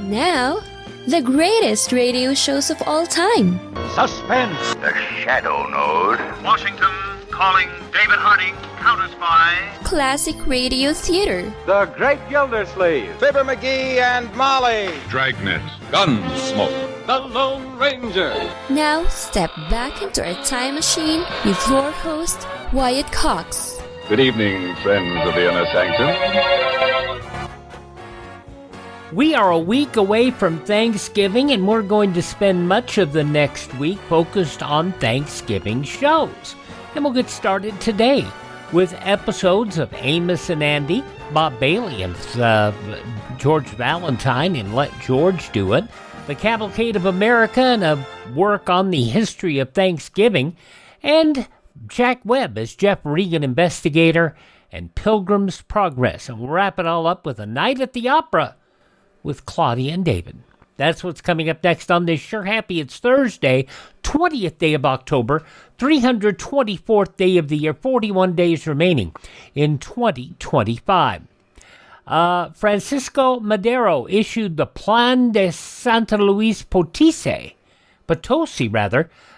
Now, the greatest radio shows of all time. Suspense. The Shadow Node. Washington calling David Harding, counter-spy. Classic radio theater. The Great Gildersleeve. Fibber McGee and Molly. Dragnet. Gunsmoke. The Lone Ranger. Now, step back into a time machine with your host, Wyatt Cox. Good evening, friends of the Inner Sanctum. We are a week away from Thanksgiving, and we're going to spend much of the next week focused on Thanksgiving shows. And we'll get started today with episodes of Amos and Andy, Bob Bailey and George Valentine and Let George Do It, the Cavalcade of America and a work on the history of Thanksgiving, and Jack Webb as Jeff Regan Investigator, and Pilgrim's Progress. And we'll wrap it all up with A Night at the Opera with Claudia and David. That's what's coming up next on this Sure Happy. It's Thursday, 20th day of October, 324th day of the year, 41 days remaining in 2025. Francisco Madero issued the Plan de Santa Luis Potosi,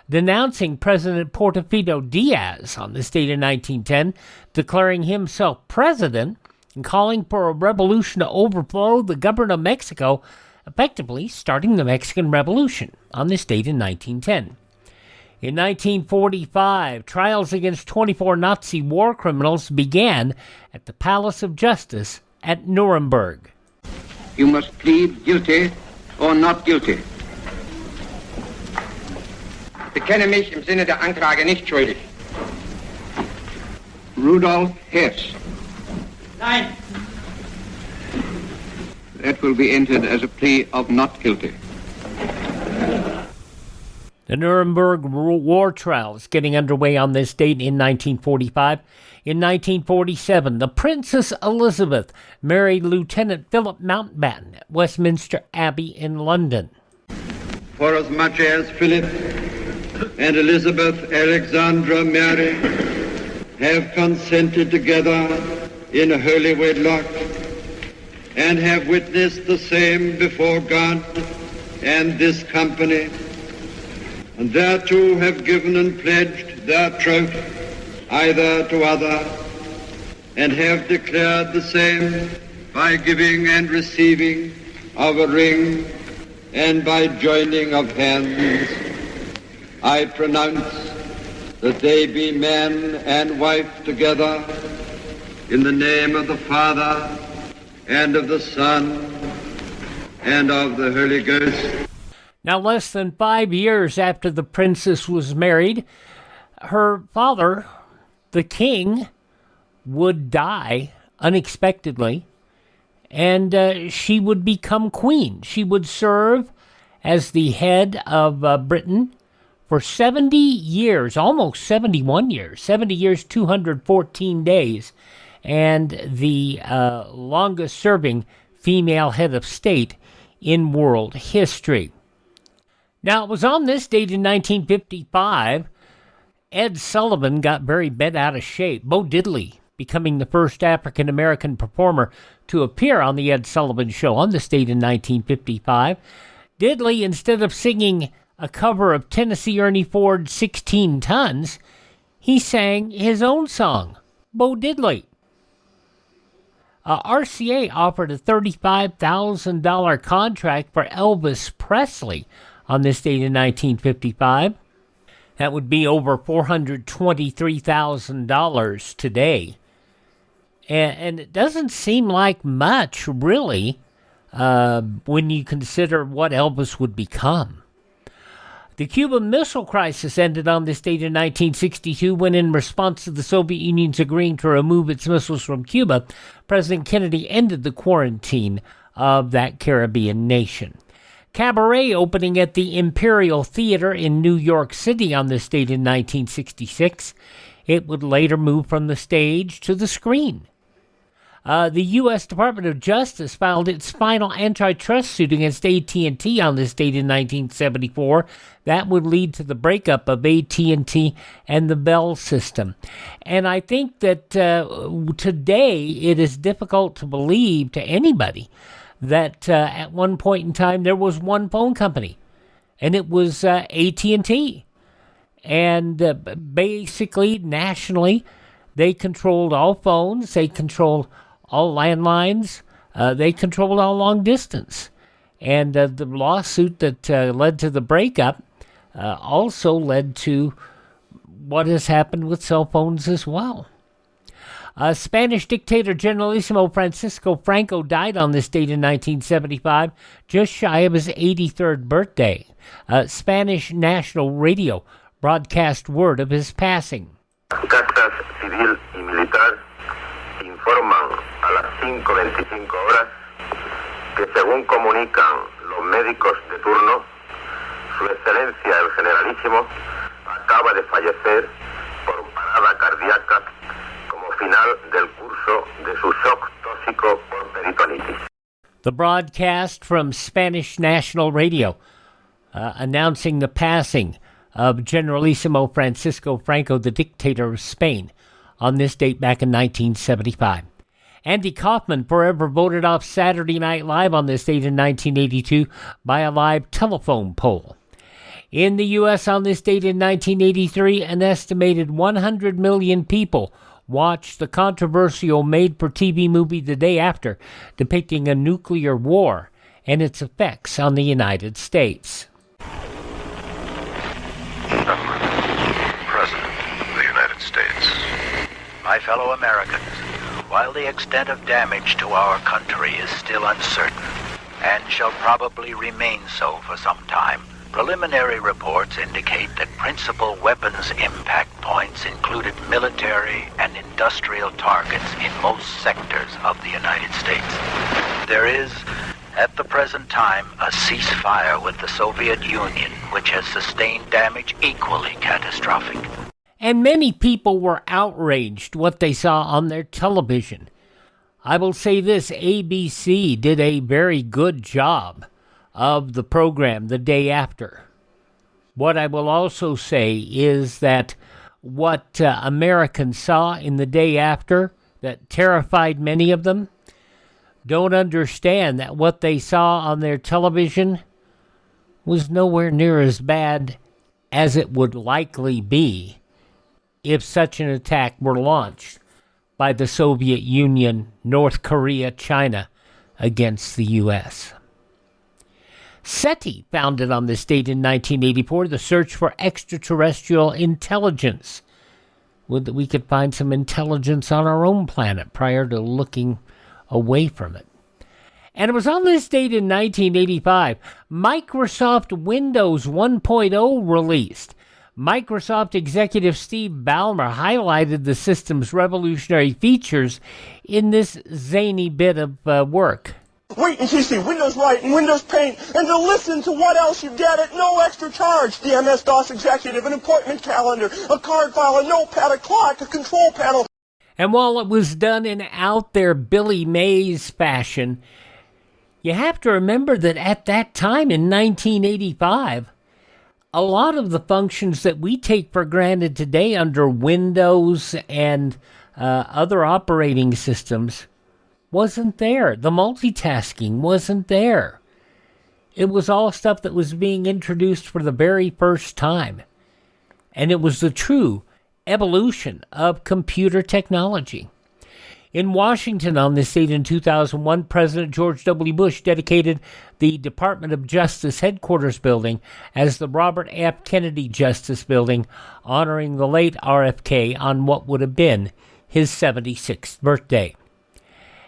denouncing President Porfirio Diaz on this date in 1910, declaring himself president and calling for a revolution to overthrow the government of Mexico, effectively starting the Mexican Revolution on this date in 1910. In 1945, trials against 24 Nazi war criminals began at the Palace of Justice at Nuremberg. You must plead guilty or not guilty. Bekenne mich im Sinne der Anklage nicht schuldig. Rudolf Hess. Nein. That will be entered as a plea of not guilty. The Nuremberg war trial is getting underway on this date in 1945. In 1947, the Princess Elizabeth married Lieutenant Philip Mountbatten at Westminster Abbey in London. Forasmuch as Philip and Elizabeth Alexandra Mary have consented together in a holy wedlock, and have witnessed the same before God and this company, and thereto have given and pledged their troth either to other, and have declared the same by giving and receiving of a ring and by joining of hands, I pronounce that they be man and wife together, in the name of the Father, and of the Son, and of the Holy Ghost. Now, less than 5 years after the princess was married, her father, the king, would die unexpectedly, and she would become queen. She would serve as the head of Britain for 70 years, almost 71 years, 70 years, 214 days, and the longest-serving female head of state in world history. Now, it was on this date in 1955, Ed Sullivan got very bent out of shape, Bo Diddley becoming the first African-American performer to appear on the Ed Sullivan Show on this date in 1955. Diddley, instead of singing a cover of Tennessee Ernie Ford's 16 Tons, he sang his own song, Bo Diddley. RCA offered a $35,000 contract for Elvis Presley on this date in 1955. That would be over $423,000 today. And it doesn't seem like much, really, when you consider what Elvis would become. The Cuban Missile Crisis ended on this date in 1962 when, in response to the Soviet Union's agreeing to remove its missiles from Cuba, President Kennedy ended the quarantine of that Caribbean nation. Cabaret opening at the Imperial Theater in New York City on this date in 1966. It would later move from the stage to the screen. The U.S. Department of Justice filed its final antitrust suit against AT&T on this date in 1974. That would lead to the breakup of AT&T and the Bell system. And I think that today it is difficult to believe to anybody that at one point in time there was one phone company, and it was AT&T. And basically, nationally, they controlled all phones, they controlled all landlines, they controlled all long distance. And the lawsuit that led to the breakup also led to what has happened with cell phones as well. Spanish dictator Generalissimo Francisco Franco died on this date in 1975, just shy of his 83rd birthday. Spanish National Radio broadcast word of his passing. Casas civil y militar informan a las 5:25 horas que según comunican los médicos de turno, su excelencia el generalísimo acaba de fallecer por parada cardíaca como final del curso de su shock tóxico por peritonitis. The broadcast from Spanish National Radio announcing the passing of Generalissimo Francisco Franco, the dictator of Spain, on this date back in 1975. Andy Kaufman forever voted off Saturday Night Live on this date in 1982 by a live telephone poll. In the U.S. on this date in 1983, an estimated 100 million people watched the controversial made-for-TV movie The Day After, depicting a nuclear war and its effects on the United States. President of the United States. My fellow Americans, while the extent of damage to our country is still uncertain, and shall probably remain so for some time, preliminary reports indicate that principal weapons impact points included military and industrial targets in most sectors of the United States. There is, at the present time, a ceasefire with the Soviet Union, which has sustained damage equally catastrophic. And many people were outraged what they saw on their television. I will say this, ABC did a very good job of the program The Day After. What I will also say is that what Americans saw in The Day After that terrified many of them don't understand that what they saw on their television was nowhere near as bad as it would likely be if such an attack were launched by the Soviet Union, North Korea, China against the U.S. SETI founded on this date in 1984, the search for extraterrestrial intelligence. We could find some intelligence on our own planet prior to looking away from it. And it was on this date in 1985, Microsoft Windows 1.0 released. Microsoft executive Steve Ballmer highlighted the system's revolutionary features in this zany bit of work. Wait until you see Windows Write and Windows Paint, and to listen to what else you get at no extra charge. The MS-DOS executive, an appointment calendar, a card file, a notepad, a clock, a control panel. And while it was done in out there Billy Mays fashion, you have to remember that at that time in 1985, a lot of the functions that we take for granted today under Windows and other operating systems wasn't there. The multitasking wasn't there. It was all stuff that was being introduced for the very first time. And it was the true evolution of computer technology. In Washington on this date in 2001, President George W. Bush dedicated the Department of Justice headquarters building as the Robert F. Kennedy Justice Building, honoring the late RFK on what would have been his 76th birthday.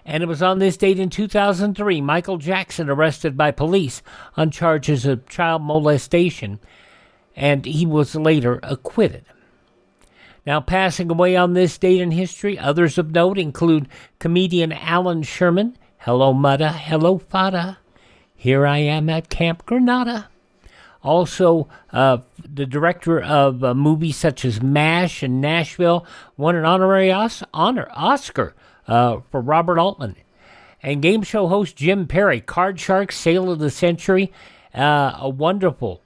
And it was on this date in 2003, Michael Jackson arrested by police on charges of child molestation, and he was later acquitted. Now, passing away on this date in history, others of note include comedian Alan Sherman, hello Mutta, hello Fada, here I am at Camp Granada. Also, the director of movies such as MASH and Nashville won an honorary Oscar for Robert Altman. And game show host Jim Perry, Card Sharks, Sale of the Century, a wonderful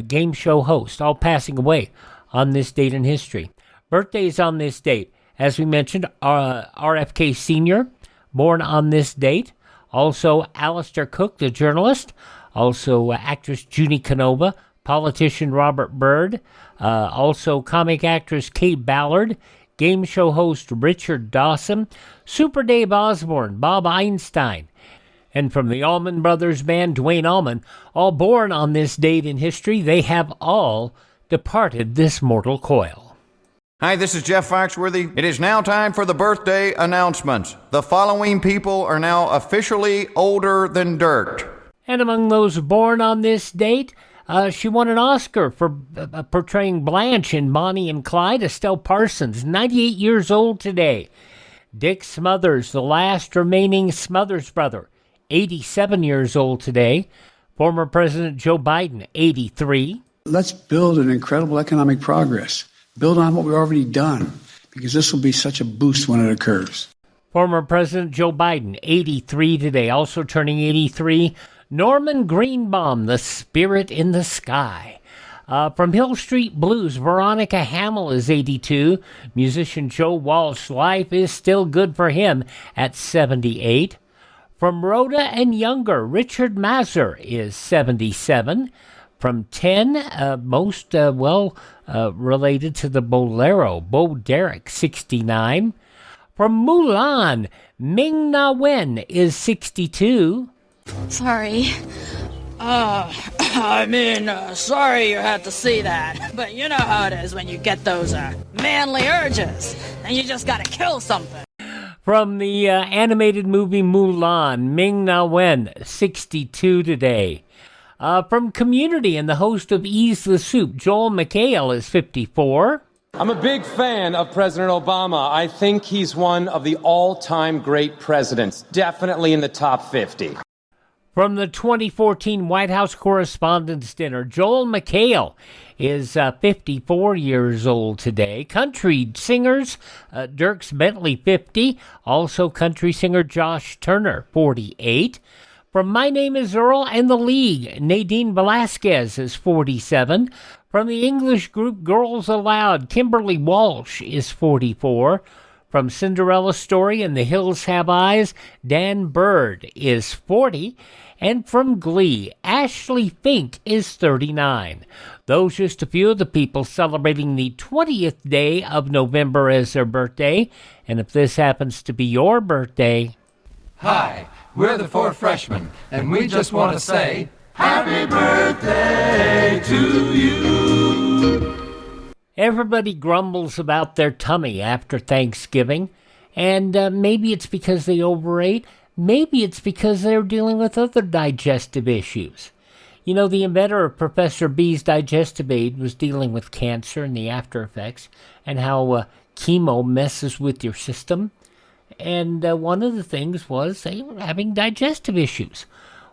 game show host, all passing away on this date in history. Birthdays on this date. As we mentioned, RFK Sr., born on this date. Also, Alistair Cook, the journalist. Also, actress Junie Canova. Politician Robert Byrd. Also, comic actress Kay Ballard. Game show host Richard Dawson. Super Dave Osborne, Bob Einstein. And from the Allman Brothers Band, Dwayne Allman, all born on this date in history, they have all departed this mortal coil. Hi, this is Jeff Foxworthy. It is now time for the birthday announcements. The following people are now officially older than dirt. And among those born on this date, she won an Oscar for portraying Blanche in Bonnie and Clyde. Estelle Parsons, 98 years old today. Dick Smothers, the last remaining Smothers brother, 87 years old today. Former President Joe Biden, 83. Let's build an incredible economic progress. Build on what we've already done, because this will be such a boost when it occurs. Former President Joe Biden, 83 today. Also turning 83, Norman Greenbaum, the spirit in the sky. From Hill Street Blues, Veronica Hamill is 82. Musician Joe Walsh, life is still good for him at 78. From Rhoda and Younger, Richard Mazur is 77. From 10, most related to the Bolero, Bo Derek, 69. From Mulan, Ming Na Wen is 62. Sorry. Sorry you had to see that. But you know how it is when you get those manly urges, and you just gotta kill something. From the animated movie Mulan, Ming Na Wen, 62 today. From Community and the host of Ease the Soup, Joel McHale is 54. I'm a big fan of President Obama. I think he's one of the all-time great presidents, definitely in the top 50. From the 2014 White House Correspondents' Dinner, Joel McHale is 54 years old today. Country singers, Dierks Bentley, 50. Also country singer Josh Turner, 48. From My Name is Earl and the League, Nadine Velasquez is 47. From the English group Girls Aloud, Kimberly Walsh is 44. From Cinderella Story and The Hills Have Eyes, Dan Bird is 40. And from Glee, Ashley Fink is 39. Those just a few of the people celebrating the 20th day of November as their birthday. And if this happens to be your birthday... Hi, we're the Four Freshmen, and we just want to say, Happy birthday to you! Everybody grumbles about their tummy after Thanksgiving, and maybe it's because they overate. Maybe it's because they're dealing with other digestive issues. You know, the inventor of Professor B's digestive aid was dealing with cancer and the after effects, and how chemo messes with your system. And one of the things was they were having digestive issues.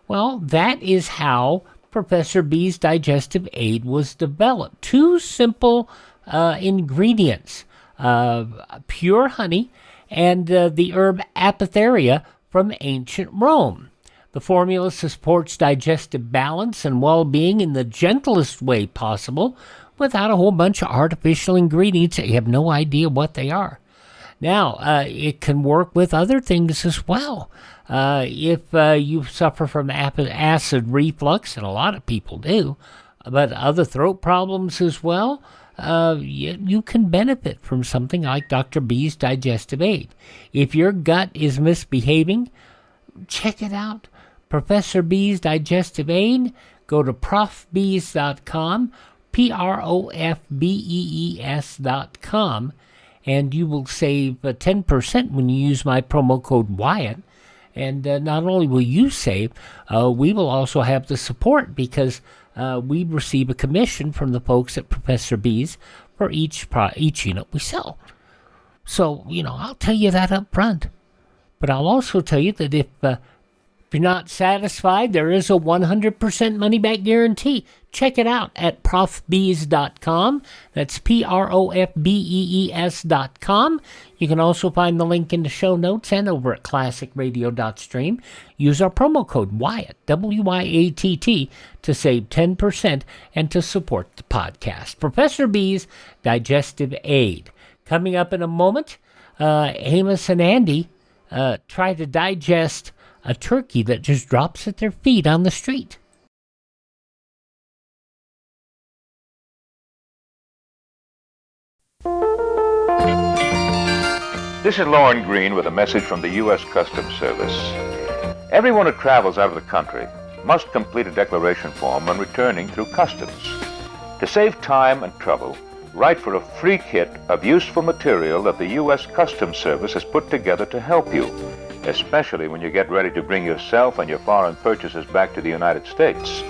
Well, that is how Professor B's digestive aid was developed. Two simple ingredients, pure honey and the herb apotheria from ancient Rome. The formula supports digestive balance and well-being in the gentlest way possible without a whole bunch of artificial ingredients that you have no idea what they are. Now, it can work with other things as well. If you suffer from acid reflux, and a lot of people do, but other throat problems as well, you can benefit from something like Dr. B's digestive aid. If your gut is misbehaving, check it out. Professor B's digestive aid. Go to profbees.com, profbees.com, and you will save 10% when you use my promo code Wyatt. And not only will you save, we will also have the support, because we receive a commission from the folks at Professor B's for each unit we sell. So, I'll tell you that up front. But I'll also tell you that if you're not satisfied, there is a 100% money-back guarantee. Check it out at profbees.com. That's profbees.com. You can also find the link in the show notes and over at classicradio.stream. Use our promo code Wyatt, W-Y-A-T-T, to save 10% and to support the podcast. Professor B's Digestive Aid. Coming up in a moment, Amos and Andy try to digest a turkey that just drops at their feet on the street. This is Lauren Green with a message from the U.S. Customs Service. Everyone who travels out of the country must complete a declaration form when returning through customs. To save time and trouble, write for a free kit of useful material that the U.S. Customs Service has put together to help you, especially when you get ready to bring yourself and your foreign purchases back to the United States.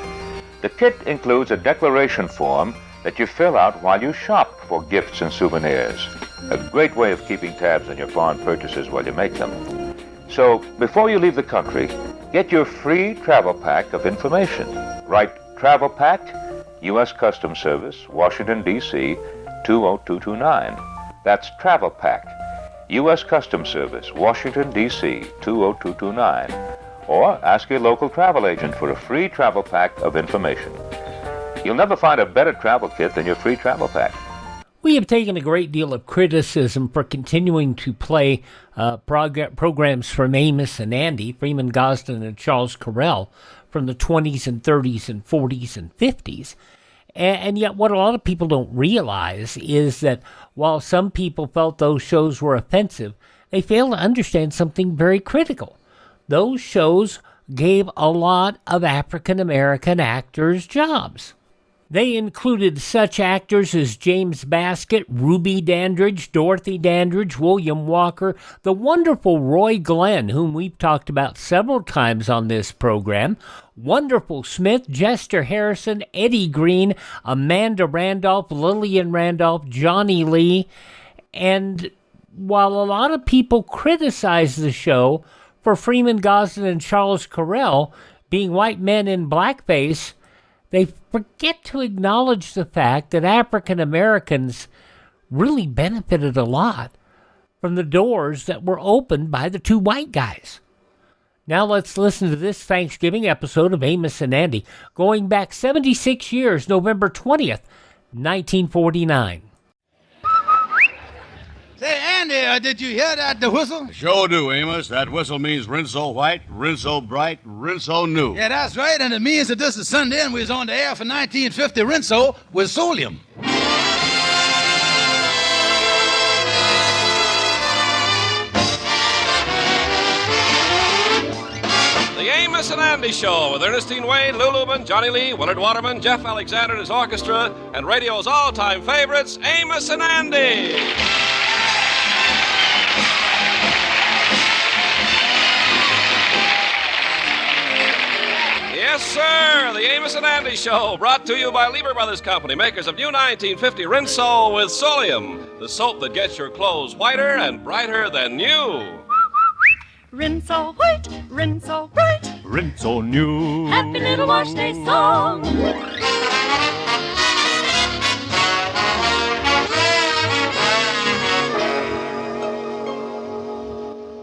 The kit includes a declaration form that you fill out while you shop for gifts and souvenirs. A great way of keeping tabs on your foreign purchases while you make them. So, before you leave the country, get your free travel pack of information. Write Travel Pack, U.S. Customs Service, Washington, D.C., 20229. That's Travel Pack, U.S. Customs Service, Washington, D.C., 20229. Or ask your local travel agent for a free travel pack of information. You'll never find a better travel kit than your free travel pack. We have taken a great deal of criticism for continuing to play programs from Amos and Andy, Freeman Gosden and Charles Correll, from the 20s and 30s and 40s and 50s. And yet what a lot of people don't realize is that while some people felt those shows were offensive, they fail to understand something very critical. Those shows gave a lot of African American actors jobs. They included such actors as James Baskett, Ruby Dandridge, Dorothy Dandridge, William Walker, the wonderful Roy Glenn, whom we've talked about several times on this program, Wonderful Smith, Jester Harrison, Eddie Green, Amanda Randolph, Lillian Randolph, Johnny Lee. And while a lot of people criticize the show for Freeman Gosden and Charles Correll being white men in blackface, they forget to acknowledge the fact that African Americans really benefited a lot from the doors that were opened by the two white guys. Now let's listen to this Thanksgiving episode of Amos and Andy, going back 76 years, November 20th, 1949. Say, Andy, did you hear that, the whistle? Sure do, Amos. That whistle means rinso white, rinso bright, rinso new. Yeah, that's right, and it means that this is Sunday and we was on the air for 1950 rinso with Solium. The Amos and Andy Show with Ernestine Wade, Lou Lubin, Johnny Lee, Willard Waterman, Jeff Alexander and his orchestra, and radio's all-time favorites, Amos and Andy. Yes, sir, the Amos and Andy Show, brought to you by Lever Brothers Company, makers of new 1950 Rinso with Solium, the soap that gets your clothes whiter and brighter than new. Rinso white, rinso bright, rinso new. Happy little wash day song.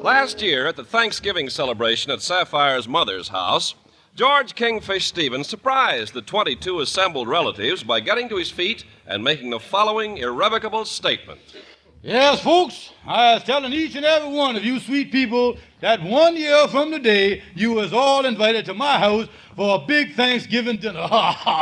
Last year at the Thanksgiving celebration at Sapphire's mother's house, George Kingfish Stevens surprised the 22 assembled relatives by getting to his feet and making the following irrevocable statement. Yes, folks, I was telling each and every one of you sweet people that 1 year from today, you was all invited to my house for a big Thanksgiving dinner. Well,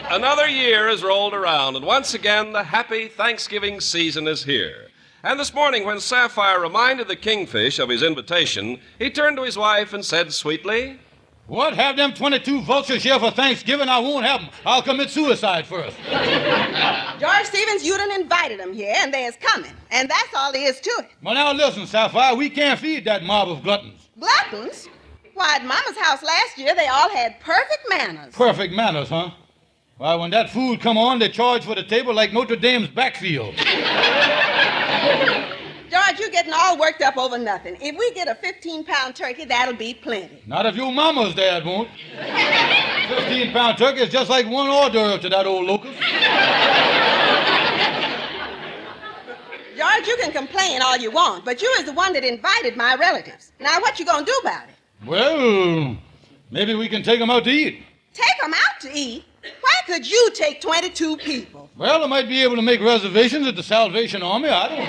another year has rolled around, and once again, the happy Thanksgiving season is here. And this morning, when Sapphire reminded the Kingfish of his invitation, he turned to his wife and said sweetly, "What, have them 22 vultures here for Thanksgiving? I won't have them. I'll commit suicide first." George Stevens, you done invited them here, and they's coming. And that's all there is to it. Well, now listen, Sapphire, we can't feed that mob of gluttons. Gluttons? Why, at Mama's house last year, they all had perfect manners. Perfect manners, huh? Why, when that food come on, they charge for the table like Notre Dame's backfield. George, you're getting all worked up over nothing. If we get a 15-pound turkey, that'll be plenty. Not if your mama's there, it won't. 15-pound turkey is just like one hors d'oeuvre to that old locust. George, you can complain all you want, but you is the one that invited my relatives. Now, what you gonna do about it? Well, maybe we can take them out to eat. Take them out to eat? Why could you take 22 people? Well, I might be able to make reservations at the Salvation Army. I don't know.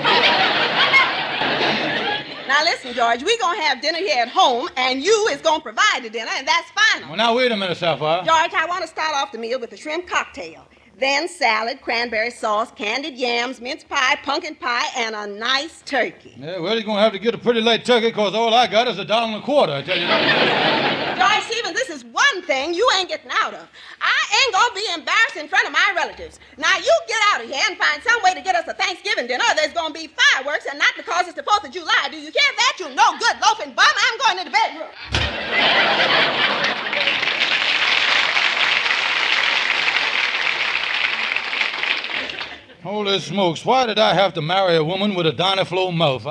Now, listen, George, we're going to have dinner here at home, and you is going to provide the dinner, and that's final. Well, now, wait a minute, Sapphire. George, I want to start off the meal with a shrimp cocktail. Then salad, cranberry sauce, candied yams, mince pie, pumpkin pie, and a nice turkey. Yeah, well, you're going to have to get a pretty light turkey, because all I got is $1.25, I tell you that. George Stevens, this is one thing you ain't getting out of. I ain't going to be embarrassed in front of my relatives. Now, you get out of here and find some way to get us a Thanksgiving dinner. There's going to be fireworks, and not because it's the 4th of July. Do you hear that, you no good loafing bum? I'm going to the bedroom. Holy smokes, why did I have to marry a woman with a Dynaflow mouth?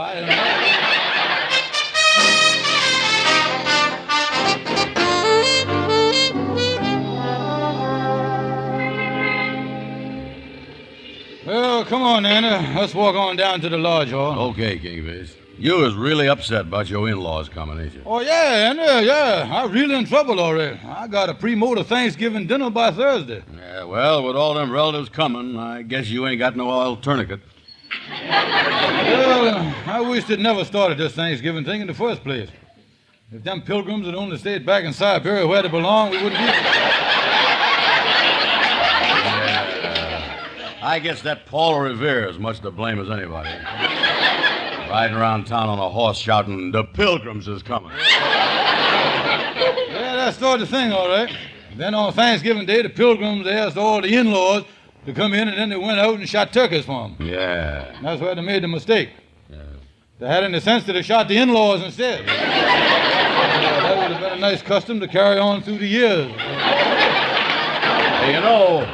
Well, come on, Anna. Let's walk on down to the lodge hall. Okay, Kingfish. You was really upset about your in-laws coming, ain't you? Oh, yeah, Anna, yeah. I'm really in trouble already. I got a pre-motor Thanksgiving dinner by Thursday. Yeah, well, with all them relatives coming, I guess you ain't got no alternative. Well, I wish they'd never started this Thanksgiving thing in the first place. If them pilgrims had only stayed back in Siberia where they belong, we wouldn't be... I guess that Paul Revere is much to blame as anybody. Riding around town on a horse shouting, "The Pilgrims is coming." Yeah, that started the thing, all right. Then on Thanksgiving Day, the Pilgrims asked all the in-laws to come in, and then they went out and shot turkeys for them. Yeah. That's where they made the mistake. Yeah. They had any sense that they shot the in-laws instead. That would have been a nice custom to carry on through the years. Hey, you know,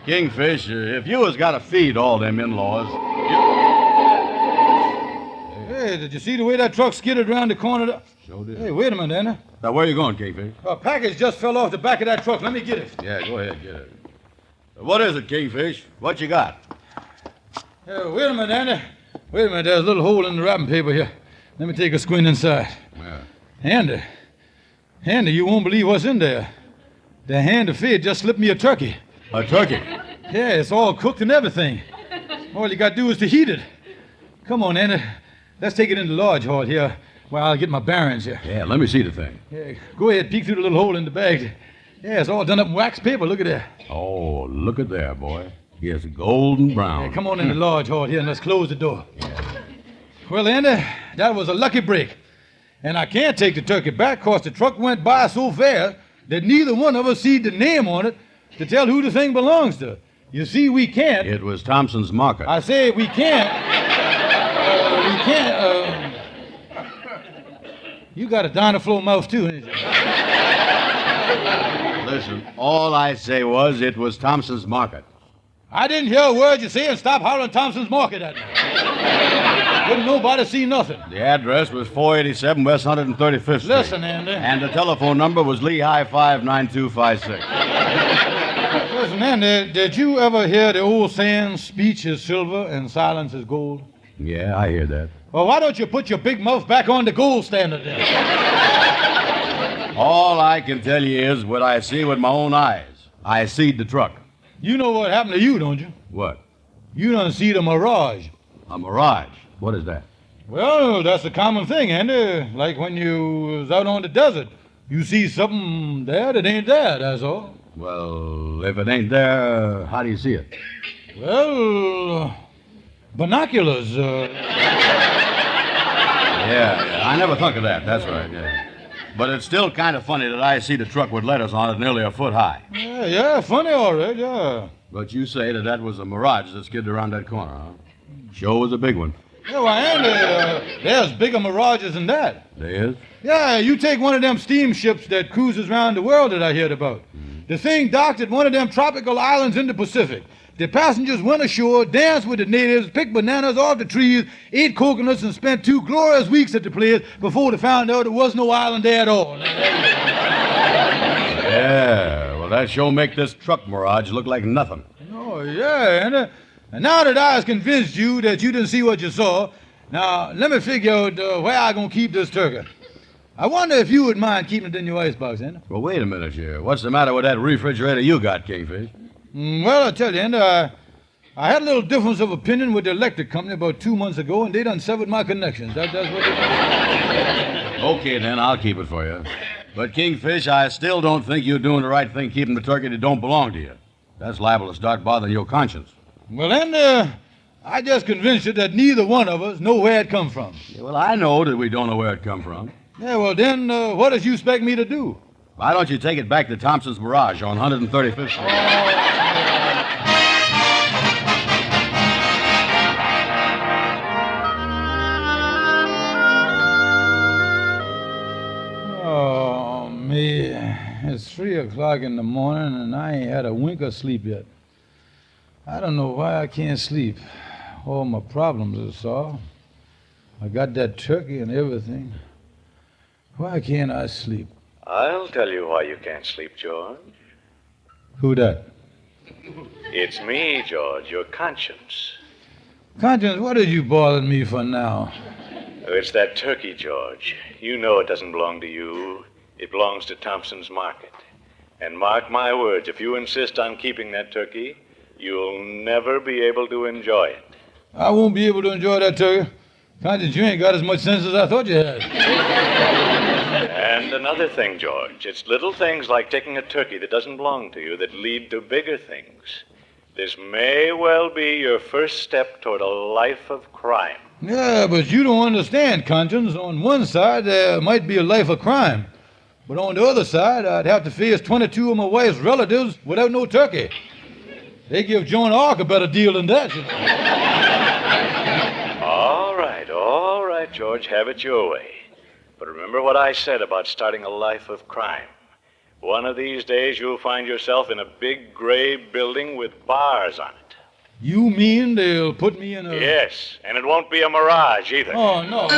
Kingfish, if you was got to feed all them in-laws... Hey, did you see the way that truck skidded around the corner? Sure did. Hey, wait a minute, Anna. Now, where you going, Kingfish? A package just fell off the back of that truck. Let me get it. Yeah, go ahead, get it. What is it, Kingfish? What you got? Wait a minute, Anna. Wait a minute, there's a little hole in the wrapping paper here. Let me take a squint inside. Yeah. Andy, you won't believe what's in there. The hand of fate just slipped me a turkey. A turkey? Yeah, it's all cooked and everything. All you got to do is to heat it. Come on, Andy. Let's take it in the lodge hall here, where I'll get my bearings here. Yeah, let me see the thing. Yeah, go ahead, peek through the little hole in the bag. Yeah, it's all done up in wax paper. Look at that. Oh, look at there, boy. Yes, golden brown. Yeah, come on in the lodge hall here and let's close the door. Yeah. Well, Andy, that was a lucky break. And I can't take the turkey back because the truck went by so fast that neither one of us see the name on it to tell who the thing belongs to. You see, we can't. It was Thompson's Market. I say we can't. You got a Dynaflow mouth, too, ain't you? Listen, all I say was it was Thompson's Market. I didn't hear a word you say and stop hollering Thompson's Market at me. Couldn't nobody see nothing. The address was 487 West 135th Street. Listen, Andy. And the telephone number was Lehigh 59256. Listen, Andy, did you ever hear the old saying, speech is silver and silence is gold? Yeah, I hear that. Well, why don't you put your big mouth back on the gold standard then? All I can tell you is what I see with my own eyes. I seed the truck. You know what happened to you, don't you? What? You done seed a mirage. A mirage? What is that? Well, that's a common thing, Andy. Like when you was out on the desert. You see something there that ain't there, that's all. Well, if it ain't there, how do you see it? Well, binoculars. Yeah, I never thought of that. That's right, yeah. But it's still kind of funny that I see the truck with letters on it nearly a foot high. Yeah, funny, all right, yeah. But you say that was a mirage that skidded around that corner, huh? Sure was a big one. Yeah, well, Andy, there's bigger mirages than that. There is? Yeah, you take one of them steamships that cruises around the world that I heard about. The thing docked at one of them tropical islands in the Pacific. The passengers went ashore, danced with the natives, picked bananas off the trees, ate coconuts, and spent 2 glorious weeks at the place before they found out there was no island there at all. Yeah, well, that sure make this truck mirage look like nothing. Oh, yeah, and now that I has convinced you that you didn't see what you saw, now let me figure out where I'm going to keep this turkey. I wonder if you would mind keeping it in your icebox, Andy. Well, wait a minute here. What's the matter with that refrigerator you got, Kingfish? Well, I tell you, Andy, I had a little difference of opinion with the electric company about 2 months ago, and they done severed my connections. That's what they done. Okay, then, I'll keep it for you. But, Kingfish, I still don't think you're doing the right thing keeping the turkey that don't belong to you. That's liable to start bothering your conscience. Well, then, I just convinced you that neither one of us know where it come from. Yeah, well, I know that we don't know where it come from. Yeah, well, then, what does you expect me to do? Why don't you take it back to Thompson's Barrage on 135th Street? Oh, me. It's 3 o'clock in the morning, and I ain't had a wink of sleep yet. I don't know why I can't sleep. All my problems are solved. I got that turkey and everything. Why can't I sleep? I'll tell you why you can't sleep, George. Who that? It's me, George, your conscience. Conscience, what did you bother me for now? It's that turkey, George. You know it doesn't belong to you. It belongs to Thompson's Market. And mark my words, if you insist on keeping that turkey, you'll never be able to enjoy it. I won't be able to enjoy that turkey. Conscience, you ain't got as much sense as I thought you had. And another thing, George. It's little things like taking a turkey that doesn't belong to you that lead to bigger things. This may well be your first step toward a life of crime. Yeah, but you don't understand, Conscience. On one side, there might be a life of crime. But on the other side, I'd have to face 22 of my wife's relatives without no turkey. They give Joan of Arc a better deal than that. All right, George, have it your way. But remember what I said about starting a life of crime. One of these days, you'll find yourself in a big gray building with bars on it. You mean they'll put me in a... Yes, and it won't be a mirage either. Oh, no.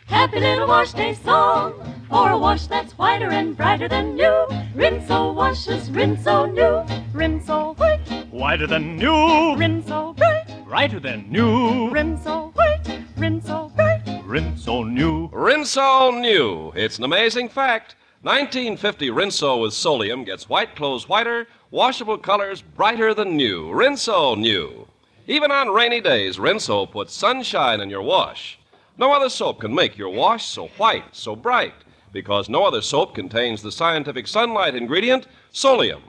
Happy little wash day song, for a wash that's whiter and brighter than new. Rinso washes, Rinso new, Rinso white, Whiter than new, Rinso bright, brighter than new, Rinso white, Rinso bright. Rinso new. Rinso new. It's an amazing fact. 1950 Rinso with Solium gets white clothes whiter, washable colors brighter than new. Rinso new. Even on rainy days, Rinso puts sunshine in your wash. No other soap can make your wash so white, so bright, because no other soap contains the scientific sunlight ingredient, Solium.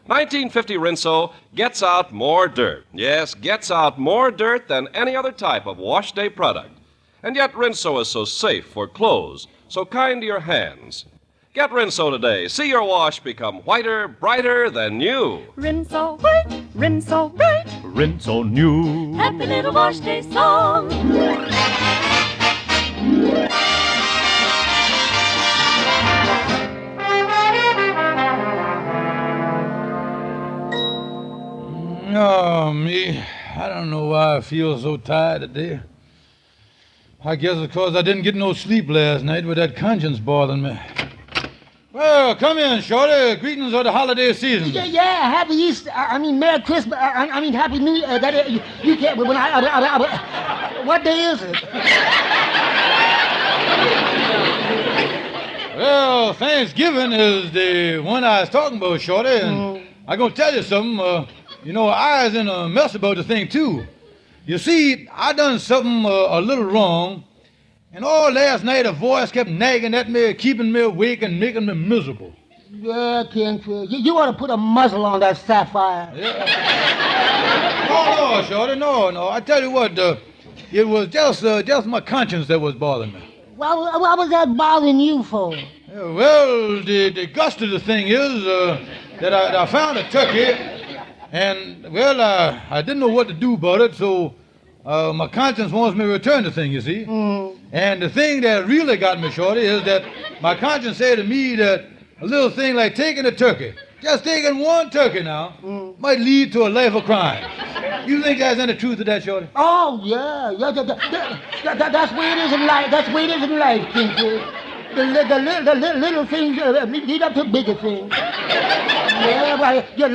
1950 Rinso gets out more dirt. Yes, gets out more dirt than any other type of wash day product. And yet Rinso is so safe for clothes, so kind to your hands. Get Rinso today. See your wash become whiter, brighter than new. Rinso white, Rinso bright, Rinso new. happy little wash day song. Oh, me. I don't know why I feel so tired today. I guess it's because I didn't get no sleep last night with that conscience bothering me. Well, come in, Shorty. Greetings of the holiday season. Yeah, Happy Easter. I mean, Merry Christmas. I mean, Happy New Year. You can't. When what day is it? Well, Thanksgiving is the one I was talking about, Shorty, and I'm going to tell you something. I was in a mess about the thing, too. You see, I done something a little wrong, and all last night a voice kept nagging at me, keeping me awake and making me miserable. Yeah, Kingfish. You ought to put a muzzle on that Sapphire. Yeah. No, Shorty, no. I tell you what, it was just my conscience that was bothering me. What was that bothering you for? Yeah, well, the gust of the thing is that I found a turkey, and, well, I didn't know what to do about it, so my conscience wants me to return the thing, you see. And the thing that really got me, Shorty, is that my conscience said to me that a little thing like taking a turkey, just taking one turkey now, might lead to a life of crime. You think there's any truth to that, Shorty? Oh, yeah. That's where it is in life. That's where it is in life, Kingfish. The little things lead up to bigger things. Yeah, well, just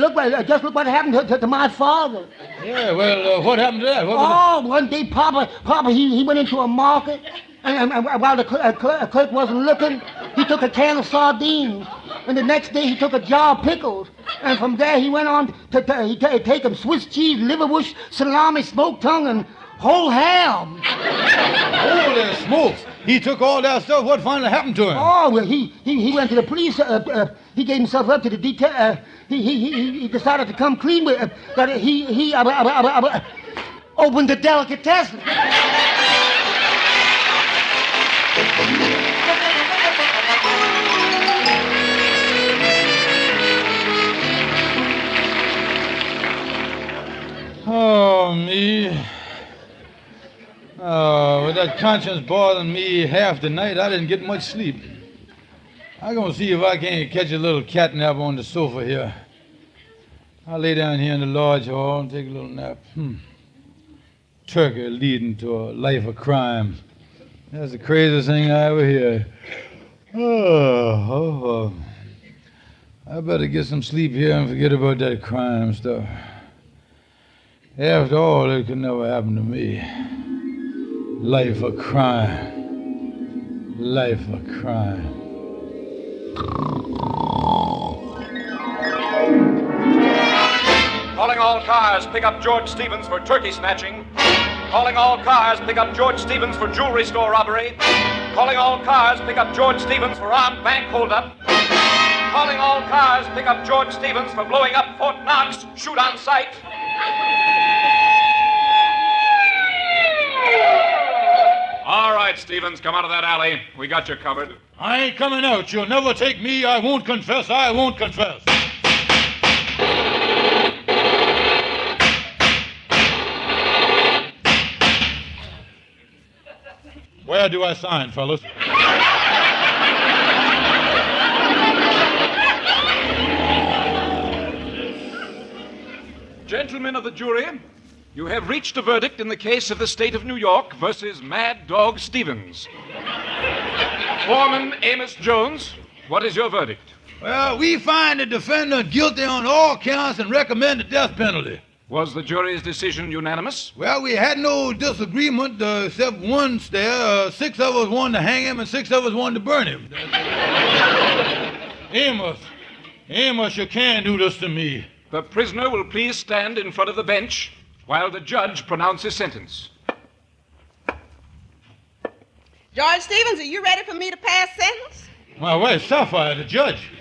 look what happened to my father. Yeah, well, what happened to that? One day, Papa, he went into a market, and while the clerk wasn't looking, he took a can of sardines. And the next day, he took a jar of pickles. And from there, he went on to take him Swiss cheese, liverwurst, salami, smoked tongue, and whole ham. Holy smokes! He took all that stuff. What finally happened to him? Oh, well, he went to the police. He gave himself up to the detail. He decided to come clean with that. He opened the delicatessen. Oh, me. Oh, with that conscience bothering me half the night, I didn't get much sleep. I'm gonna see if I can't catch a little cat nap on the sofa here. I'll lay down here in the lodge hall and take a little nap. Turkey leading to a life of crime. That's the craziest thing I ever hear. I better get some sleep here and forget about that crime stuff. After all, it could never happen to me. Life of crime. Life of crime. Calling all cars, pick up George Stevens for turkey snatching. Calling all cars, pick up George Stevens for jewelry store robbery. Calling all cars, pick up George Stevens for armed bank holdup. Calling all cars, pick up George Stevens for blowing up Fort Knox. Shoot on sight. All right, Stevens, come out of that alley. We got you covered. I ain't coming out. You'll never take me. I won't confess. I won't confess. Where do I sign, fellas? Gentlemen of the jury, you have reached a verdict in the case of the state of New York versus Mad Dog Stevens. Foreman Amos Jones, what is your verdict? Well, we find the defendant guilty on all counts and recommend the death penalty. Was the jury's decision unanimous? Well, we had no disagreement except one there. 6 of us wanted to hang him and 6 of us wanted to burn him. Amos, you can't do this to me. The prisoner will please stand in front of the bench while the judge pronounces sentence. George Stevens, are you ready for me to pass sentence? My wife, Sapphire, the judge.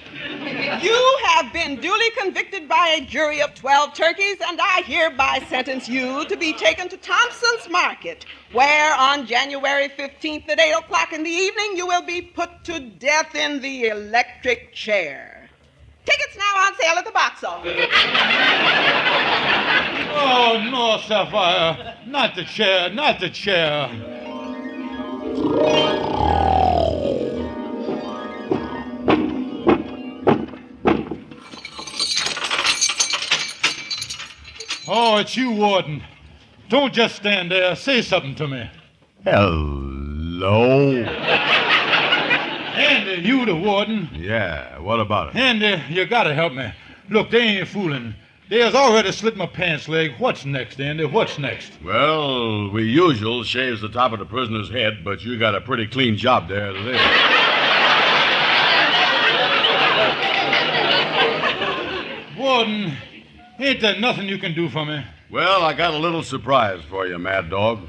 You have been duly convicted by a jury of 12 turkeys, and I hereby sentence you to be taken to Thompson's Market, where on January 15th at 8 o'clock in the evening you will be put to death in the electric chair. Tickets now on sale at the box office. Oh, no, Sapphire. Not the chair, not the chair. Oh, it's you, Warden. Don't just stand there. Say something to me. Hello? Andy, you the warden. Yeah, what about it? Andy, you gotta help me. Look, they ain't fooling. They has already slit my pants leg. What's next, Andy? What's next? Well, we usual shaves the top of the prisoner's head, but you got a pretty clean job there today. Warden, ain't there nothing you can do for me? Well, I got a little surprise for you, Mad Dog.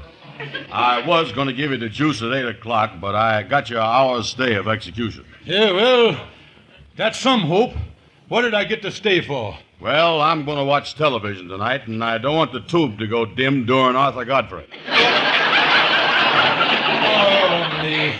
I was going to give you the juice at 8 o'clock, but I got you an hour's stay of execution. Yeah, well, that's some hope. What did I get to stay for? Well, I'm going to watch television tonight, and I don't want the tube to go dim during Arthur Godfrey. Oh, me.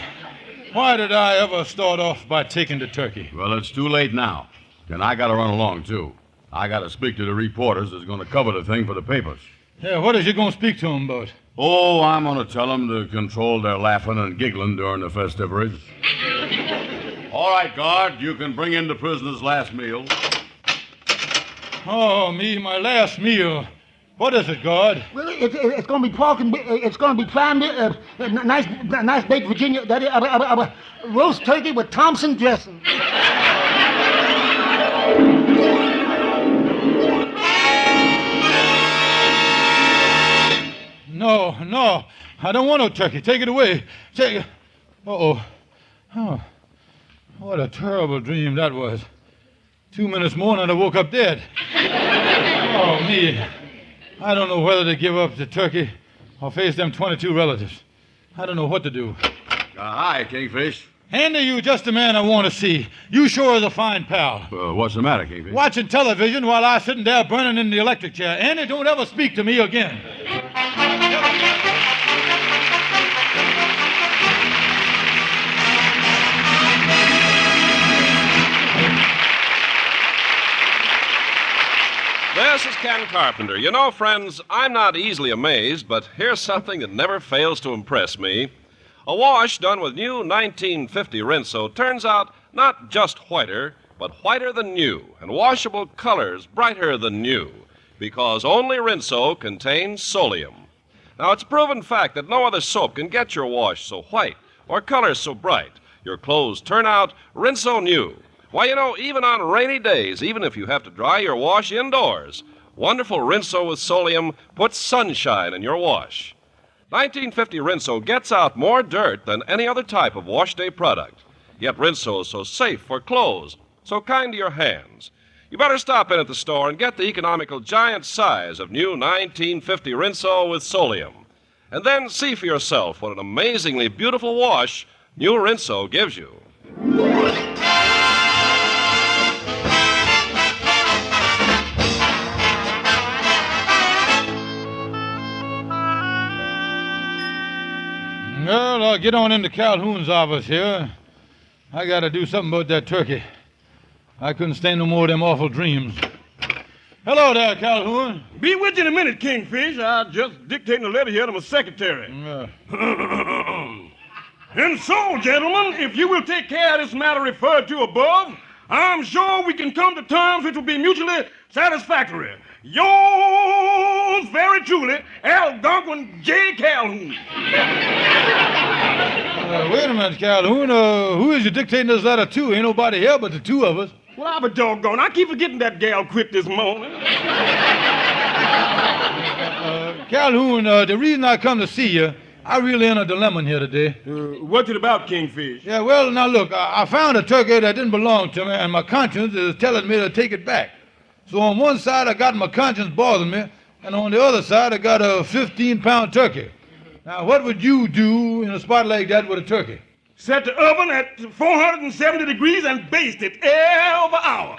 Why did I ever start off by taking the turkey? Well, it's too late now, and I got to run along, too. I got to speak to the reporters that's going to cover the thing for the papers. Yeah, what is you going to speak to them about? Oh, I'm going to tell them to control their laughing and giggling during the festivities. All right, guard, you can bring in the prisoner's last meal. Oh, me, my last meal. What is it, guard? Well, it's going to be pork and it's going to be prime, nice baked Virginia, roast turkey with Thompson dressing. No. I don't want no turkey. Take it away. Take it. Uh-oh. Oh, what a terrible dream that was. 2 minutes more and I woke up dead. Oh, me. I don't know whether to give up the turkey or face them 22 relatives. I don't know what to do. Hi, Kingfish. Andy, you just the man I want to see. You sure is a fine pal. What's the matter, Kingfish? Watching television while I sitting there burning in the electric chair. Andy, don't ever speak to me again. This is Ken Carpenter. You know, friends, I'm not easily amazed, but here's something that never fails to impress me. A wash done with new 1950 Rinso turns out not just whiter, but whiter than new, and washable colors brighter than new, because only Rinso contains Solium. Now, it's a proven fact that no other soap can get your wash so white or colors so bright. Your clothes turn out Rinso new. Why, you know, even on rainy days, even if you have to dry your wash indoors, wonderful Rinso with Solium puts sunshine in your wash. 1950 Rinso gets out more dirt than any other type of wash day product. Yet Rinso is so safe for clothes, so kind to your hands. You better stop in at the store and get the economical giant size of new 1950 Rinso with Solium. And then see for yourself what an amazingly beautiful wash new Rinso gives you. Well, I'll get on into Calhoun's office here. I gotta do something about that turkey. I couldn't stand no more of them awful dreams. Hello there, Calhoun. Be with you in a minute, Kingfish. I'm just dictating a letter here to my secretary. And so, gentlemen, if you will take care of this matter referred to above, I'm sure we can come to terms which will be mutually satisfactory. Yours very truly, Algonquin J. Calhoun. Wait a minute, Calhoun. Who is you dictating this letter to? Ain't nobody here but the two of us. Well, I'll be doggone. I keep forgetting that gal quit this morning. Calhoun, the reason I come to see you, I really in a dilemma here today. What's it about, Kingfish? Yeah, well, now look, I found a turkey that didn't belong to me, and my conscience is telling me to take it back. So on one side, I got my conscience bothering me, and on the other side, I got a 15-pound turkey. Now, what would you do in a spot like that with a turkey? Set the oven at 470 degrees and baste it every hour.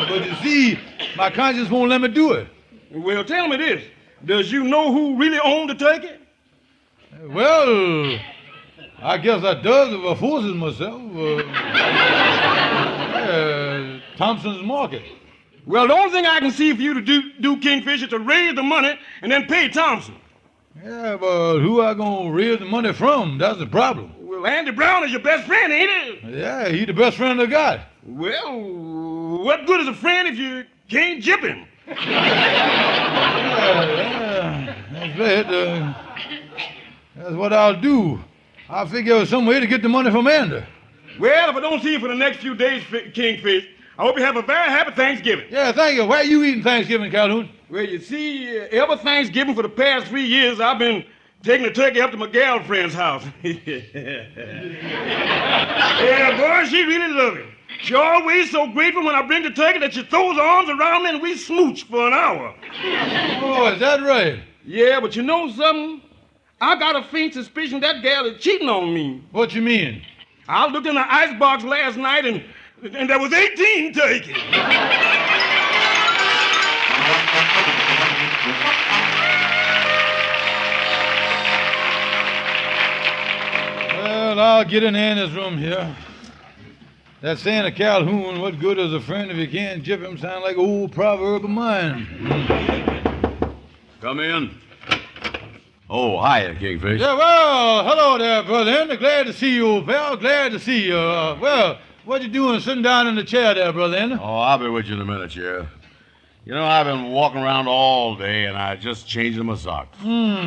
But you see, my conscience won't let me do it. Well, tell me this. Does you know who really owned the turkey? Well, I guess I does if I forces myself. Thompson's Market. Well, the only thing I can see for you to do Kingfish, is to raise the money and then pay Thompson. Yeah, but who I gonna raise the money from? That's the problem. Well, Andy Brown is your best friend, ain't he? Yeah, he the best friend I got. Well, what good is a friend if you can't jip him? Yeah, that's right. That's what I'll do. I'll figure out some way to get the money from Andy. Well, if I don't see you for the next few days, Kingfish, I hope you have a very happy Thanksgiving. Yeah, thank you. Where are you eating Thanksgiving, Calhoun? Well, you see, every Thanksgiving for the past 3 years, I've been taking the turkey up to my gal friend's house. Yeah, boy, she really loves it. She always so grateful when I bring the turkey that she throws her arms around me and we smooch for an hour. Oh, is that right? Yeah, but you know something? I got a faint suspicion that gal is cheating on me. What you mean? I looked in the icebox last night and there was 18 turkeys. Well, I'll get in Anna's room here. That saying of Calhoun, what good is a friend if you can't jip him, sound like an old proverb of mine. Come in. Oh, hiya, Kingfish. Yeah, well, hello there, brother Andy. Glad to see you, old pal. Glad to see you. Well, what you doing sitting down in the chair there, brother Andy? Oh, I'll be with you in a minute, Sheriff. You know, I've been walking around all day, and I just changed my socks.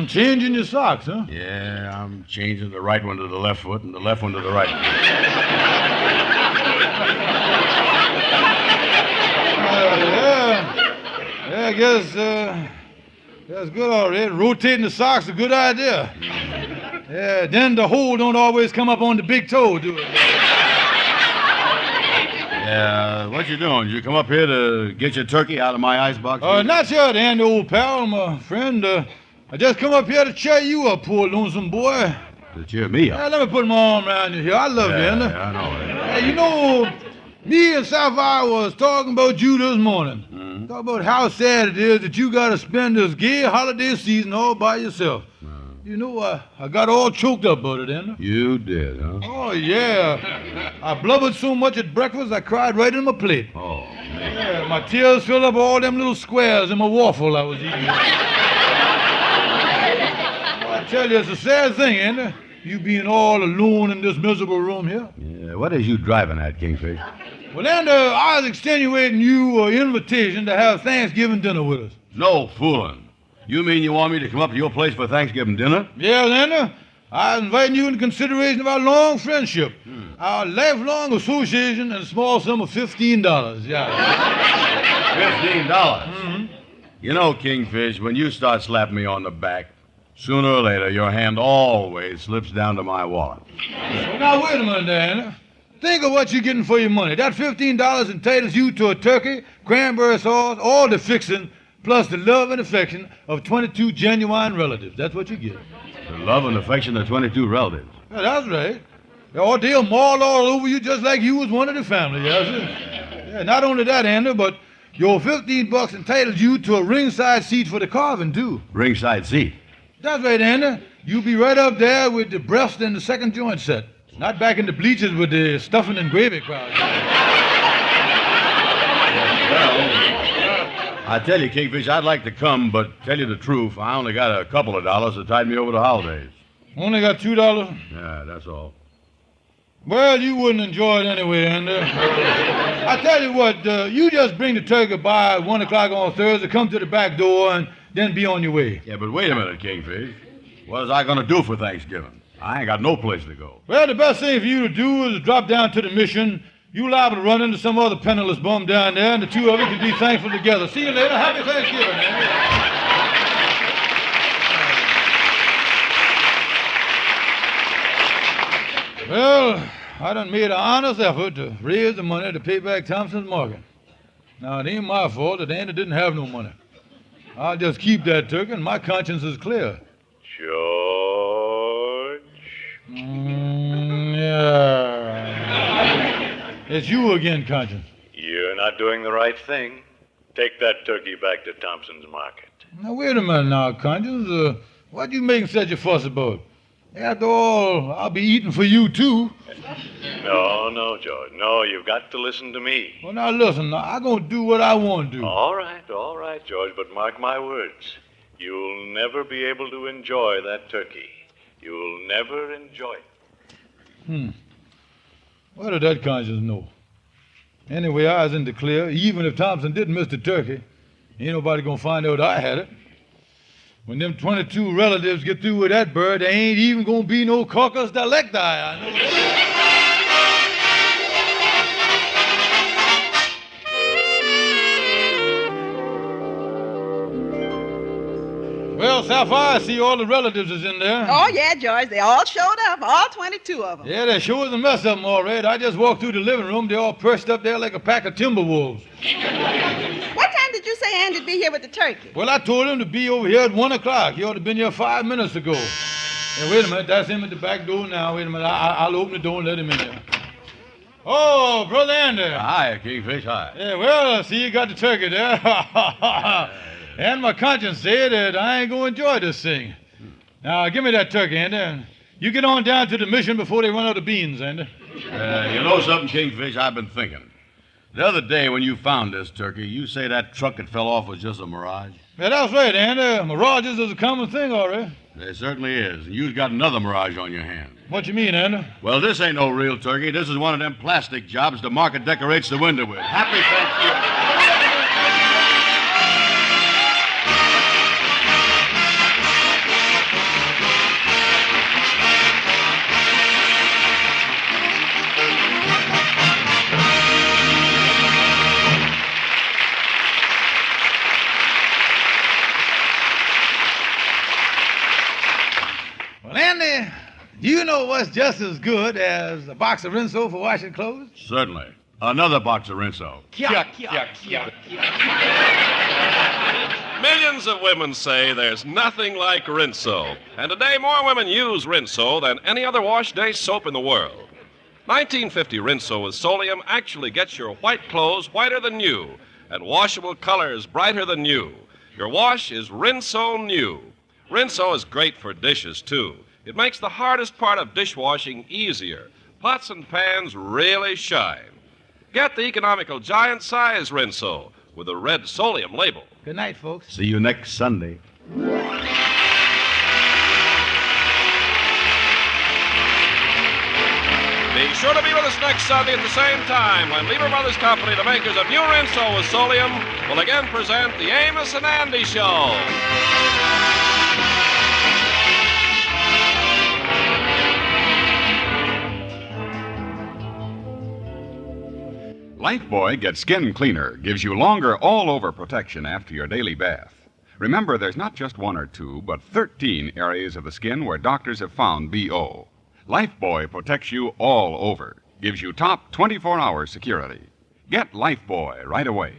Changing your socks, huh? Yeah, I'm changing the right one to the left foot and the left one to the right. Yeah, I guess That's good, all right. Rotating the socks is a good idea. Yeah, then the hole don't always come up on the big toe, do it? Yeah, what you doing? You come up here to get your turkey out of my icebox? Not yet, Andy, old pal, my friend. I just come up here to cheer you up, poor lonesome boy. To cheer me up? Yeah, let me put my arm around you here. I love you, Andy. Yeah, I know. Hey, you know, me and Sapphire was talking about you this morning. Mm-hmm. Talk about how sad it is that you got to spend this gay holiday season all by yourself. You know, I got all choked up about it, Andy. You did, huh? Oh, yeah. I blubbered so much at breakfast, I cried right in my plate. Oh, yeah, my tears filled up all them little squares in my waffle I was eating. I tell you, it's a sad thing, Andy. You being all alone in this miserable room here. Yeah, what is you driving at, Kingfish? Well, Andy, I was extenuating you an invitation to have Thanksgiving dinner with us. No fooling. You mean you want me to come up to your place for Thanksgiving dinner? Yes, Andy. I was inviting you in consideration of our long friendship, our lifelong association, and a small sum of $15. Yeah. $15? Mm-hmm. You know, Kingfish, when you start slapping me on the back, sooner or later your hand always slips down to my wallet. Well, now, wait a minute, Andy. Think of what you're getting for your money. That $15 entitles you to a turkey, cranberry sauce, all the fixing, plus the love and affection of 22 genuine relatives. That's what you get. The love and affection of 22 relatives. Yeah, that's right. Or they'll maul all over you just like you was one of the family, yes, sir. Yeah, not only that, Andy, but your $15 entitles you to a ringside seat for the carving, too. Ringside seat? That's right, Andy. You'll be right up there with the breast and the second joint set. Not back in the bleachers with the stuffing and gravy crowd. I tell you, Kingfish, I'd like to come, but tell you the truth, I only got a couple of dollars to tide me over the holidays. Only got $2? Yeah, that's all. Well, you wouldn't enjoy it anyway, Andy. I tell you what, you just bring the turkey by 1 o'clock on Thursday, come to the back door, and then be on your way. Yeah, but wait a minute, Kingfish. What is I going to do for Thanksgiving? I ain't got no place to go. Well, the best thing for you to do is drop down to the mission. You liable to run into some other penniless bum down there, and the two of you can be thankful together. See you later. Happy Thanksgiving, Andy. Well, I done made an honest effort to raise the money to pay back Thompson's market. Now, it ain't my fault that Andy didn't have no money. I'll just keep that turkey, and my conscience is clear. George? Yeah. It's you again, Conscience. You're not doing the right thing. Take that turkey back to Thompson's market. Now, wait a minute now, Conscience. What you making such a fuss about? After all, I'll be eating for you, too. No, George. No, you've got to listen to me. Well, now, listen. I'm going to do what I want to do. All right, George, but mark my words. You'll never be able to enjoy that turkey. You'll never enjoy it. What did that Conscience know? Anyway, I was in the clear. Even if Thompson didn't miss the turkey, ain't nobody going to find out I had it. When them 22 relatives get through with that bird, there ain't even going to be no caucus delecti. I know that. Well, Sapphire, I see all the relatives is in there. Oh, yeah, George. They all showed up, all 22 of them. Yeah, there sure is a mess of them, all right. I just walked through the living room. They're all perched up there like a pack of timber wolves. What time did you say Andy'd be here with the turkey? Well, I told him to be over here at 1 o'clock. He ought to have been here 5 minutes ago. Hey, wait a minute. That's him at the back door now. Wait a minute. I'll open the door and let him in there. Oh, Brother Andy. Hi, Kingfish. Hi. Yeah, well, I see you got the turkey there. And my conscience said that I ain't going to enjoy this thing. Now, give me that turkey, Andy. You get on down to the mission before they run out of beans, Andy. You know something, Kingfish? I've been thinking. The other day when you found this turkey, you say that truck that fell off was just a mirage? Yeah, that's right, Andy. Mirages is a common thing, all right. There certainly is. And you've got another mirage on your hands. What you mean, Andy? Well, this ain't no real turkey. This is one of them plastic jobs the market decorates the window with. Happy Thanksgiving. Well, Andy, do you know what's just as good as a box of Rinso for washing clothes? Certainly. Another box of Rinso. Millions of women say there's nothing like Rinso. And today, more women use Rinso than any other wash day soap in the world. 1950 Rinso with Solium actually gets your white clothes whiter than new and washable colors brighter than new. Your wash is Rinso New. Rinso is great for dishes, too. It makes the hardest part of dishwashing easier. Pots and pans really shine. Get the economical giant size Rinso with a red Solium label. Good night, folks. See you next Sunday. Be sure to be with us next Sunday at the same time when Lever Brothers Company, the makers of New Rinso with Solium, will again present the Amos and Andy Show. Lifebuoy Get Skin Cleaner gives you longer all-over protection after your daily bath. Remember, there's not just one or two, but 13 areas of the skin where doctors have found BO. Lifebuoy protects you all over, gives you top 24-hour security. Get Lifebuoy right away.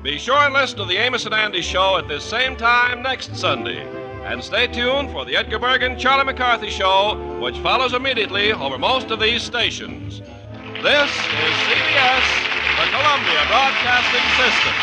Be sure and listen to the Amos and Andy Show at this same time next Sunday. And stay tuned for the Edgar Bergen Charlie McCarthy Show, which follows immediately over most of these stations. This is CBS, the Columbia Broadcasting System.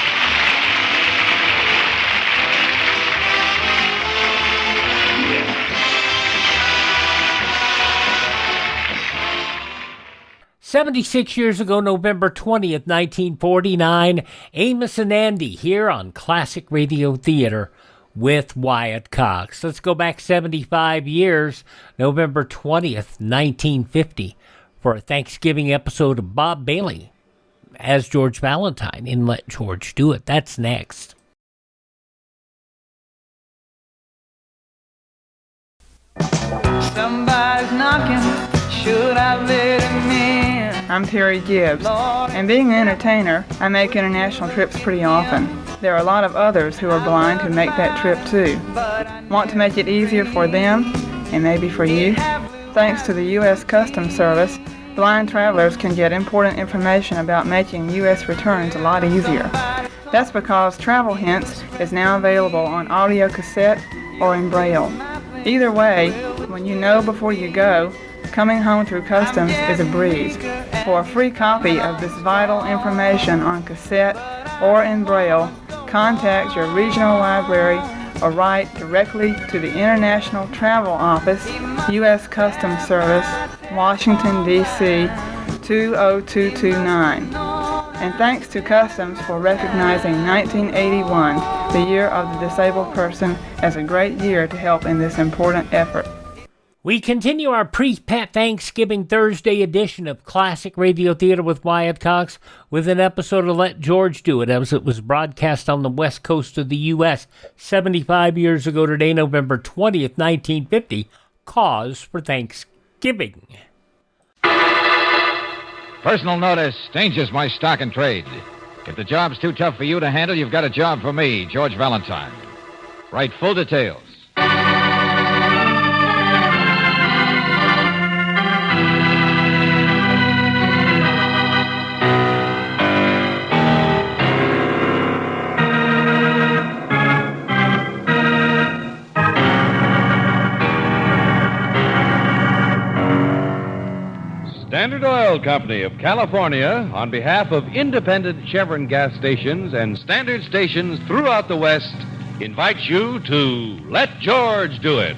"76 years ago, November 20th, 1949, Amos and Andy here on Classic Radio Theater with Wyatt Cox. Let's go back 75 years, November 20th, 1950, for a Thanksgiving episode of Bob Bailey as George Valentine in Let George Do It. That's next. Somebody's knocking, should I let him in? I'm Terry Gibbs, and being an entertainer, I make international trips pretty often. There are a lot of others who are blind who make that trip too. Want to make it easier for them, and maybe for you? Thanks to the U.S. Customs Service, blind travelers can get important information about making U.S. returns a lot easier. That's because Travel Hints is now available on audio cassette or in Braille. Either way, when you know before you go, coming home through customs is a breeze. For a free copy of this vital information on cassette or in Braille, contact your regional library or write directly to the International Travel Office, U.S. Customs Service, Washington, D.C. 20229. And thanks to Customs for recognizing 1981, the Year of the Disabled Person, as a great year to help in this important effort. We continue our pre-Thanksgiving Thursday edition of Classic Radio Theater with Wyatt Cox with an episode of Let George Do It, as it was broadcast on the west coast of the U.S. 75 years ago today, November 20th, 1950, Cause for Thanksgiving. Personal notice, danger's my stock and trade. If the job's too tough for you to handle, you've got a job for me, George Valentine. Write full details. Standard Oil Company of California, on behalf of independent Chevron gas stations and Standard stations throughout the West, invites you to Let George Do It.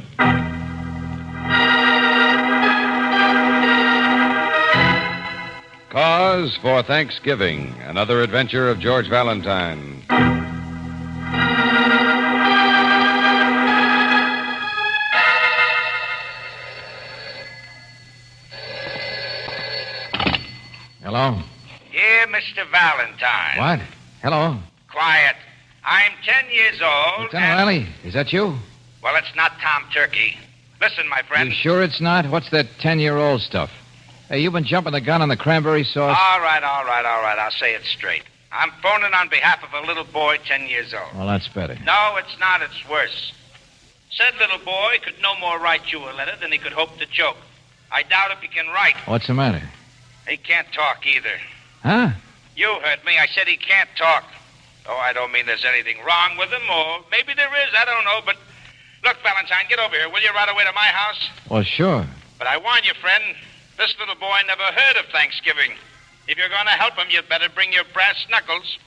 Cause for Thanksgiving, another adventure of George Valentine. Hello? Dear Mr. Valentine. What? Hello? Quiet. I'm 10 years old. Lieutenant Riley, is that you? Well, it's not Tom Turkey. Listen, my friend. You sure it's not? What's that 10-year-old stuff? Hey, you been jumping the gun on the cranberry sauce? All right. I'll say it straight. I'm phoning on behalf of a little boy 10 years old. Well, that's better. No, it's not. It's worse. Said little boy could no more write you a letter than he could hope to choke. I doubt if he can write. What's the matter? He can't talk either. Huh? You heard me. I said he can't talk. Oh, I don't mean there's anything wrong with him, or maybe there is. I don't know, but... Look, Valentine, get over here, will you, right away to my house? Well, sure. But I warn you, friend, this little boy never heard of Thanksgiving. If you're going to help him, you'd better bring your brass knuckles.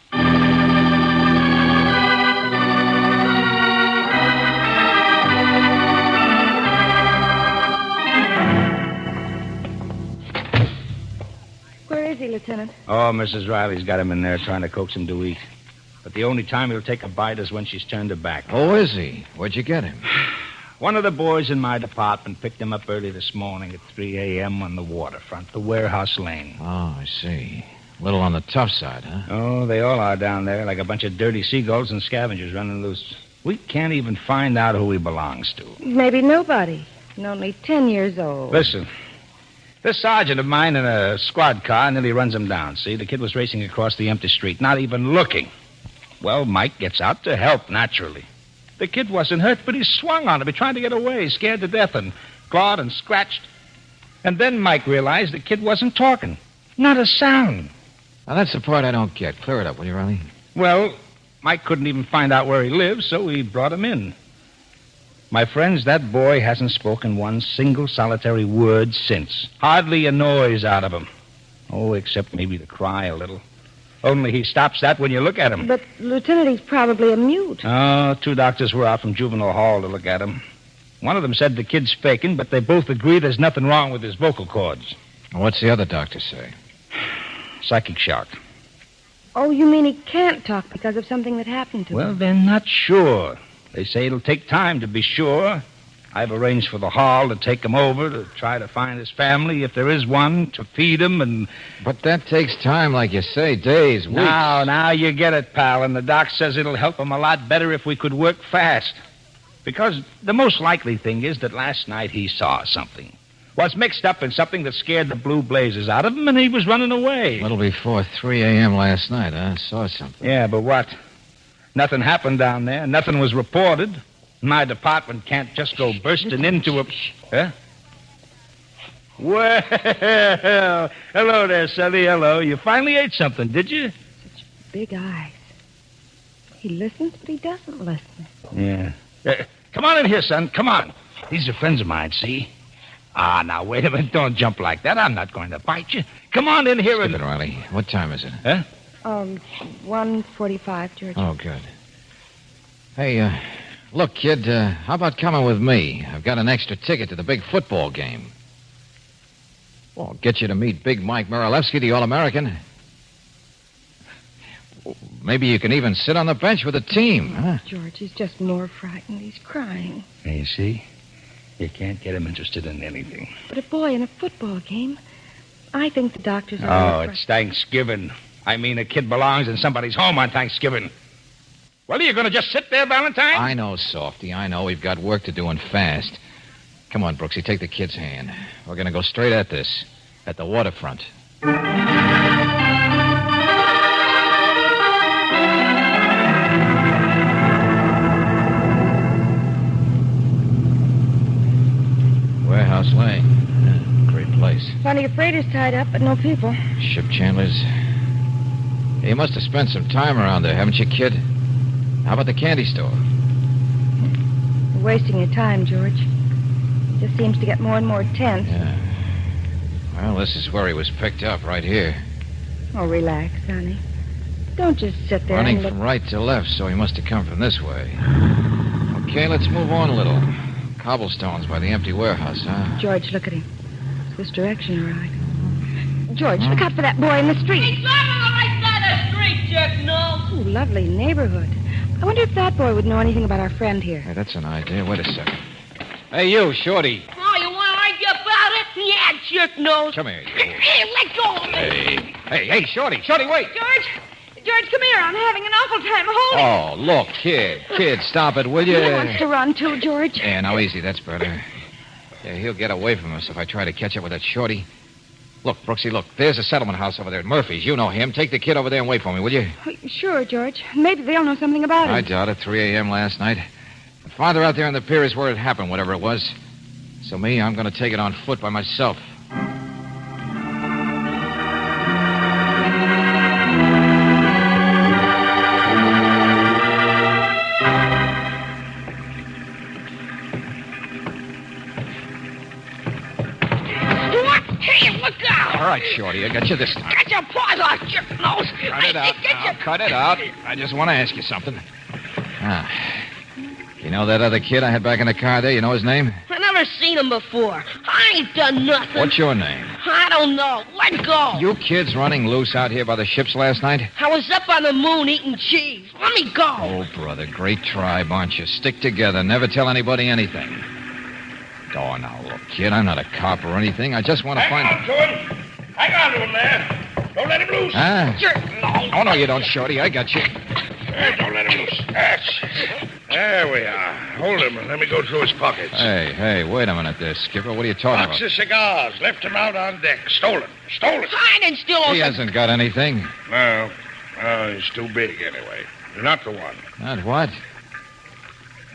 Where is he, Lieutenant? Oh, Mrs. Riley's got him in there trying to coax him to eat. But the only time he'll take a bite is when she's turned her back. Oh, is he? Where'd you get him? One of the boys in my department picked him up early this morning at 3 a.m. on the waterfront, the warehouse lane. Oh, I see. A little on the tough side, huh? Oh, they all are down there, like a bunch of dirty seagulls and scavengers running loose. We can't even find out who he belongs to. Maybe nobody. And only 10 years old. Listen, this sergeant of mine in a squad car nearly runs him down. See, the kid was racing across the empty street, not even looking. Well, Mike gets out to help, naturally. The kid wasn't hurt, but he swung on him. He tried to get away, scared to death, and clawed and scratched. And then Mike realized the kid wasn't talking. Not a sound. Now, that's the part I don't get. Clear it up, will you, Riley? Well, Mike couldn't even find out where he lived, so he brought him in. My friends, that boy hasn't spoken one single solitary word since. Hardly a noise out of him. Oh, except maybe to cry a little. Only he stops that when you look at him. But, Lieutenant, he's probably a mute. Oh, 2 doctors were out from juvenile hall to look at him. One of them said the kid's faking, but they both agree there's nothing wrong with his vocal cords. What's the other doctor say? Psychic shock. Oh, you mean he can't talk because of something that happened to him? Well, they're not sure. They say it'll take time to be sure. I've arranged for the hall to take him over to try to find his family, if there is one, to feed him and... But that takes time, like you say, days, weeks. Now you get it, pal, and the doc says it'll help him a lot better if we could work fast. Because the most likely thing is that last night he saw something. Was mixed up in something that scared the blue blazes out of him, and he was running away. A little before 3 a.m. last night, huh? Saw something. Yeah, but what? Nothing happened down there. Nothing was reported. My department can't just go bursting into a... Huh? Well, hello there, Sonny. Hello. You finally ate something, did you? Such big eyes. He listens, but he doesn't listen. Yeah. Come on in here, son. Come on. These are friends of mine, see? Ah, now, wait a minute. Don't jump like that. I'm not going to bite you. Come on in here and... Skip it, Riley. What time is it? Huh? 1:45, George. Oh, good. Hey, look, kid, how about coming with me? I've got an extra ticket to the big football game. Well, I'll get you to meet Big Mike Miralewski, the All-American. Maybe you can even sit on the bench with the team, huh? George, he's just more frightened. He's crying. You see? You can't get him interested in anything. But a boy in a football game, I think the doctors are... Oh, it's Thanksgiving. I mean, a kid belongs in somebody's home on Thanksgiving. Well, are you going to just sit there, Valentine? I know, Softy. I know. We've got work to do and fast. Come on, Brooksy, take the kid's hand. We're going to go straight at this, at the waterfront. Warehouse Lane. Great place. Plenty of freighters tied up, but no people. Ship chandlers. Hey, you must have spent some time around there, haven't you, kid? How about the candy store? You're wasting your time, George. It just seems to get more and more tense. Yeah. Well, this is where he was picked up, right here. Oh, relax, honey. Don't just sit there Running and look... from right to left, so he must have come from this way. Okay, let's move on a little. Cobblestones by the empty warehouse, huh? George, look at him. It's this direction, all right. George, look out for that boy in the street. He's driving on the right side of the street, jerk nose. Oh, lovely neighborhood. I wonder if that boy would know anything about our friend here. Hey, that's an idea. Wait a second. Hey, you, Shorty. Oh, you want to argue about it? Yeah, jerk nose. Come here, you. Hey, let go of me. Hey, Shorty. Shorty, wait. George, come here. I'm having an awful time. Hold Oh, look, kid. Kid, stop it, will you? He wants to run, too, George. Yeah, now easy. That's better. Yeah, he'll get away from us if I try to catch up with that Shorty. Look, Brooksy, look. There's a settlement house over there at Murphy's. You know him. Take the kid over there and wait for me, will you? Sure, George. Maybe they'll know something about it. I doubt it. 3 a.m. last night. The farther out there on the pier is where it happened, whatever it was. So me, I'm going to take it on foot by myself. Hey, look out! All right, Shorty, I got you this time. Get your paws off, jerk nose! Cut it out now. Cut it out. I just want to ask you something. You know that other kid I had back in the car there? You know his name? I never seen him before. I ain't done nothing. What's your name? I don't know. Let go. You kids running loose out here by the ships last night? I was up on the moon eating cheese. Let me go. Oh, brother, great tribe, aren't you? Stick together. Never tell anybody anything. Oh, now, look, kid, I'm not a cop or anything. I just want to find... Hang on to him. Hang on to him there. Don't let him loose. Oh, no, you don't, Shorty. I got you. Don't let him loose. There we are. Hold him and let me go through his pockets. Hey, wait a minute there, Skipper. What are you talking Box about? of cigars. Left him out on deck. Stolen. I didn't steal He hasn't got anything. No. He's too big anyway. You're not the one. Not what?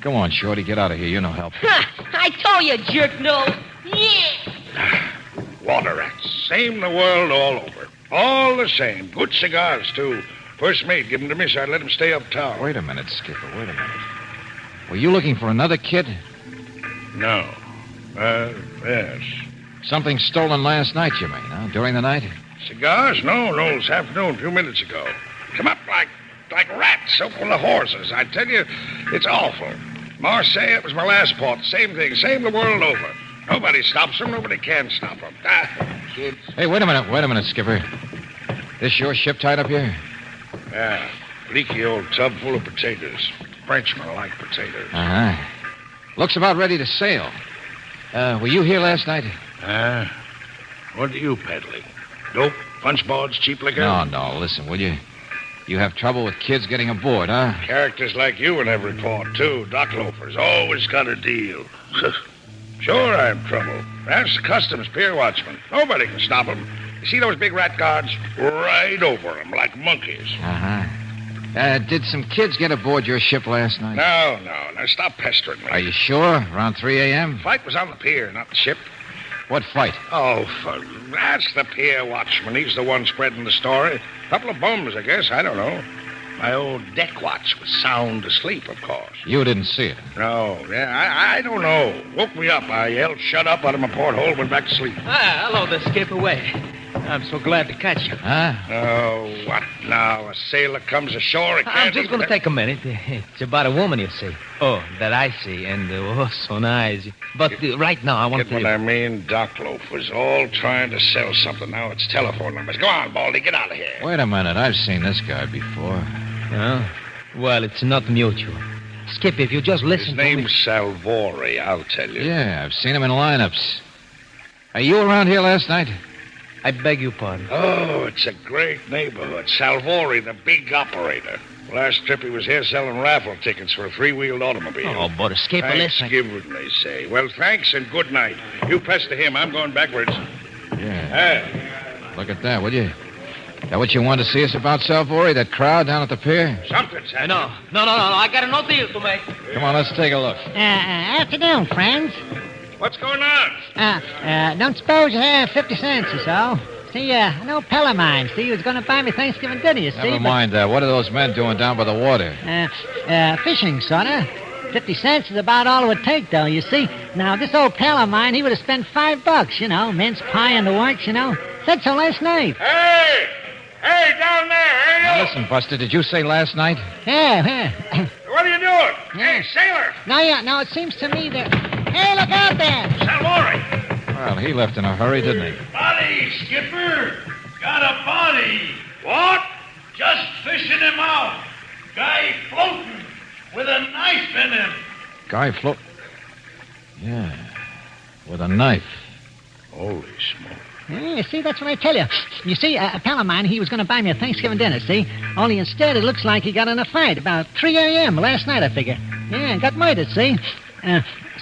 Come on, Shorty, get out of here. You're no help. I told you, jerk nose. Yeah. Water rats. Same the world all over. All the same. Good cigars, too. First mate, give them to me so I'd let him stay uptown. Wait a minute, Skipper. Wait a minute. Were you looking for another kid? No. Yes. Something stolen last night, you mean, huh? During the night? Cigars? No, this afternoon, a few minutes ago. Come up like rats, so full of horses. I tell you, it's awful. Marseille, it was my last port. Same thing, same the world over. Nobody stops them, nobody can stop them. Kids. Hey, wait a minute, Skipper. This your ship tied up here? Yeah, leaky old tub full of potatoes. Frenchmen like potatoes. Uh-huh. Looks about ready to sail. Were you here last night? What are you peddling? Dope, punch boards, cheap liquor? No, listen, will you? You have trouble with kids getting aboard, huh? Characters like you in every port, too. Dock loafers. Always got a deal. Sure, I'm trouble. That's the customs pier watchman. Nobody can stop them. You see those big rat guards? Right over them like monkeys. Uh-huh. Did some kids get aboard your ship last night? No. Now stop pestering me. Are you sure? Around 3 a.m.? Fight was on the pier, not the ship. What fight? Oh, that's the pier watchman. He's the one spreading the story. Couple of bums, I guess. I don't know. My old deck watch was sound asleep, of course. You didn't see it? No. I don't know. Woke me up. I yelled, shut up, out of my porthole, went back to sleep. Hello there, Skipper. I'm so glad to catch you. Huh? Oh, what now? A sailor comes ashore. I'm just going to take a minute. It's about a woman, you see. Oh, that I see. And, so nice. But right now, I want to tell you. What I mean? Dock loafers all trying to sell something. Now it's telephone numbers. Go on, Baldy. Get out of here. Wait a minute. I've seen this guy before. Oh? Well, it's not mutual. Skip, if you just listen to me. His name's Salvori, I'll tell you. Yeah, I've seen him in lineups. Are you around here last night? I beg your pardon. Oh, it's a great neighborhood. Salvori, the big operator. Last trip he was here selling raffle tickets for a three-wheeled automobile. Oh, but Skipper, listen. Thanksgiving, they say. Well, thanks and good night. You pester him. I'm going backwards. Yeah. Look at that, will you? Is that what you wanted to see us about, Salvori? That crowd down at the pier? Something's happening. No. I got no deal to make. Come on, let's take a look. Afternoon, friends. What's going on? Don't suppose you have 50 cents or so? See, an old pal of mine, see, he was going to buy me Thanksgiving dinner, you see. Never mind that. What are those men doing down by the water? Fishing, sorta. 50 cents is about all it would take, though, you see. Now, this old pal of mine, he would have spent $5, you know, mince pie and the works, you know. Said so last night. Hey, down there, hey, you! Now, listen, Buster, did you say last night? Yeah. What are you doing? Hey, sailor! No, it seems to me that... Hey, look out there! Salvori! Well, he left in a hurry, didn't he? Body, Skipper! Got a body! What? Just fishing him out. Guy floating with a knife in him. Guy float... Yeah, with a knife. Holy smoke. Yeah, see, that's what I tell you. You see, a pal of mine, he was going to buy me a Thanksgiving dinner, see? Only instead, it looks like he got in a fight about 3 a.m. last night, I figure. Yeah, got murdered, see?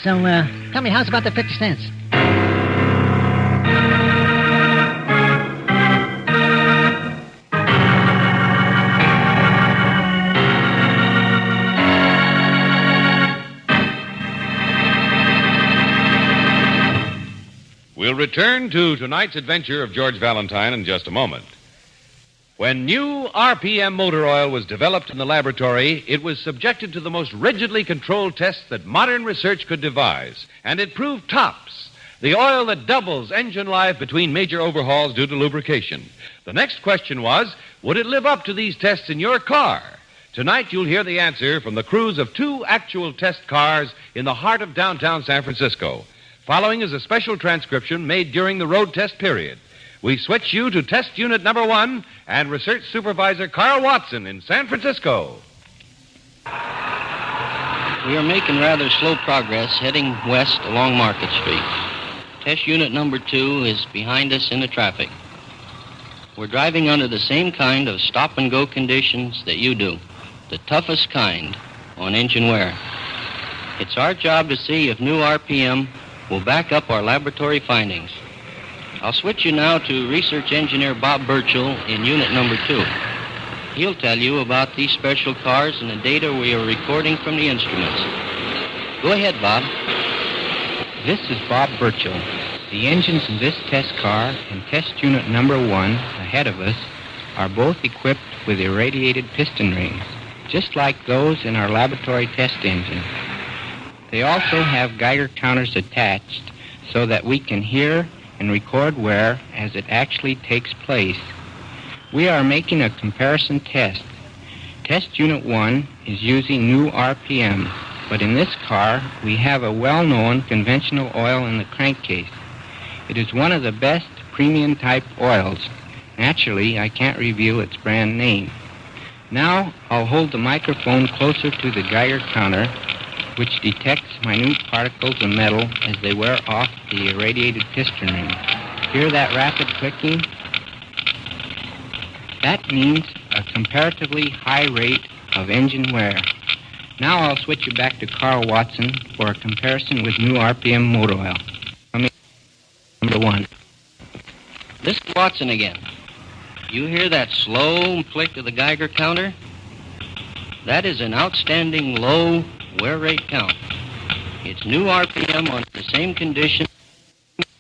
So, tell me, how's about the 50 cents? return to tonight's adventure of George Valentine in just a moment. When new RPM motor oil was developed in the laboratory, it was subjected to the most rigidly controlled tests that modern research could devise, and it proved tops, the oil that doubles engine life between major overhauls due to lubrication. The next question was, would it live up to these tests in your car? Tonight, you'll hear the answer from the crews of 2 actual test cars in the heart of downtown San Francisco. Following is a special transcription made during the road test period. We switch you to test unit number 1 and research supervisor Carl Watson in San Francisco. We are making rather slow progress heading west along Market Street. Test unit number 2 is behind us in the traffic. We're driving under the same kind of stop-and-go conditions that you do, the toughest kind on engine wear. It's our job to see if new RPM will back up our laboratory findings. I'll switch you now to research engineer Bob Burchell in unit number 2. He'll tell you about these special cars and the data we are recording from the instruments. Go ahead, Bob. This is Bob Burchell. The engines in this test car and test unit number 1 ahead of us are both equipped with irradiated piston rings, just like those in our laboratory test engine. They also have Geiger counters attached so that we can hear and record wear as it actually takes place. We are making a comparison test. Test unit 1 is using new RPM, but in this car we have a well-known conventional oil in the crankcase. It is one of the best premium type oils. Naturally, I can't reveal its brand name. Now I'll hold the microphone closer to the Geiger counter, which detects minute particles of metal as they wear off the irradiated piston ring. Hear that rapid clicking? That means a comparatively high rate of engine wear. Now I'll switch you back to Carl Watson for a comparison with new RPM motor oil. Number 1. This is Watson again. You hear that slow click of the Geiger counter? That is an outstanding low wear rate count. It's new RPM on the same condition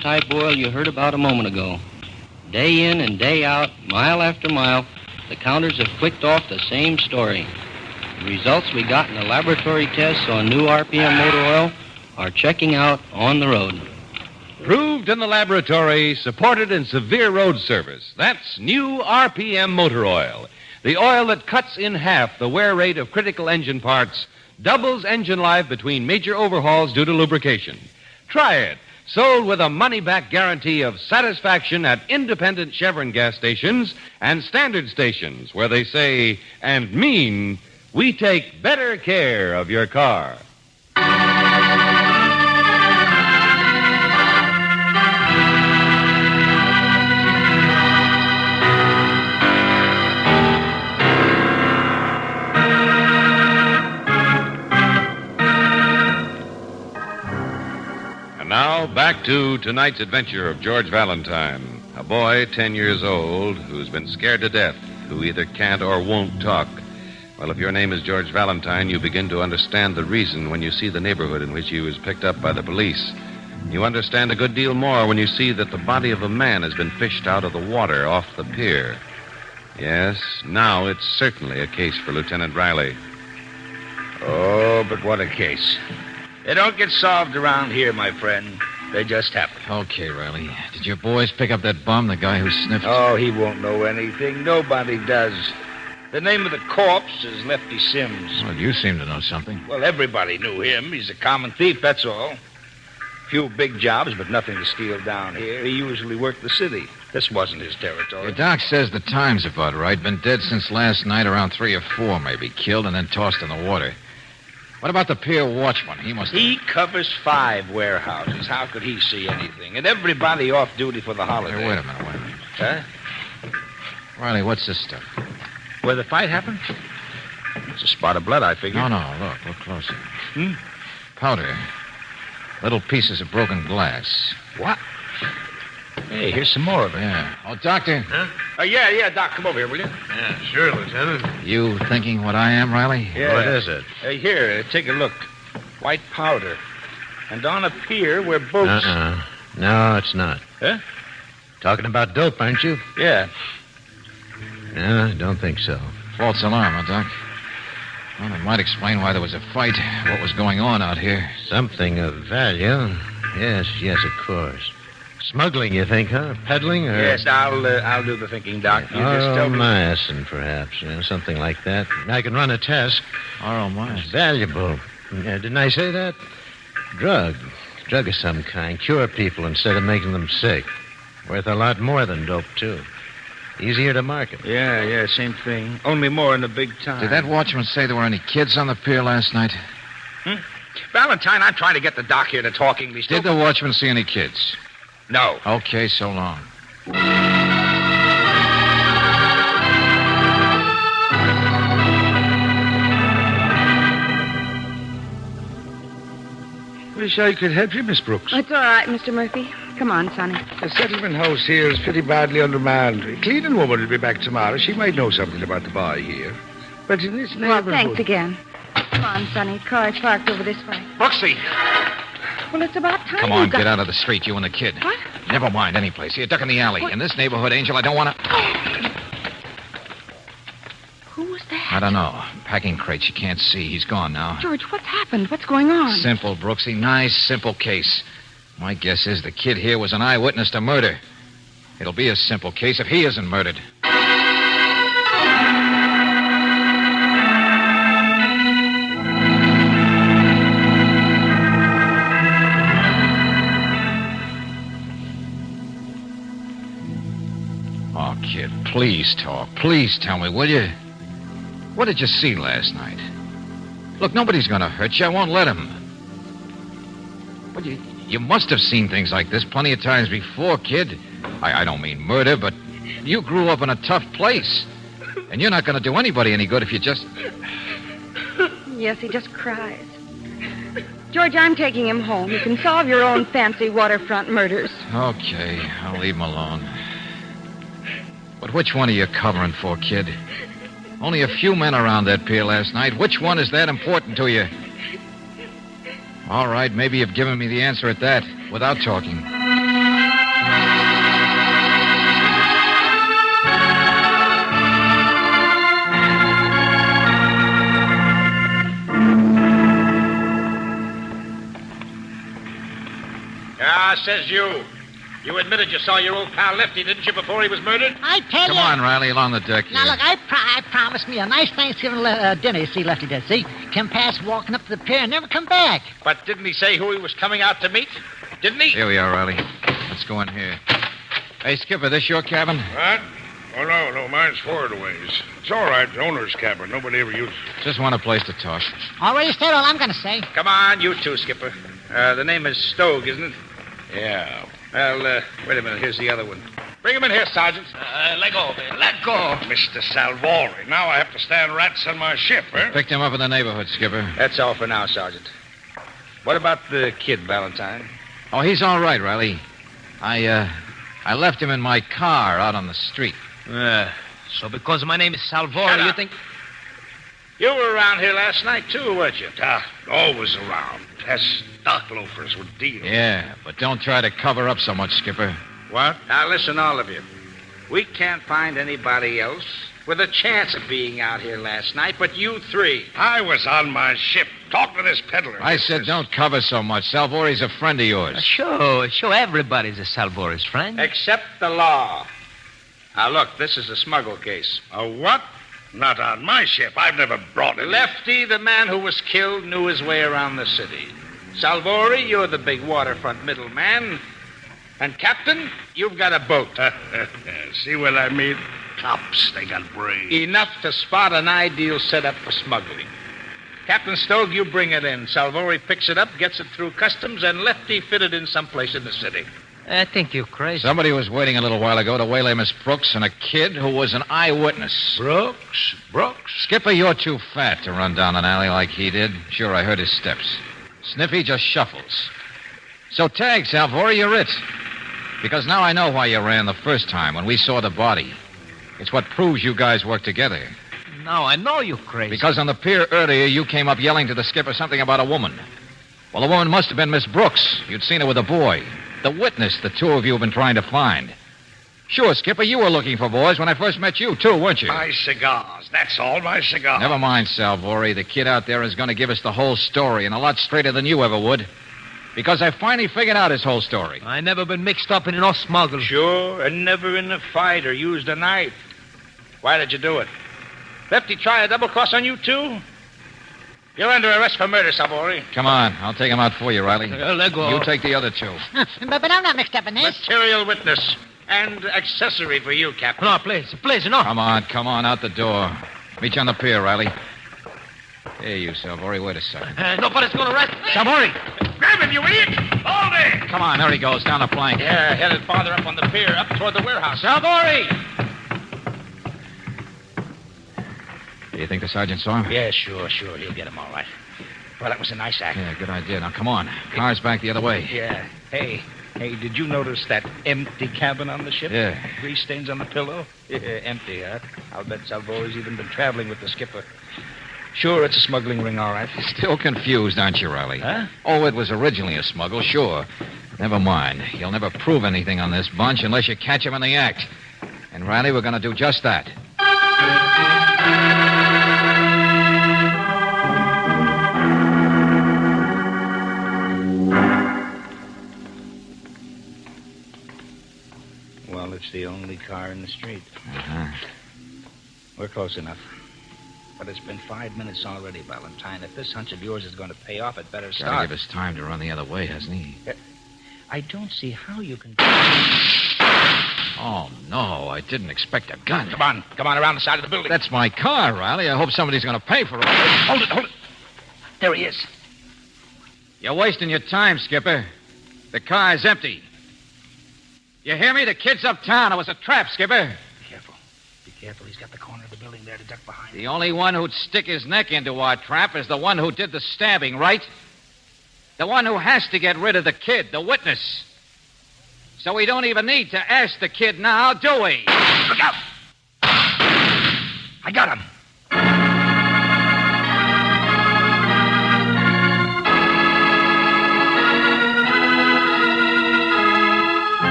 type oil you heard about a moment ago. Day in and day out, mile after mile, the counters have clicked off the same story. The results we got in the laboratory tests on new RPM motor oil are checking out on the road. Proved in the laboratory, supported in severe road service. That's new RPM motor oil. The oil that cuts in half the wear rate of critical engine parts, doubles engine life between major overhauls due to lubrication. Try it. Sold with a money-back guarantee of satisfaction at independent Chevron gas stations and standard stations, where they say and mean, we take better care of your car. Now, back to tonight's adventure of George Valentine, a boy 10 years old who's been scared to death, who either can't or won't talk. Well, if your name is George Valentine, you begin to understand the reason when you see the neighborhood in which he was picked up by the police. You understand a good deal more when you see that the body of a man has been fished out of the water off the pier. Yes, now it's certainly a case for Lieutenant Riley. Oh, but what a case. They don't get solved around here, my friend. They just happen. Okay, Riley. Did your boys pick up that bum, the guy who sniffed? Oh, he won't know anything. Nobody does. The name of the corpse is Lefty Sims. Well, you seem to know something. Well, everybody knew him. He's a common thief, that's all. Few big jobs, but nothing to steal down here. He usually worked the city. This wasn't his territory. Your doc says the time's about right. Been dead since last night, around 3 or 4, maybe. Killed and then tossed in the water. What about the pier watchman? He covers 5 warehouses. How could he see anything? And everybody off duty for the holiday. Hey, wait a minute. Huh? Riley, what's this stuff? Where the fight happened? It's a spot of blood, I figure. No, look closer. Powder. Little pieces of broken glass. What? Hey, here's some more of it. Yeah. Oh, Doctor. Huh? Yeah, Doc, come over here, will you? Yeah, sure, Lieutenant. You thinking what I am, Riley? Yeah. What is it? Here, take a look. White powder. And on a pier where boats... No, it's not. Huh? Talking about dope, aren't you? Yeah. No, I don't think so. False alarm, huh, Doc? Well, it might explain why there was a fight, what was going on out here. Something of value. Yes, of course. Smuggling, you think, huh? Peddling, or... Yes, I'll do the thinking, Doc. You just tell me. Myosin, perhaps. Something like that. I can run a test. It's valuable. Didn't I say that? Drug of some kind. Cure people instead of making them sick. Worth a lot more than dope, too. Easier to market. Yeah, same thing. Only more in the big time. Did that watchman say there were any kids on the pier last night? Valentine, I'm trying to get the doc here to talk English. Did the watchman see any kids? No. Okay, so long. Wish I could help you, Miss Brooks. It's all right, Mr. Murphy. Come on, Sonny. The settlement house here is pretty badly undermanned. A cleaning woman will be back tomorrow. She might know something about the boy here. But in this Well, neighborhood... thanks again. Come on, Sonny. Car's parked over this way. Brooksy! Well, it's about time. Come on, you got... get out of the street, you and the kid. What? Never mind, any place. Here, duck in the alley. In this neighborhood, Angel, I don't want to... Who was that? I don't know. Packing crates you can't see. He's gone now. George, what's happened? What's going on? Simple, Brooksy. Nice, simple case. My guess is the kid here was an eyewitness to murder. It'll be a simple case if he isn't murdered. Oh, kid, please talk. Please tell me, will you? What did you see last night? Look, nobody's going to hurt you. I won't let him. But you must have seen things like this plenty of times before, kid. I don't mean murder, but you grew up in a tough place. And you're not going to do anybody any good if you just... Yes, he just cries. George, I'm taking him home. You can solve your own fancy waterfront murders. Okay, I'll leave him alone. But which one are you covering for, kid? Only a few men around that pier last night. Which one is that important to you? All right, maybe you've given me the answer at that, without talking. Says you. You admitted you saw your old pal Lefty, didn't you, before he was murdered? I tell you. Come on, Riley, along the deck Now, here. look, I promised me a nice Thanksgiving dinner, you see, Lefty does, see? Can pass walking up to the pier and never come back. But didn't he say who he was coming out to meet? Didn't he? Here we are, Riley. Let's go in here. Hey, Skipper, this your cabin? What? Oh, no, mine's forward a ways. It's all right, the owner's cabin. Nobody ever uses it. Just want a place to talk. Already said all I'm going to say. Come on, you two, Skipper. The name is Stogue, isn't it? Yeah. Well, wait a minute. Here's the other one. Bring him in here, Sergeant. Let go, man. Let go. Mr. Salvori. Now I have to stand rats on my ship, eh? Picked him up in the neighborhood, Skipper. That's all for now, Sergeant. What about the kid, Valentine? Oh, he's all right, Riley. I left him in my car out on the street. So because my name is Salvori, you think... You were around here last night, too, weren't you? Always around. Test stock loafers with deals. Yeah, but don't try to cover up so much, Skipper. What? Now, listen, all of you. We can't find anybody else with a chance of being out here last night but you three. I was on my ship. Talk to this peddler. I said don't cover so much. Salvori's a friend of yours. Sure, everybody's a Salvori's friend. Except the law. Now, look, this is a smuggle case. A what? Not on my ship. I've never brought it. Lefty, the man who was killed, knew his way around the city. Salvori, you're the big waterfront middleman. And, Captain, you've got a boat. See what I mean? Cops, they got brains. Enough to spot an ideal setup for smuggling. Captain Stogue, you bring it in. Salvori picks it up, gets it through customs, and Lefty fit it in someplace in the city. I think you're crazy. Somebody was waiting a little while ago to waylay Miss Brooks and a kid who was an eyewitness. Brooks? Skipper, you're too fat to run down an alley like he did. Sure, I heard his steps. Sniffy just shuffles. So tag, Salvori, you're it. Because now I know why you ran the first time when we saw the body. It's what proves you guys work together. No, I know you're crazy. Because on the pier earlier, you came up yelling to the skipper something about a woman. Well, the woman must have been Miss Brooks. You'd seen her with a boy. The witness the two of you have been trying to find. Sure, Skipper, you were looking for boys when I first met you, too, weren't you? My cigars. That's all, my cigars. Never mind, Salvori. The kid out there is going to give us the whole story, and a lot straighter than you ever would. Because I finally figured out his whole story. I never been mixed up in no smuggle. Sure, and never in a fight or used a knife. Why did you do it? Lefty try a double cross on you, too? You're under arrest for murder, Salvori. Come on, I'll take him out for you, Riley. Let go. You take the other two. But I'm not mixed up in this. Material witness and accessory for you, Captain. No, please, no. Come on, out the door. Meet you on the pier, Riley. Hey, you, Salvori, wait a second. Nobody's going to arrest Salvori! Grab him, you idiot! Hold it! Come on, there he goes, down the plank. Yeah, headed farther up on the pier, up toward the warehouse. Salvori! Do you think the sergeant saw him? Yeah, sure. He'll get him all right. Well, that was a nice act. Yeah, good idea. Now, come on. Car's back the other way. Yeah. Hey, did you notice that empty cabin on the ship? Yeah. Grease stains on the pillow? Yeah, empty, huh? I'll bet Salvori's even been traveling with the skipper. Sure, it's a smuggling ring, all right. Still confused, aren't you, Riley? Huh? Oh, it was originally a smuggle, sure. Never mind. You'll never prove anything on this bunch unless you catch him in the act. And, Riley, we're going to do just that. Well, it's the only car in the street. Uh-huh. We're close enough. But it's been 5 minutes already, Valentine. If this hunch of yours is going to pay off, it better start. Gotta give us time to run the other way, hasn't he? I don't see how you can... Oh, no, I didn't expect a gun. Come on, around the side of the building. That's my car, Riley. I hope somebody's going to pay for it. Hold it. There he is. You're wasting your time, Skipper. The car's empty. You hear me? The kid's uptown. It was a trap, Skipper. Be careful. He's got the corner of the building there to duck behind. The only one who'd stick his neck into our trap is the one who did the stabbing, right? The one who has to get rid of the kid, the witness. So we don't even need to ask the kid now, do we? Look out! I got him.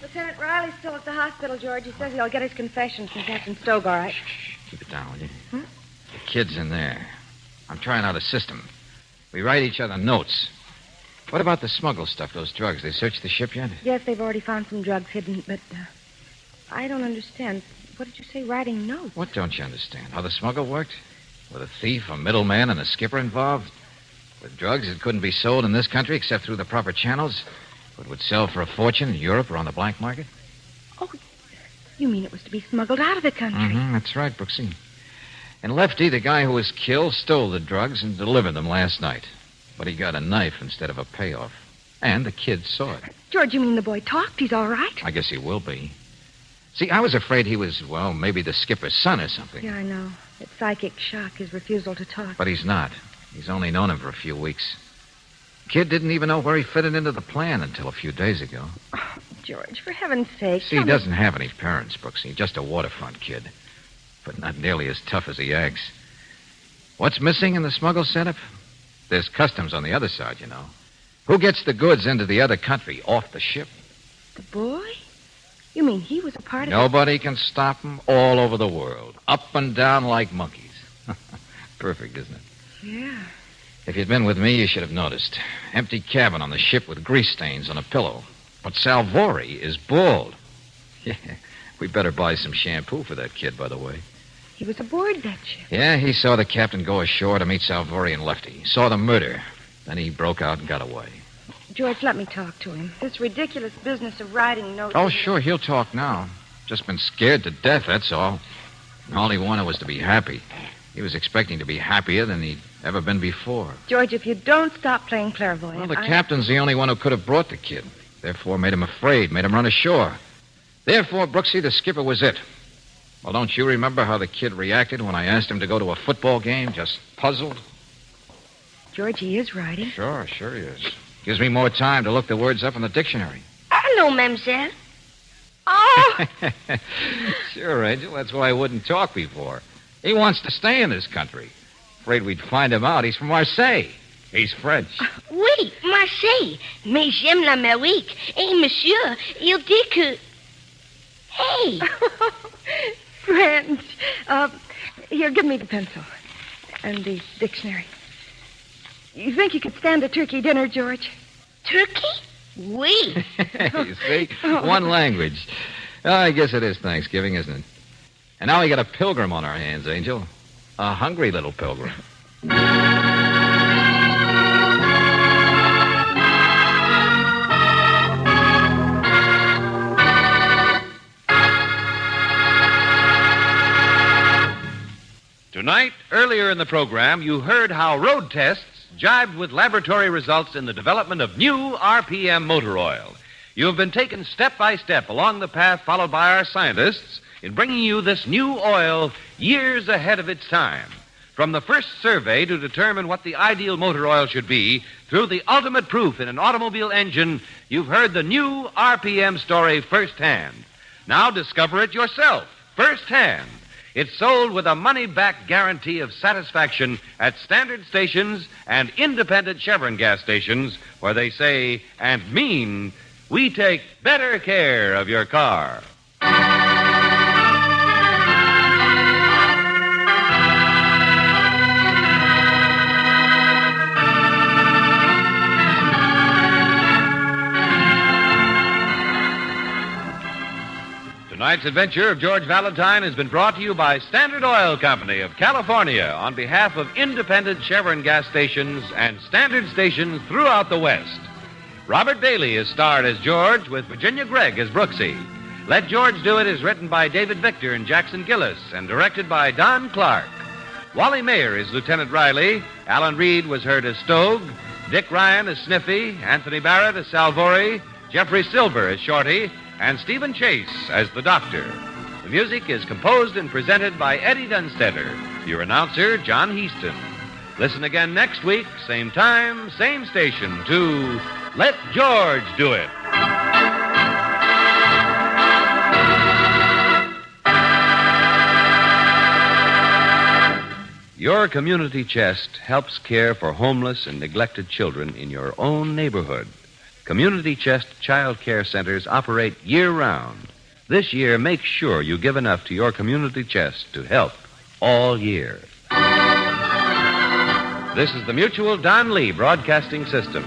Lieutenant Riley's still at the hospital, George. He says he'll get his confession from Captain Stoke, all right? Keep it down, will you? The kid's in there. I'm trying out a system. We write each other notes. What about the smuggle stuff, those drugs? They searched the ship yet? Yes, they've already found some drugs hidden, but I don't understand. What did you say, writing notes? What don't you understand? How the smuggle worked? With a thief, a middleman, and a skipper involved? With drugs that couldn't be sold in this country except through the proper channels, but would sell for a fortune in Europe or on the black market? Oh, you mean it was to be smuggled out of the country? Mm-hmm, that's right, Brooksy. And Lefty, the guy who was killed, stole the drugs and delivered them last night. But he got a knife instead of a payoff. And the kid saw it. George, you mean the boy talked? He's all right? I guess he will be. See, I was afraid he was, well, maybe the skipper's son or something. Yeah, I know. It's psychic shock, his refusal to talk. But he's not. He's only known him for a few weeks. Kid didn't even know where he fitted into the plan until a few days ago. Oh, George, for heaven's sake. See, he doesn't have any parents, Brooksy. Just a waterfront kid. But not nearly as tough as he acts. What's missing in the smuggle setup? There's customs on the other side, you know. Who gets the goods into the other country, off the ship? The boy? You mean he was a part of it? Nobody can stop him all over the world. Up and down like monkeys. Perfect, isn't it? Yeah. If you'd been with me, you should have noticed. Empty cabin on the ship with grease stains on a pillow. But Salvori is bald. Yeah, we better buy some shampoo for that kid, by the way. He was aboard that ship. Yeah, he saw the captain go ashore to meet Salvori and Lefty. He saw the murder. Then he broke out and got away. George, let me talk to him. This ridiculous business of writing notes... Oh, sure, he'll talk now. Just been scared to death, that's all. All he wanted was to be happy. He was expecting to be happier than he'd ever been before. George, if you don't stop playing clairvoyant... Well, the captain's the only one who could have brought the kid. Therefore, made him afraid, made him run ashore. Therefore, Brooksy, the skipper was it. Well, don't you remember how the kid reacted when I asked him to go to a football game? Just puzzled? George, he is writing. Sure he is. Gives me more time to look the words up in the dictionary. I know, mademoiselle. Oh! Sure, Angel. That's why I wouldn't talk before. He wants to stay in this country. Afraid we'd find him out. He's from Marseille. He's French. Oui, Marseille. Mais j'aime l'Amérique. Et monsieur, il dit que... Hey! French. Here, give me the pencil and the dictionary. You think you could stand a turkey dinner, George? Turkey? Oui. You see? One language. I guess it is Thanksgiving, isn't it? And now we got a pilgrim on our hands, Angel. A hungry little pilgrim. Tonight, earlier in the program, you heard how road tests jibed with laboratory results in the development of new RPM motor oil. You have been taken step by step along the path followed by our scientists in bringing you this new oil years ahead of its time. From the first survey to determine what the ideal motor oil should be, through the ultimate proof in an automobile engine, you've heard the new RPM story firsthand. Now discover it yourself, firsthand. It's sold with a money-back guarantee of satisfaction at standard stations and independent Chevron gas stations, where they say and mean, we take better care of your car. Tonight's adventure of George Valentine has been brought to you by Standard Oil Company of California on behalf of independent Chevron gas stations and standard stations throughout the West. Robert Bailey is starred as George with Virginia Gregg as Brooksy. Let George Do It is written by David Victor and Jackson Gillis and directed by Don Clark. Wally Mayer is Lieutenant Riley. Alan Reed was heard as Stogue. Dick Ryan as Sniffy. Anthony Barrett as Salvori. Jeffrey Silver as Shorty. And Stephen Chase as the Doctor. The music is composed and presented by Eddie Dunstetter. Your announcer, John Heaston. Listen again next week, same time, same station, to Let George Do It. Your community chest helps care for homeless and neglected children in your own neighborhood. Community Chest Child Care Centers operate year-round. This year, make sure you give enough to your community chest to help all year. This is the Mutual Don Lee Broadcasting System.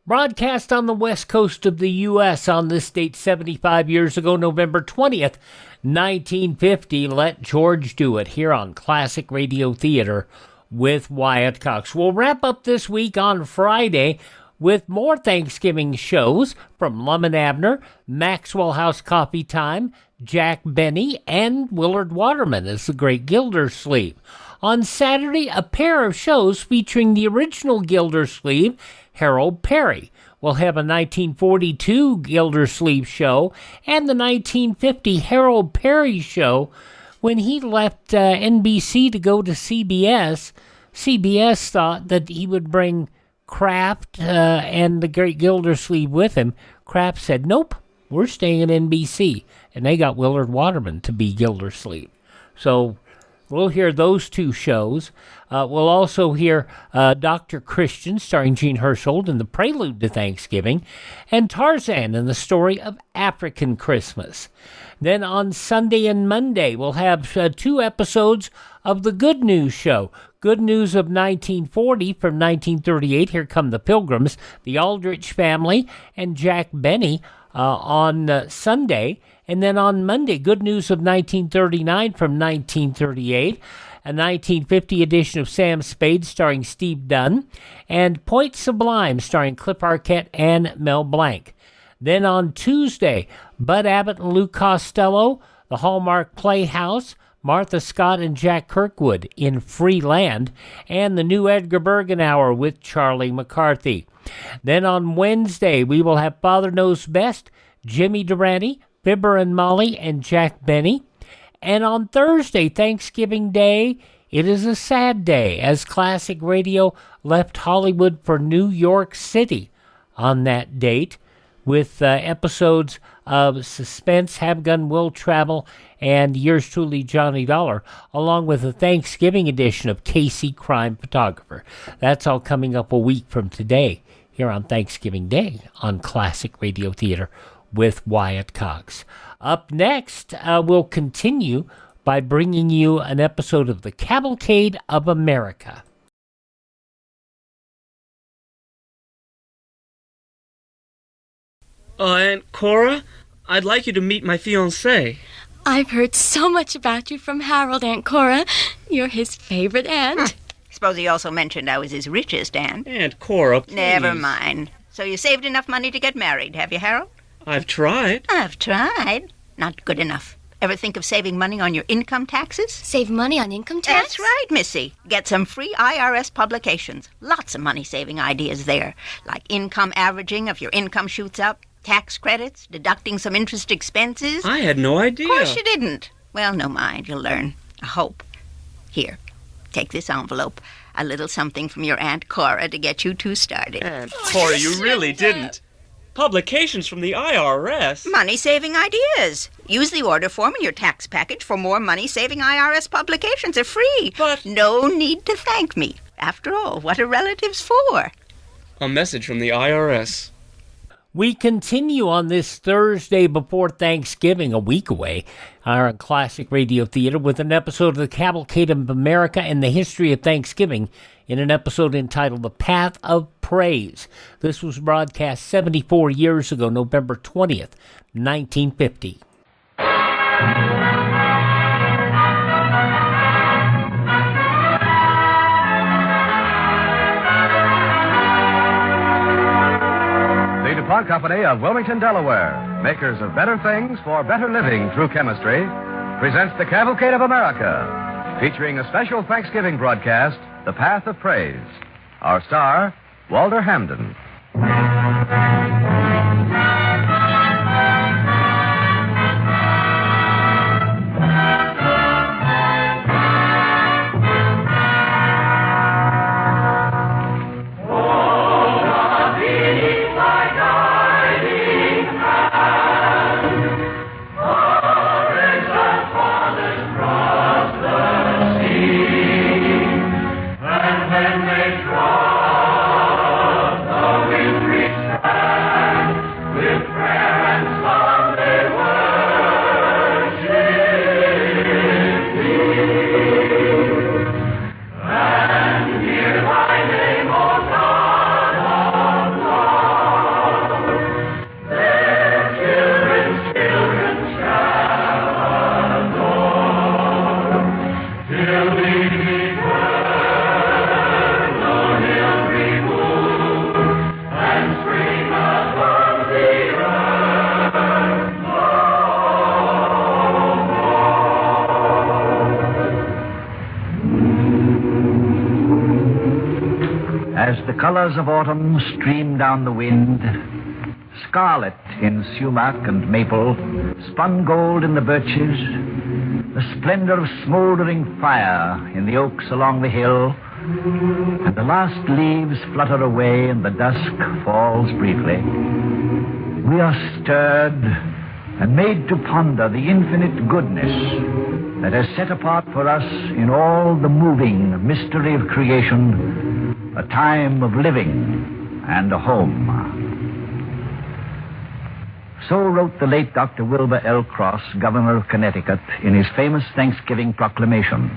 Broadcast on the west coast of the U.S. on this date 75 years ago, November 20th, 1950. Let George Do It here on Classic Radio Theater with Wyatt Cox. We'll wrap up this week on Friday with more Thanksgiving shows from Lum and Abner, Maxwell House Coffee Time, Jack Benny, and Willard Waterman as the Great Gildersleeve. On Saturday, a pair of shows featuring the original Gildersleeve, Harold Perry. We'll have a 1942 Gildersleeve show and the 1950 Harold Perry show. When he left NBC to go to CBS, CBS thought that he would bring Kraft and the Great Gildersleeve with him. Kraft said, nope, we're staying at NBC. And they got Willard Waterman to be Gildersleeve. So we'll hear those two shows. We'll also hear Dr. Christian, starring Gene Hersholt, in the Prelude to Thanksgiving, and Tarzan in the story of African Christmas. Then on Sunday and Monday, we'll have 2 episodes of The Good News Show. Good News of 1940 from 1938. Here come the Pilgrims, the Aldrich family, and Jack Benny on Sunday. And then on Monday, Good News of 1939 from 1938. A 1950 edition of Sam Spade starring Steve Dunn, and Point Sublime starring Cliff Arquette and Mel Blanc. Then on Tuesday, Bud Abbott and Lou Costello, the Hallmark Playhouse, Martha Scott and Jack Kirkwood in Free Land, and the new Edgar Bergen Hour with Charlie McCarthy. Then on Wednesday, we will have Father Knows Best, Jimmy Durante, Fibber and Molly, and Jack Benny. And on Thursday, Thanksgiving Day, It is a sad day as classic radio left Hollywood for New York City on that date, with episodes of Suspense, Have Gun, Will Travel, and yours truly, Johnny Dollar, along with a Thanksgiving edition of Casey Crime Photographer. That's all coming up a week from today, here on Thanksgiving Day on Classic Radio Theater with Wyatt Cox. Up next, we'll continue by bringing you an episode of the Cavalcade of America. Aunt Cora, I'd like you to meet my fiancé. I've heard so much about you from Harold, Aunt Cora. You're his favorite aunt. Suppose he also mentioned I was his richest aunt. Aunt Cora, please. Never mind. So you saved enough money to get married, have you, Harold? I've tried. I've tried. Not good enough. Ever think of saving money on your income taxes? Save money on income tax? That's right, Missy. Get some free IRS publications. Lots of money-saving ideas there, like income averaging if your income shoots up, tax credits, deducting some interest expenses. I had no idea. Of course you didn't. Well, no mind. You'll learn. I hope. Here, take this envelope. A little something from your Aunt Cora to get you two started. Aunt Cora, you really didn't. Publications from the IRS? Money-saving ideas. Use the order form in your tax package for more money-saving IRS publications. They're free. But no need to thank me. After all, what are relatives for? A message from the IRS. We continue on this Thursday before Thanksgiving, a week away, our Classic Radio Theater with an episode of the Cavalcade of America and the History of Thanksgiving in an episode entitled The Path of Praise. This was broadcast 74 years ago, November 20th, 1950. The DuPont Company of Wilmington, Delaware, makers of better things for better living through chemistry, presents the Cavalcade of America, featuring a special Thanksgiving broadcast, The Path of Praise. Our star, Walter Hamden. As the colors of autumn stream down the wind, scarlet in sumac and maple, spun gold in the birches, the splendor of smoldering fire in the oaks along the hill, and the last leaves flutter away and the dusk falls briefly, we are stirred and made to ponder the infinite goodness that has set apart for us in all the moving mystery of creation a time of living and a home. So wrote the late Dr. Wilbur L. Cross, governor of Connecticut, in his famous Thanksgiving proclamation.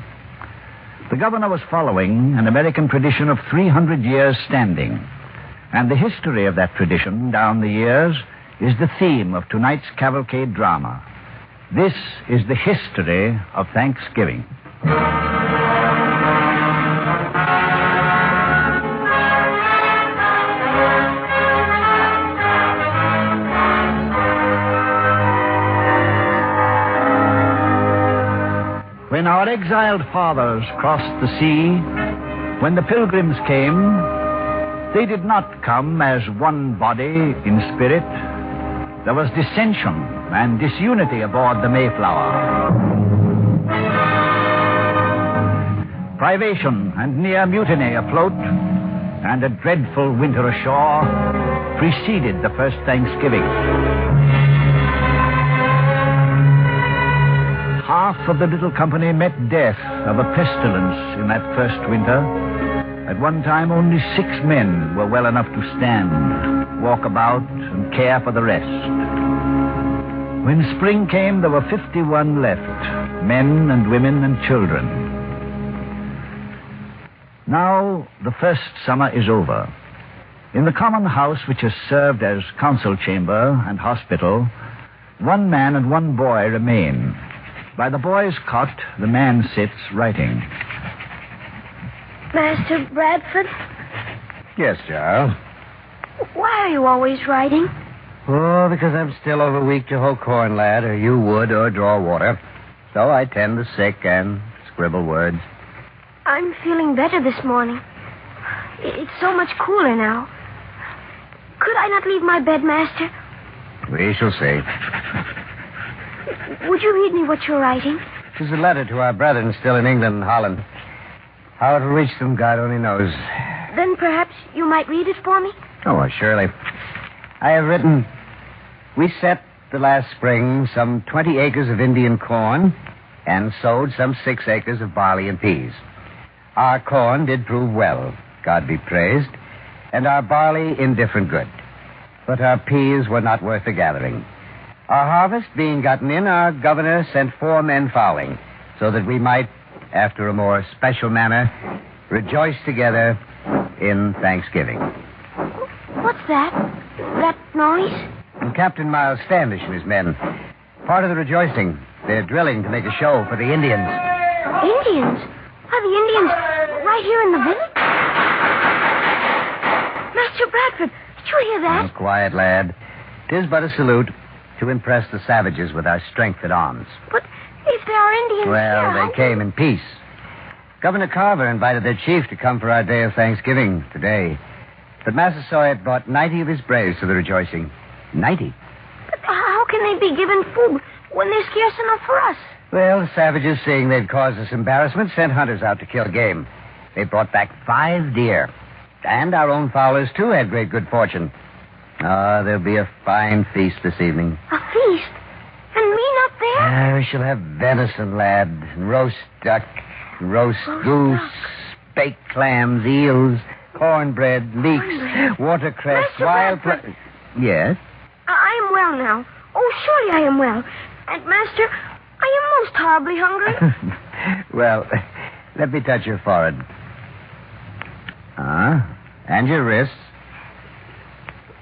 The governor was following an American tradition of 300 years standing, and the history of that tradition down the years is the theme of tonight's cavalcade drama. This is the history of Thanksgiving. When our exiled fathers crossed the sea, when the Pilgrims came, they did not come as one body in spirit. There was dissension and disunity aboard the Mayflower. privation and near mutiny afloat, and a dreadful winter ashore preceded the first Thanksgiving. Half of the little company met death of a pestilence in that first winter. At one time, only 6 men were well enough to stand, walk about, and care for the rest. When spring came, there were 51 left, men and women and children. Now, the first summer is over. In the common house, which has served as council chamber and hospital, 1 man and 1 boy remain. By the boy's cot, the man sits writing. Master Bradford, Yes, Giles. why are you always writing? Oh, because I'm still overweak to hoe corn, lad, or hew wood, or draw water. So I tend the sick and scribble words. I'm feeling better this morning. It's so much cooler now. Could I not leave my bed, Master? We shall see. Would you read me what you're writing? It's a letter to our brethren still in England and Holland. How it'll reach them, God only knows. Then perhaps you might read it for me? Oh, well, surely. I have written, we set the last spring some 20 acres of Indian corn and sowed some 6 acres of barley and peas. Our corn did prove well, God be praised, and our barley indifferent good. But our peas were not worth the gathering. Our harvest being gotten in, our governor sent 4 men fowling, so that we might, after a more special manner, rejoice together in Thanksgiving. What's that? That noise? And Captain Miles Standish and his men. Part of the rejoicing. They're drilling to make a show for the Indians. Indians? Are the Indians right here in the village? Master Bradford, did you hear that? Oh, quiet, lad. 'Tis but a salute to impress the savages with our strength at arms. But if there are Indians Well, here, they came in peace. Governor Carver invited their chief to come for our day of Thanksgiving today. But Massasoit brought 90 of his braves to the rejoicing. 90? But how can they be given food when they're scarce enough for us? Well, the savages, seeing they'd caused us embarrassment, sent hunters out to kill game. They brought back 5 deer. And our own fowlers, too, had great good fortune. Ah, there'll be a fine feast this evening. A feast? And me not there? We shall have venison, lad, and roast duck, and roast goose, baked clams, eels, cornbread, leeks, watercress, Master wild... Bradford. Yes? I am well now. Oh, surely I am well. And, Master, I am most horribly hungry. Well, let me touch your forehead. And your wrists.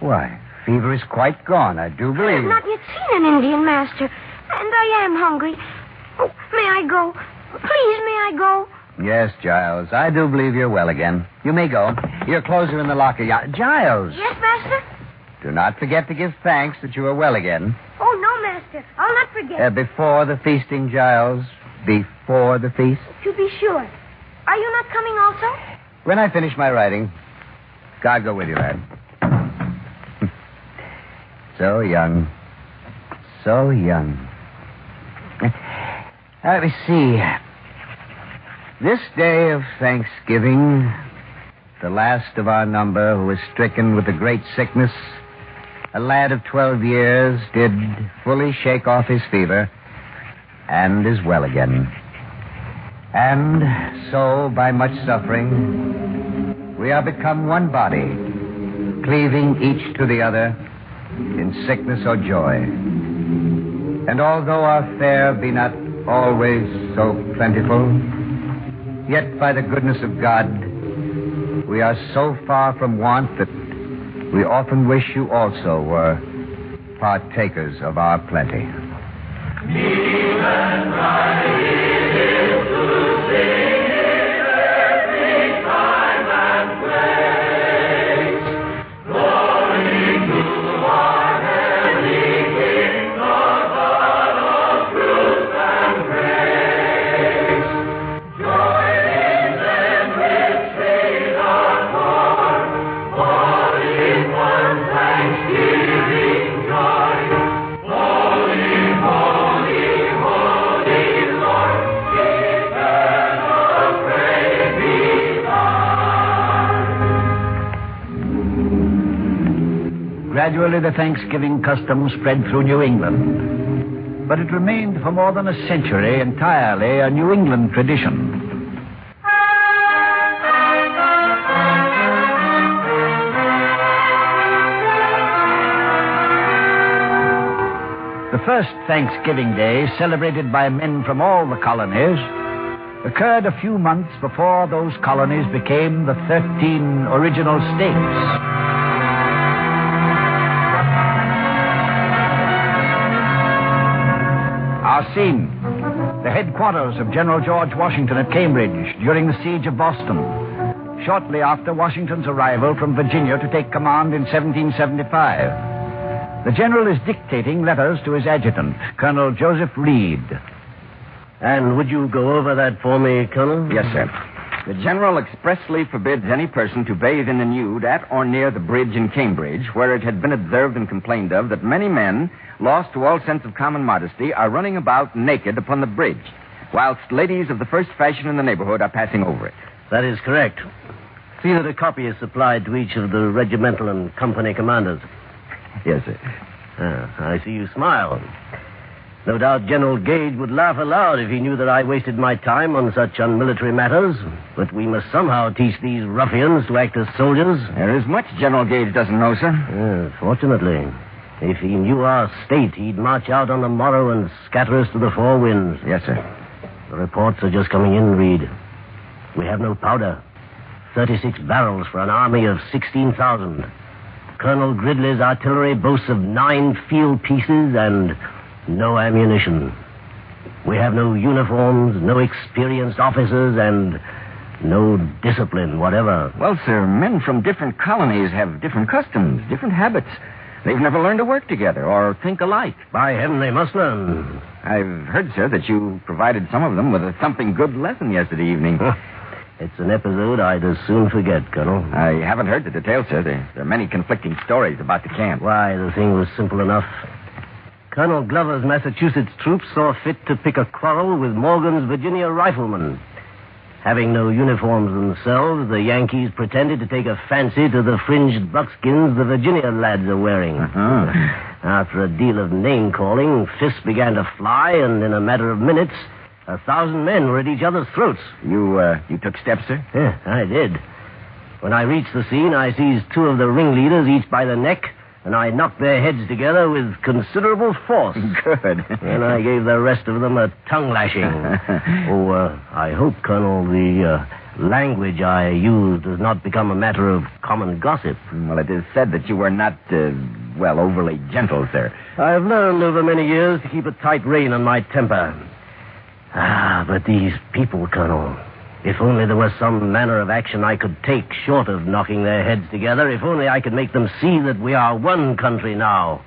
Why, fever is quite gone, I do I believe. have not yet seen an Indian, Master. And I am hungry. Oh, may I go? Please, may I go? Yes, Giles, I do believe you're well again. You may go. Your clothes are in the locker. Giles, Yes, Master? do not forget to give thanks that you are well again. Oh, no, Master. I'll not forget. Before the feasting, Giles. Before the feast. To be sure. Are you not coming also? When I finish my writing, God go with you, lad. So young. So young. Let me see. This day of Thanksgiving, the last of our number who was stricken with a great sickness, a lad of 12 years, did fully shake off his fever and is well again. And so, by much suffering, we are become one body, cleaving each to the other in sickness or joy. And although our fare be not always so plentiful, yet by the goodness of God, we are so far from want that we often wish you also were partakers of our plenty. Holy, holy, holy Lord. gradually the Thanksgiving custom spread through New England. But it remained for more than a century entirely a New England tradition. The first Thanksgiving Day, celebrated by men from all the colonies, occurred a few months before those colonies became the 13 original states. Our scene, the headquarters of General George Washington at Cambridge during the siege of Boston, shortly after Washington's arrival from Virginia to take command in 1775. The general is dictating letters to his adjutant, Colonel Joseph Reed. And would you go over that for me, Colonel? Yes, sir. The general expressly forbids any person to bathe in the nude at or near the bridge in Cambridge, where it had been observed and complained of that many men, lost to all sense of common modesty, are running about naked upon the bridge, whilst ladies of the first fashion in the neighborhood are passing over it. That is correct. See that a copy is supplied to each of the regimental and company commanders. Yes, sir. I see you smile. No doubt General Gage would laugh aloud if he knew that I wasted my time on such unmilitary matters. But we must somehow teach these ruffians to act as soldiers. There is much General Gage doesn't know, sir. Fortunately. If he knew our state, he'd march out on the morrow and scatter us to the four winds. Yes, sir. The reports are just coming in, Reed. We have no powder. 36 barrels for an army of 16,000. Colonel Gridley's artillery boasts of 9 field pieces and no ammunition. We have no uniforms, no experienced officers, and no discipline whatever. Well, sir, men from different colonies have different customs, different habits. They've never learned to work together or think alike. By heaven, they must learn. I've heard, sir, that you provided some of them with a thumping good lesson yesterday evening. It's an episode I'd as soon forget, Colonel. I haven't heard the details, sir. There are many conflicting stories about the camp. Why, the thing was simple enough. Colonel Glover's Massachusetts troops saw fit to pick a quarrel with Morgan's Virginia riflemen. Having no uniforms themselves, the Yankees pretended to take a fancy to the fringed buckskins the Virginia lads are wearing. After a deal of name-calling, fists began to fly, and in a matter of minutes, 1,000 men were at each other's throats. You took steps, sir? Yeah, I did. When I reached the scene, I seized 2 of the ringleaders, each by the neck, and I knocked their heads together with considerable force. Good. And I gave the rest of them a tongue-lashing. I hope, Colonel, the language I used does not become a matter of common gossip. Well, it is said that you were not, overly gentle, sir. I've learned over many years to keep a tight rein on my temper. But these people, Colonel, if only there was some manner of action I could take short of knocking their heads together, if only I could make them see that we are one country now,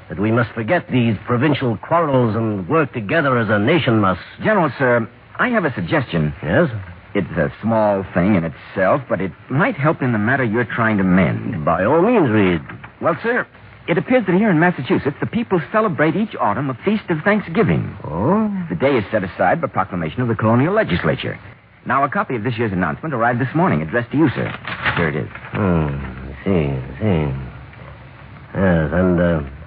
that we must forget these provincial quarrels and work together as a nation must. General, sir, I have a suggestion. Yes? It's a small thing in itself, but it might help in the matter you're trying to mend. By all means, Reed. Well, sir, it appears that here in Massachusetts, the people celebrate each autumn a feast of Thanksgiving. Oh? The day is set aside by proclamation of the colonial legislature. Now, a copy of this year's announcement arrived this morning, addressed to you, sir. Here it is. I see. Yes, and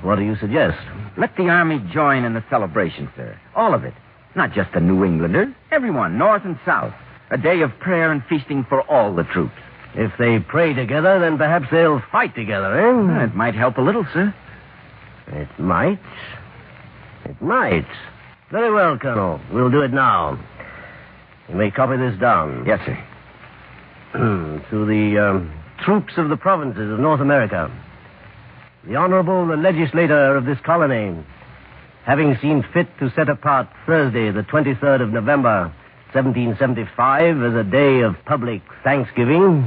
what do you suggest? Let the Army join in the celebration, sir. All of it. Not just the New Englanders. Everyone, north and south. A day of prayer and feasting for all the troops. If they pray together, then perhaps they'll fight together, eh? It might help a little, sir. It might. Very well, Colonel. We'll do it now. You may copy this down. Yes, sir. To the troops of the provinces of North America. The Honorable Legislator of this colony, having seen fit to set apart Thursday, the 23rd of November, 1775, as a day of public Thanksgiving,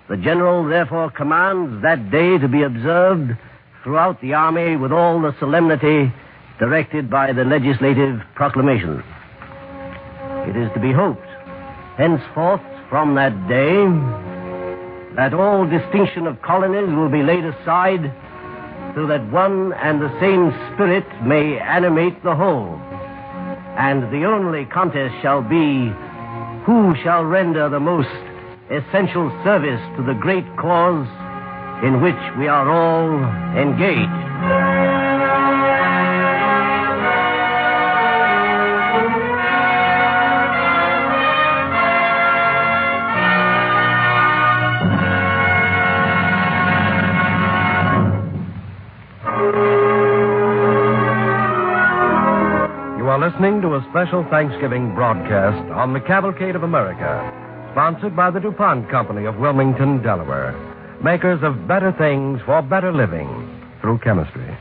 the General therefore commands that day to be observed throughout the Army with all the solemnity directed by the legislative proclamation. It is to be hoped, henceforth from that day, that all distinction of colonies will be laid aside so that one and the same spirit may animate the whole. And the only contest shall be who shall render the most essential service to the great cause in which we are all engaged. You are listening to a special Thanksgiving broadcast on the Cavalcade of America, sponsored by the DuPont Company of Wilmington, Delaware, makers of better things for better living through chemistry,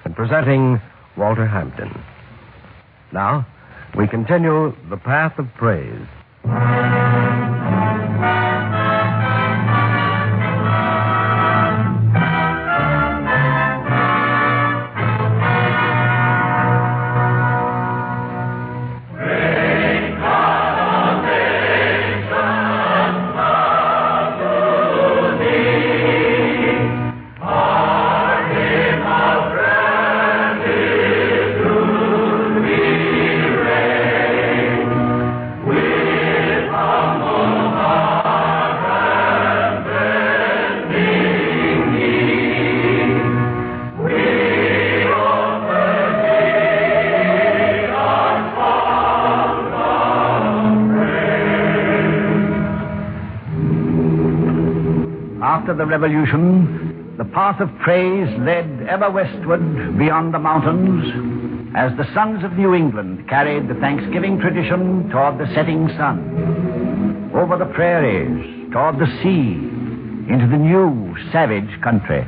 and presenting Walter Hampton. Now, we continue the path of praise. After the Revolution, the path of praise led ever westward beyond the mountains as the sons of New England carried the Thanksgiving tradition toward the setting sun, over the prairies, toward the sea, into the new, savage country.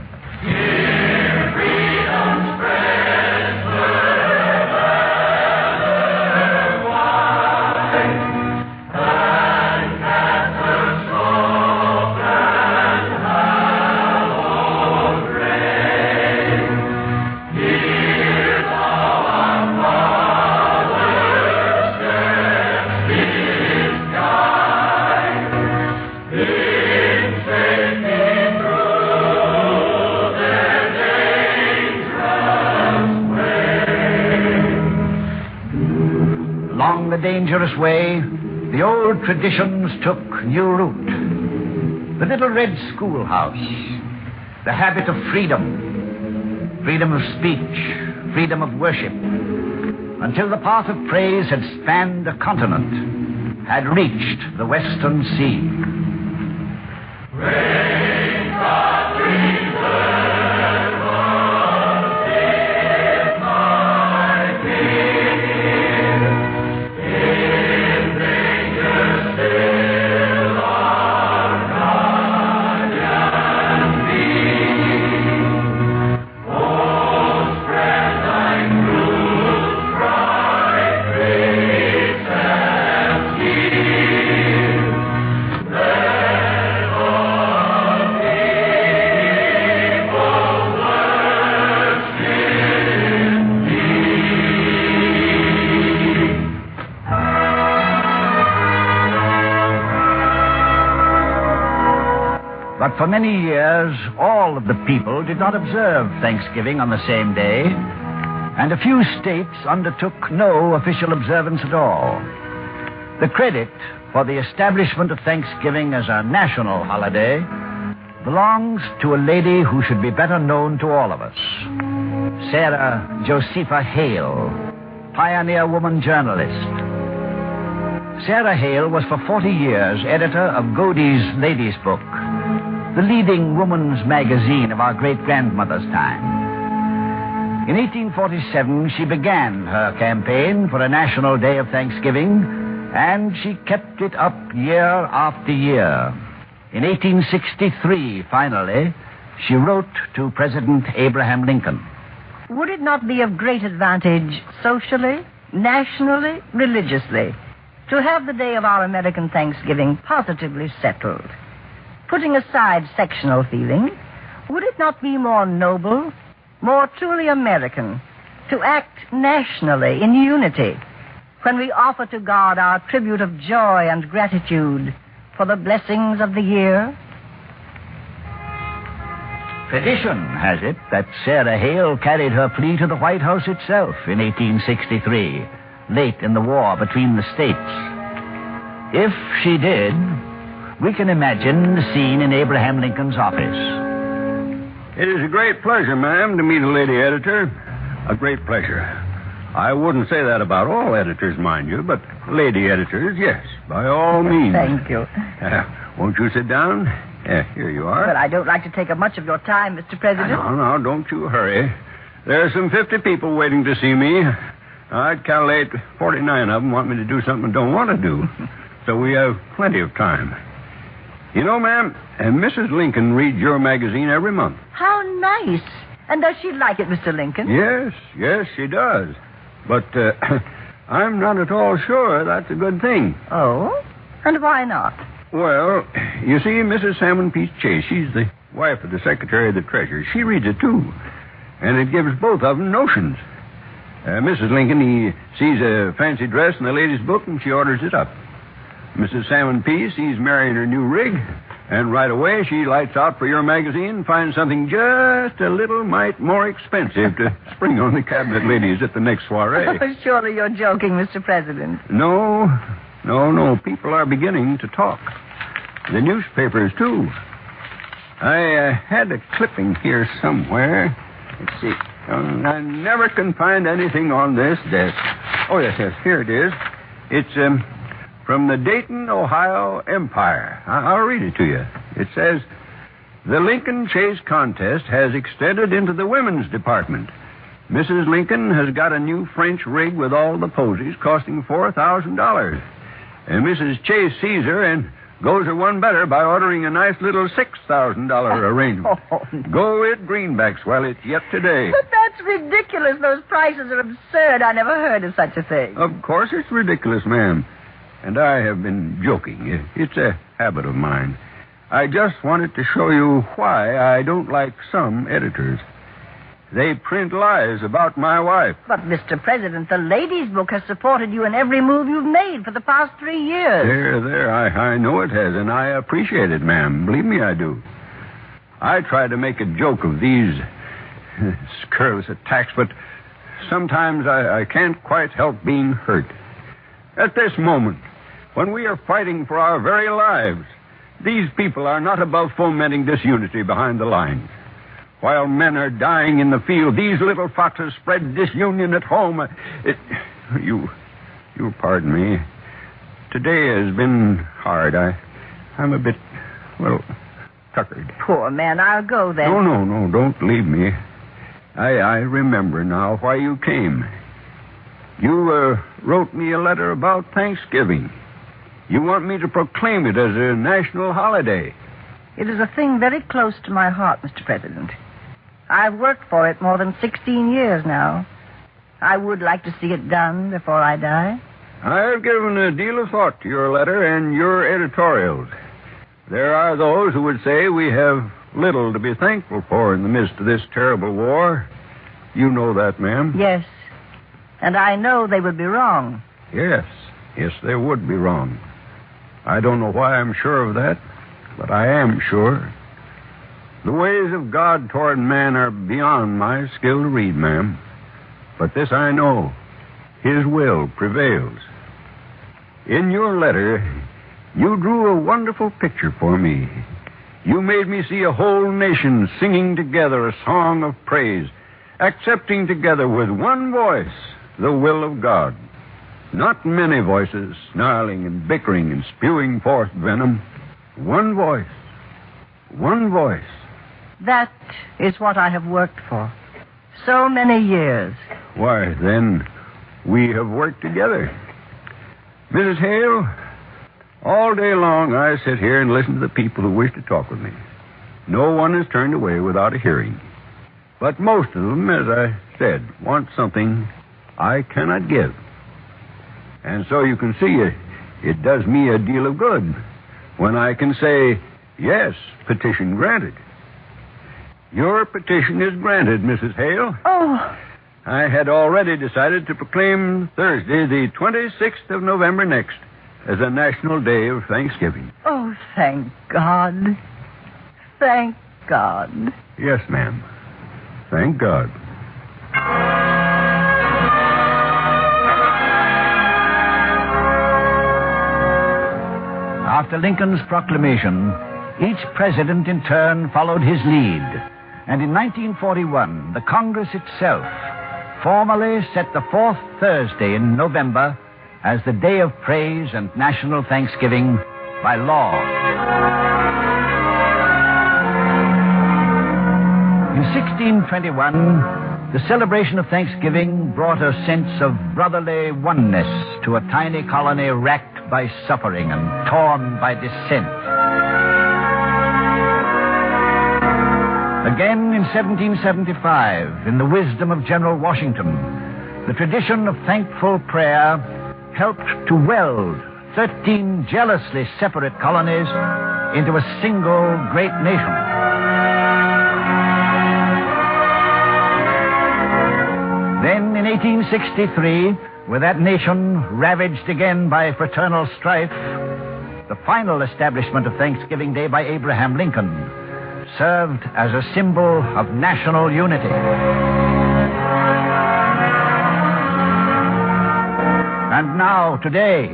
Along the dangerous way, the old traditions took new root. The little red schoolhouse, the habit of freedom, freedom of speech, freedom of worship, until the path of praise had spanned a continent, had reached the western sea. But for many years, all of the people did not observe Thanksgiving on the same day, and a few states undertook no official observance at all. The credit for the establishment of Thanksgiving as a national holiday belongs to a lady who should be better known to all of us, Sarah Josepha Hale, pioneer woman journalist. Sarah Hale was for 40 years editor of Godey's Ladies' Book, the leading woman's magazine of our great-grandmother's time. In 1847, she began her campaign for a national day of Thanksgiving, and she kept it up year after year. In 1863, finally, she wrote to President Abraham Lincoln. Would it not be of great advantage socially, nationally, religiously, to have the day of our American Thanksgiving positively settled? Putting aside sectional feeling, would it not be more noble, more truly American, to act nationally in unity when we offer to God our tribute of joy and gratitude for the blessings of the year? Tradition has it that Sarah Hale carried her plea to the White House itself in 1863, late in the war between the states. If she did, we can imagine the scene in Abraham Lincoln's office. It is a great pleasure, ma'am, to meet a lady editor. A great pleasure. I wouldn't say that about all editors, mind you, but lady editors, yes, by all means. Thank you. Won't you sit down? Here you are. But I don't like to take up much of your time, Mr. President. No, don't you hurry. There are some 50 people waiting to see me. I'd calculate 49 of them want me to do something I don't want to do. So we have plenty of time. You know, ma'am, Mrs. Lincoln reads your magazine every month. How nice. And does she like it, Mr. Lincoln? Yes, she does. But I'm not at all sure that's a good thing. Oh? And why not? Well, you see, Mrs. Salmon Peace Chase, she's the wife of the Secretary of the Treasury. She reads it, too. And it gives both of them notions. Mrs. Lincoln, he sees a fancy dress in the lady's book, and she orders it up. Mrs. Salmon Peace, he's marrying her new rig, and right away she lights out for your magazine and finds something just a little mite more expensive to spring on the cabinet ladies at the next soiree. Oh, surely you're joking, Mr. President. No. People are beginning to talk. The newspapers, too. I had a clipping here somewhere. Let's see. I never can find anything on this desk. Oh, yes, here it is. It's from the Dayton, Ohio Empire. I'll read it to you. It says, "The Lincoln Chase contest has extended into the women's department. Mrs. Lincoln has got a new French rig with all the posies costing $4,000. And Mrs. Chase sees her and goes her one better by ordering a nice little $6,000 arrangement. Go it greenbacks while it's yet today." But that's ridiculous. Those prices are absurd. I never heard of such a thing. Of course it's ridiculous, ma'am. And I have been joking. It's a habit of mine. I just wanted to show you why I don't like some editors. They print lies about my wife. But, Mr. President, the ladies' book has supported you in every move you've made for the past 3 years. There. I know it has, and I appreciate it, ma'am. Believe me, I do. I try to make a joke of these scurrilous attacks, but sometimes I can't quite help being hurt. At this moment, when we are fighting for our very lives, these people are not above fomenting disunity behind the lines. While men are dying in the field, these little foxes spread disunion at home. You pardon me. Today has been hard. I'm a bit, tuckered. Poor man, I'll go then. No, don't leave me. I remember now why you came. You wrote me a letter about Thanksgiving. You want me to proclaim it as a national holiday. It is a thing very close to my heart, Mr. President. I've worked for it more than 16 years now. I would like to see it done before I die. I have given a deal of thought to your letter and your editorials. There are those who would say we have little to be thankful for in the midst of this terrible war. You know that, ma'am. Yes. And I know they would be wrong. Yes, they would be wrong. I don't know why I'm sure of that, but I am sure. The ways of God toward man are beyond my skill to read, ma'am. But this I know. His will prevails. In your letter, you drew a wonderful picture for me. You made me see a whole nation singing together a song of praise, accepting together with one voice the will of God. Not many voices snarling and bickering and spewing forth venom. One voice. One voice. That is what I have worked for. So many years. Why, then, we have worked together. Mrs. Hale, all day long I sit here and listen to the people who wish to talk with me. No one is turned away without a hearing. But most of them, as I said, want something I cannot give. And so you can see it does me a deal of good when I can say, yes, petition granted. Your petition is granted, Mrs. Hale. Oh. I had already decided to proclaim Thursday, the 26th of November next, as a national day of Thanksgiving. Oh, thank God. Thank God. Yes, ma'am. Thank God. After Lincoln's proclamation, each president in turn followed his lead. And in 1941, the Congress itself formally set the fourth Thursday in November as the Day of Praise and National Thanksgiving by law. In 1621, the celebration of Thanksgiving brought a sense of brotherly oneness to a tiny colony racked by suffering and torn by dissent. Again in 1775, in the wisdom of General Washington, the tradition of thankful prayer helped to weld 13 jealously separate colonies into a single great nation. Then in 1863, with that nation ravaged again by fraternal strife, the final establishment of Thanksgiving Day by Abraham Lincoln served as a symbol of national unity. And now, today,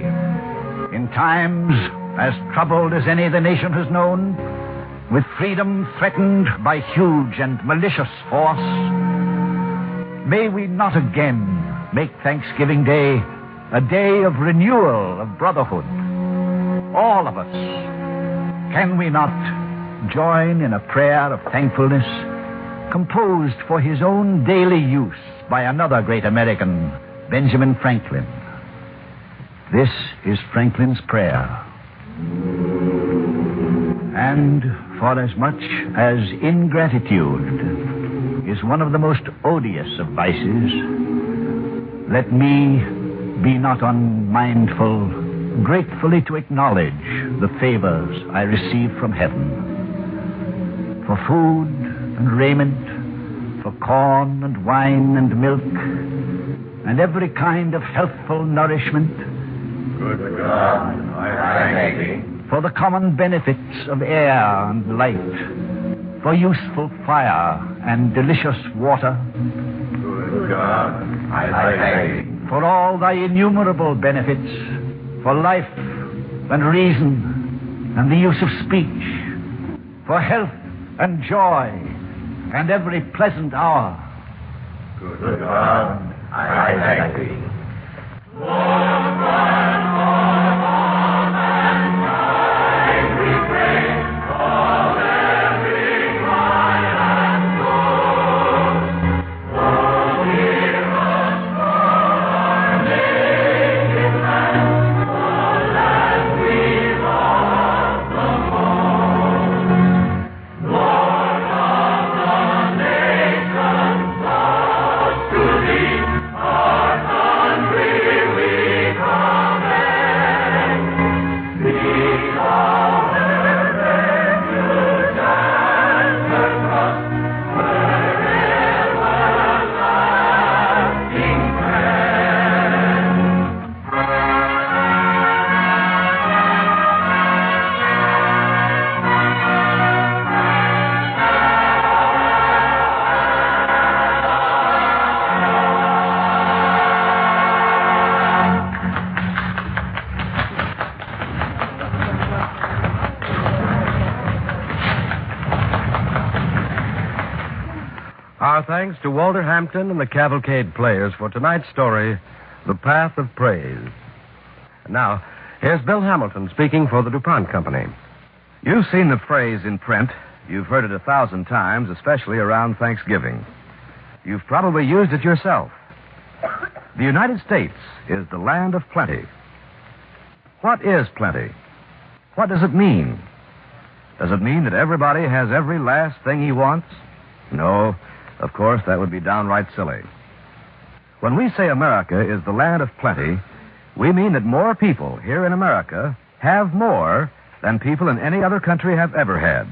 in times as troubled as any the nation has known, with freedom threatened by huge and malicious force, may we not again make Thanksgiving Day a day of renewal of brotherhood? All of us, can we not join in a prayer of thankfulness composed for his own daily use by another great American, Benjamin Franklin? This is Franklin's prayer. And for as much as ingratitude is one of the most odious of vices, let me be not unmindful gratefully to acknowledge the favors I receive from heaven. For food and raiment, for corn and wine and milk, and every kind of healthful nourishment. Good God, I thank thee. For the common benefits of air and light, for useful fire and delicious water. Good God, I thank thee. For all thy innumerable benefits, for life and reason and the use of speech, for health and joy and every pleasant hour. Good God, I thank thee. Our thanks to Walter Hampton and the Cavalcade players for tonight's story, The Path of Praise. Now, here's Bill Hamilton speaking for the DuPont Company. You've seen the phrase in print. You've heard it 1,000 times, especially around Thanksgiving. You've probably used it yourself. The United States is the land of plenty. What is plenty? What does it mean? Does it mean that everybody has every last thing he wants? No, of course, that would be downright silly. When we say America is the land of plenty, we mean that more people here in America have more than people in any other country have ever had.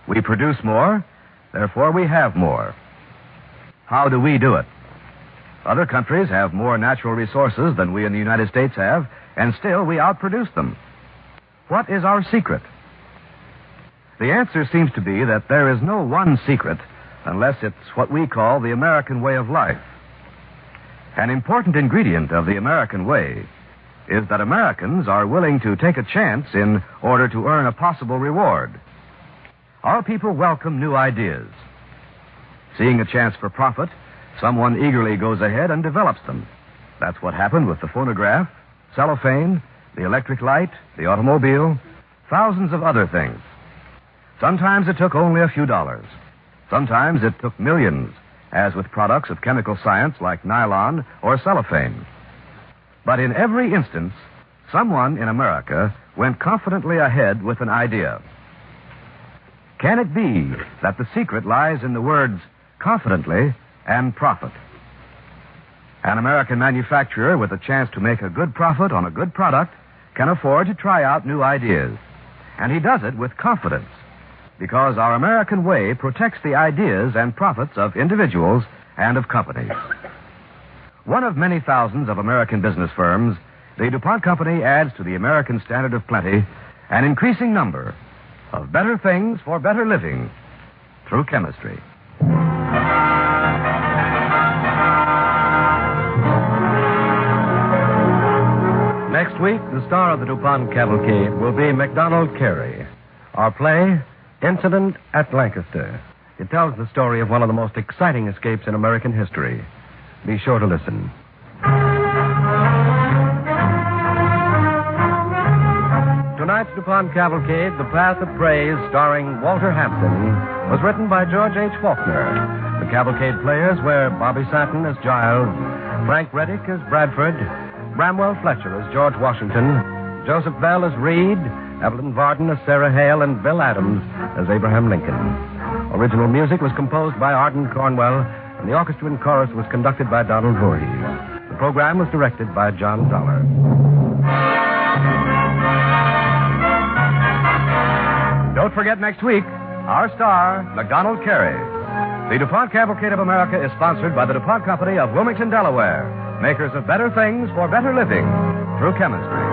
We produce more, therefore we have more. How do we do it? Other countries have more natural resources than we in the United States have, and still we outproduce them. What is our secret? The answer seems to be that there is no one secret unless it's what we call the American way of life. An important ingredient of the American way is that Americans are willing to take a chance in order to earn a possible reward. our people welcome new ideas. Seeing a chance for profit, someone eagerly goes ahead and develops them. That's what happened with the phonograph, cellophane, the electric light, the automobile, thousands of other things. Sometimes it took only a few dollars. Sometimes it took millions, as with products of chemical science like nylon or cellophane. But in every instance, someone in America went confidently ahead with an idea. Can it be that the secret lies in the words confidently and profit? An American manufacturer with a chance to make a good profit on a good product can afford to try out new ideas. And he does it with confidence, because our American way protects the ideas and profits of individuals and of companies. One of many thousands of American business firms, the DuPont Company adds to the American standard of plenty an increasing number of better things for better living through chemistry. Next week, the star of the DuPont Cavalcade will be MacDonald Carey. Our play, Incident at Lancaster. It tells the story of one of the most exciting escapes in American history. Be sure to listen. Tonight's DuPont Cavalcade, The Path of Praise, starring Walter Hampton, was written by George H. Faulkner. The Cavalcade players were Bobby Santon as Giles, Frank Reddick as Bradford, Bramwell Fletcher as George Washington, Joseph Bell as Reed, Evelyn Varden as Sarah Hale, and Bill Adams as Abraham Lincoln. Original music was composed by Arden Cornwell, and the orchestra and chorus was conducted by Donald Voorhees. The program was directed by John Dollar. Don't forget next week, our star, MacDonald Carey. The DuPont Cavalcade of America is sponsored by the DuPont Company of Wilmington, Delaware, makers of better things for better living through chemistry.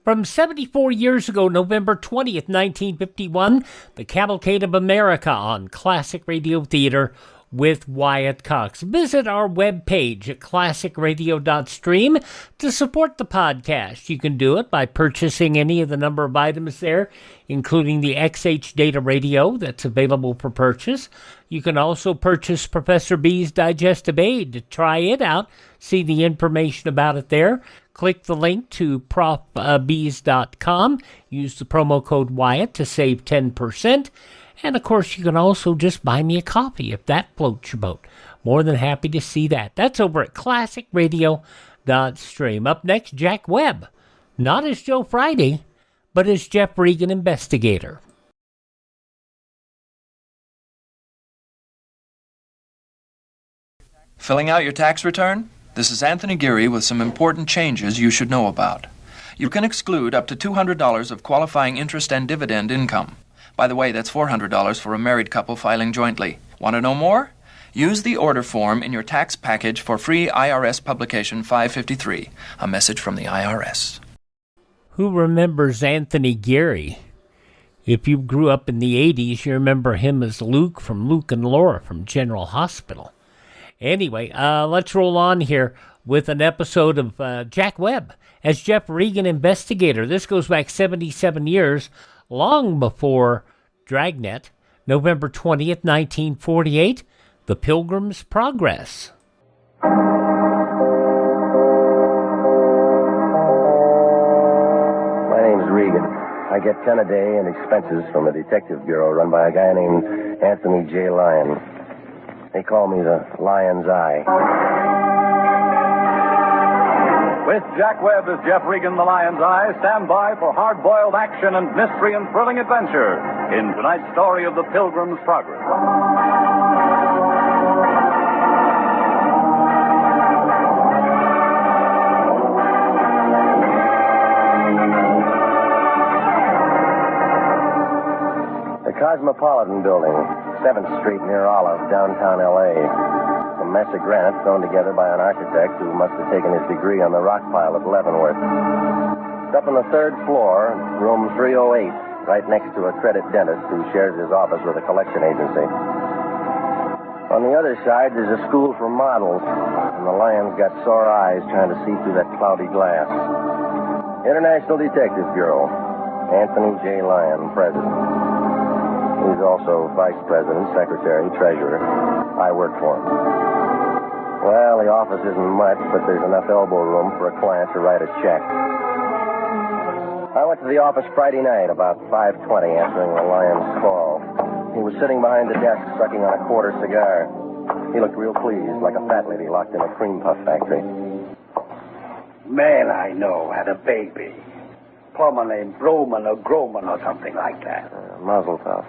From 74 years ago, November 20th, 1951, the Cavalcade of America on Classic Radio Theater with Wyatt Cox. Visit our webpage at classicradio.stream to support the podcast. You can do it by purchasing any of the number of items there, including the XH Data Radio that's available for purchase. You can also purchase Professor B's Digestive Aid to try it out, see the information about it there. Click the link to profbees.com. Use the promo code Wyatt to save 10%. And, of course, you can also just buy me a coffee if that floats your boat. More than happy to see that. That's over at classicradio.stream. Up next, Jack Webb. Not as Joe Friday, but as Jeff Regan Investigator. Filling out your tax return? This is Anthony Geary with some important changes you should know about. You can exclude up to $200 of qualifying interest and dividend income. By the way, that's $400 for a married couple filing jointly. Want to know more? Use the order form in your tax package for free IRS Publication 553, a message from the IRS. Who remembers Anthony Geary? If you grew up in the 80s, you remember him as Luke from Luke and Laura from General Hospital. Anyway, let's roll on here with an episode of Jack Webb as Jeff Regan Investigator. This goes back 77 years, long before Dragnet. November 20th, 1948, The Pilgrim's Progress. My name's Regan. I get 10 a day in expenses from a detective bureau run by a guy named Anthony J. Lyon. They call me the Lion's Eye. With Jack Webb as Jeff Regan, the Lion's Eye, stand by for hard-boiled action and mystery and thrilling adventure in tonight's story of The Pilgrim's Progress. The Cosmopolitan Building, 7th Street near Olive, downtown L.A. A mess of granite thrown together by an architect who must have taken his degree on the rock pile at Leavenworth. It's up on the 3rd floor, room 308, right next to a credit dentist who shares his office with a collection agency. On the other side, there's a school for models, and the Lyons got sore eyes trying to see through that cloudy glass. International Detective Bureau. Anthony J. Lyon, president. He's also vice president, secretary, treasurer. I work for him. Well, the office isn't much, but there's enough elbow room for a client to write a check. I went to the office Friday night about 5:20, answering the Lyons' call. He was sitting behind the desk, sucking on a quarter cigar. He looked real pleased, like a fat lady locked in a cream puff factory. Man I know had a baby. Plumber named Broman or Groman or something like that. Mazel tov.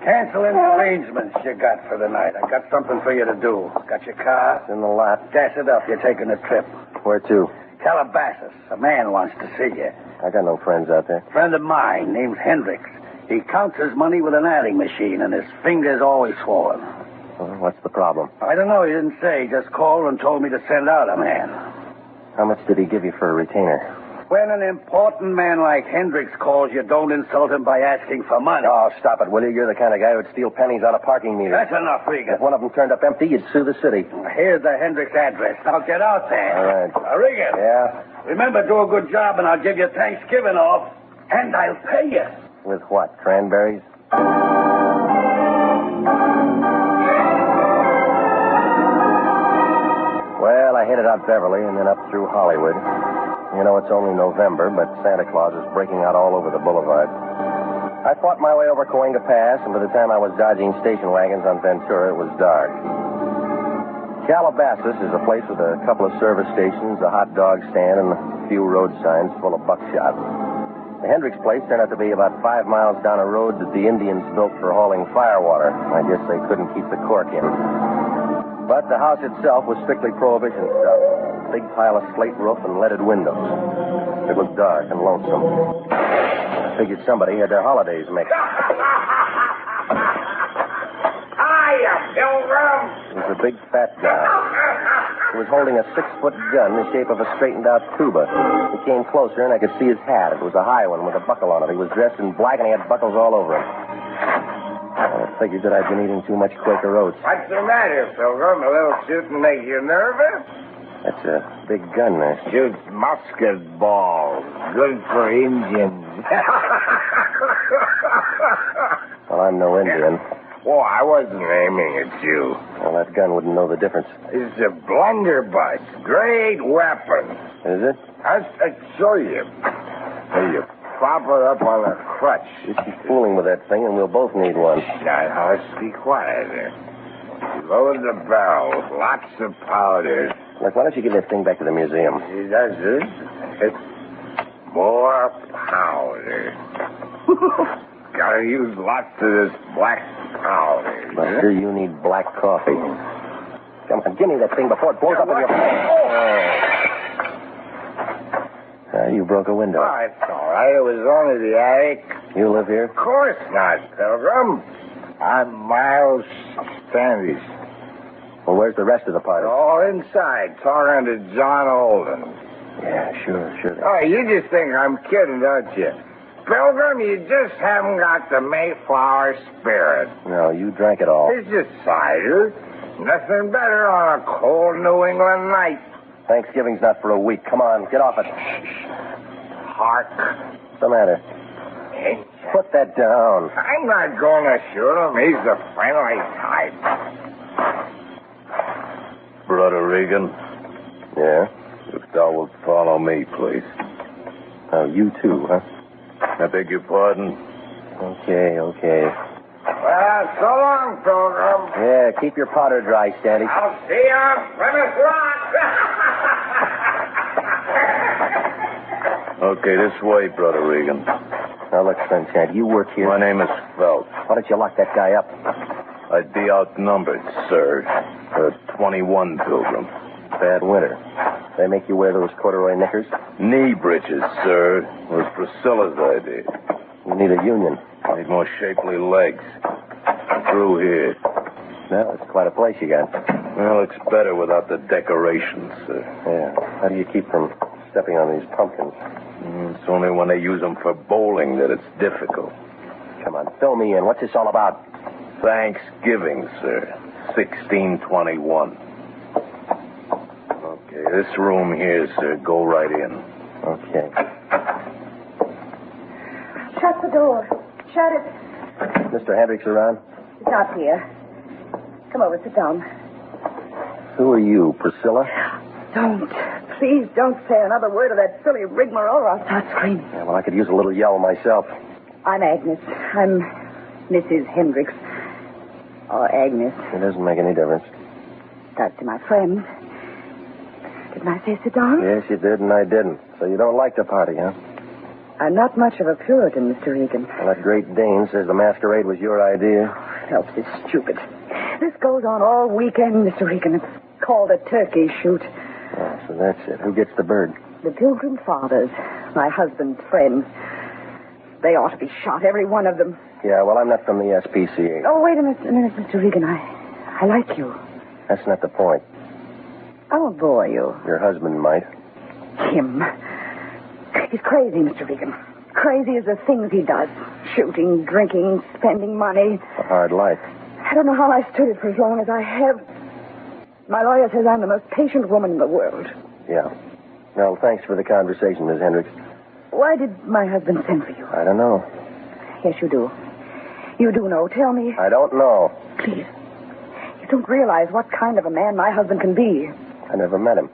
Cancel any arrangements you got for the night. I got something for you to do. Got your car? It's in the lot. Gas it up. You're taking a trip. Where to? Calabasas. A man wants to see you. I got no friends out there. Friend of mine named Hendricks. He counts his money with an adding machine, and his finger's always swollen. Well, what's the problem? I don't know. He didn't say. He just called and told me to send out a man. How much did he give you for a retainer? When an important man like Hendricks calls you, don't insult him by asking for money. Oh, stop it, will you? You're the kind of guy who'd steal pennies out of parking meters. That's enough, Regan. If one of them turned up empty, you'd sue the city. Here's the Hendricks address. Now get out there. All right. Regan. Yeah? Remember, do a good job, and I'll give you Thanksgiving off, and I'll pay you. With what, cranberries? Well, I headed out Beverly and then up through Hollywood. You know, it's only November, but Santa Claus is breaking out all over the boulevard. I fought my way over Cahuenga Pass, and by the time I was dodging station wagons on Ventura, it was dark. Calabasas is a place with a couple of service stations, a hot dog stand, and a few road signs full of buckshot. The Hendricks place turned out to be about 5 miles down a road that the Indians built for hauling firewater. I guess they couldn't keep the cork in. But the house itself was strictly prohibition stuff. Big pile of slate roof and leaded windows. It looked dark and lonesome. I figured somebody had their holidays mixed. Hiya, Pilgrim! It was a big fat guy. He was holding a 6-foot gun the shape of a straightened-out tuba. He came closer, and I could see his hat. It was a high one with a buckle on it. He was dressed in black, and he had buckles all over him. I figured that I'd been eating too much Quaker Oats. What's the matter, Pilgrim? A little shooting make you nervous? That's a big gun there. Shoots musket balls. Good for Indians. Well, I'm no Indian. Oh, I wasn't aiming at you. Well, that gun wouldn't know the difference. It's a blunderbuss. Great weapon. Is it? I'll show you. Here, you prop it up on a crutch. You keep fooling with that thing, and we'll both need one. Now, let's be quiet there. Load the barrel. Lots of powder. Look, why don't you give that thing back to the museum? See, that's it. It's more powder. Gotta use lots of this black powder. Buster, you need black coffee. Come on, give me that thing before it blows up in your face. You broke a window. Oh, it's all right. It was only the attic. You live here? Of course not, Pilgrim. I'm Miles Standish. Well, where's the rest of the party? All inside, talking to John Olden. Yeah, sure. Oh, you just think I'm kidding, don't you? Pilgrim, you just haven't got the Mayflower spirit. No, you drank it all. It's just cider. Nothing better on a cold New England night. Thanksgiving's not for a week. Come on, get off it. Hark. What's the matter? Put that down. I'm not going to shoot him. He's a friendly type. Brother Regan? Yeah? If thou wilt follow me, please. Oh, you too, huh? I beg your pardon? Okay. Well, so long, Pilgrim. Yeah, keep your powder dry, Standish. I'll see you on Plymouth Rock. Okay, this way, Brother Regan. Now, look, Sunshine, you work here. My name is Phelps. Why don't you lock that guy up? I'd be outnumbered, sir. 21, Pilgrim. Bad winter. They make you wear those corduroy knickers? Knee breeches, sir. It was Priscilla's idea. You need a union. Need more shapely legs. Through here. Well, it's quite a place you got. Well, it's better without the decorations, sir. Yeah. How do you keep from stepping on these pumpkins? It's only when they use them for bowling that it's difficult. Come on, fill me in. What's this all about? Thanksgiving, sir. 1621. Okay, this room here's go right in. Okay. Shut the door. Shut it. Mr. Hendricks around? Not here. Come over, sit down. Who are you, Priscilla? Don't. Please don't say another word of that silly rigmarole or I'll start screaming. Yeah, well, I could use a little yell myself. I'm Agnes. I'm Mrs. Hendricks. Or Agnes. It doesn't make any difference. Talk to my friends. Didn't I say sit down? Yes, you did, and I didn't. So you don't like the party, huh? I'm not much of a Puritan, Mr. Regan. Well, that great Dane says the masquerade was your idea. Phelps is stupid. This goes on all weekend, Mr. Regan. It's called a turkey shoot. Oh, so that's it. Who gets the bird? The Pilgrim fathers, my husband's friends. They ought to be shot, every one of them. Yeah, well, I'm not from the SPCA. Oh, wait a minute, Mr. Regan. I like you. That's not the point. I won't bore you. Your husband might. Him. He's crazy, Mr. Regan. Crazy as the things he does. Shooting, drinking, spending money. A hard life. I don't know how I stood it for as long as I have. My lawyer says I'm the most patient woman in the world. Yeah. Well, thanks for the conversation, Miss Hendricks. Why did my husband send for you? I don't know. Yes, you do. You do know. Tell me. I don't know. Please. You don't realize what kind of a man my husband can be. I never met him.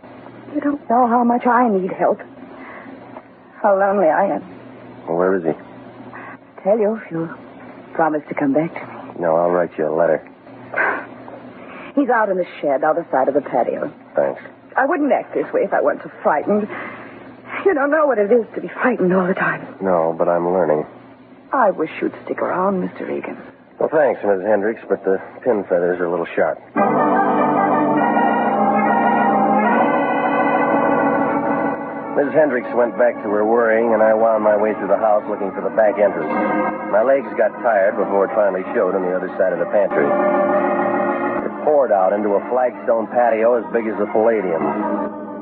You don't know how much I need help. How lonely I am. Well, where is he? I'll tell you if you promise to come back to me. No, I'll write you a letter. He's out in the shed, other side of the patio. Thanks. I wouldn't act this way if I weren't so frightened. You don't know what it is to be frightened all the time. No, but I'm learning. I wish you'd stick around, Mr. Regan. Well, thanks, Miss Hendricks, but the pin feathers are a little sharp. Mrs. Hendricks went back to her worrying, and I wound my way through the house looking for the back entrance. My legs got tired before it finally showed on the other side of the pantry. It poured out into a flagstone patio as big as the Palladium.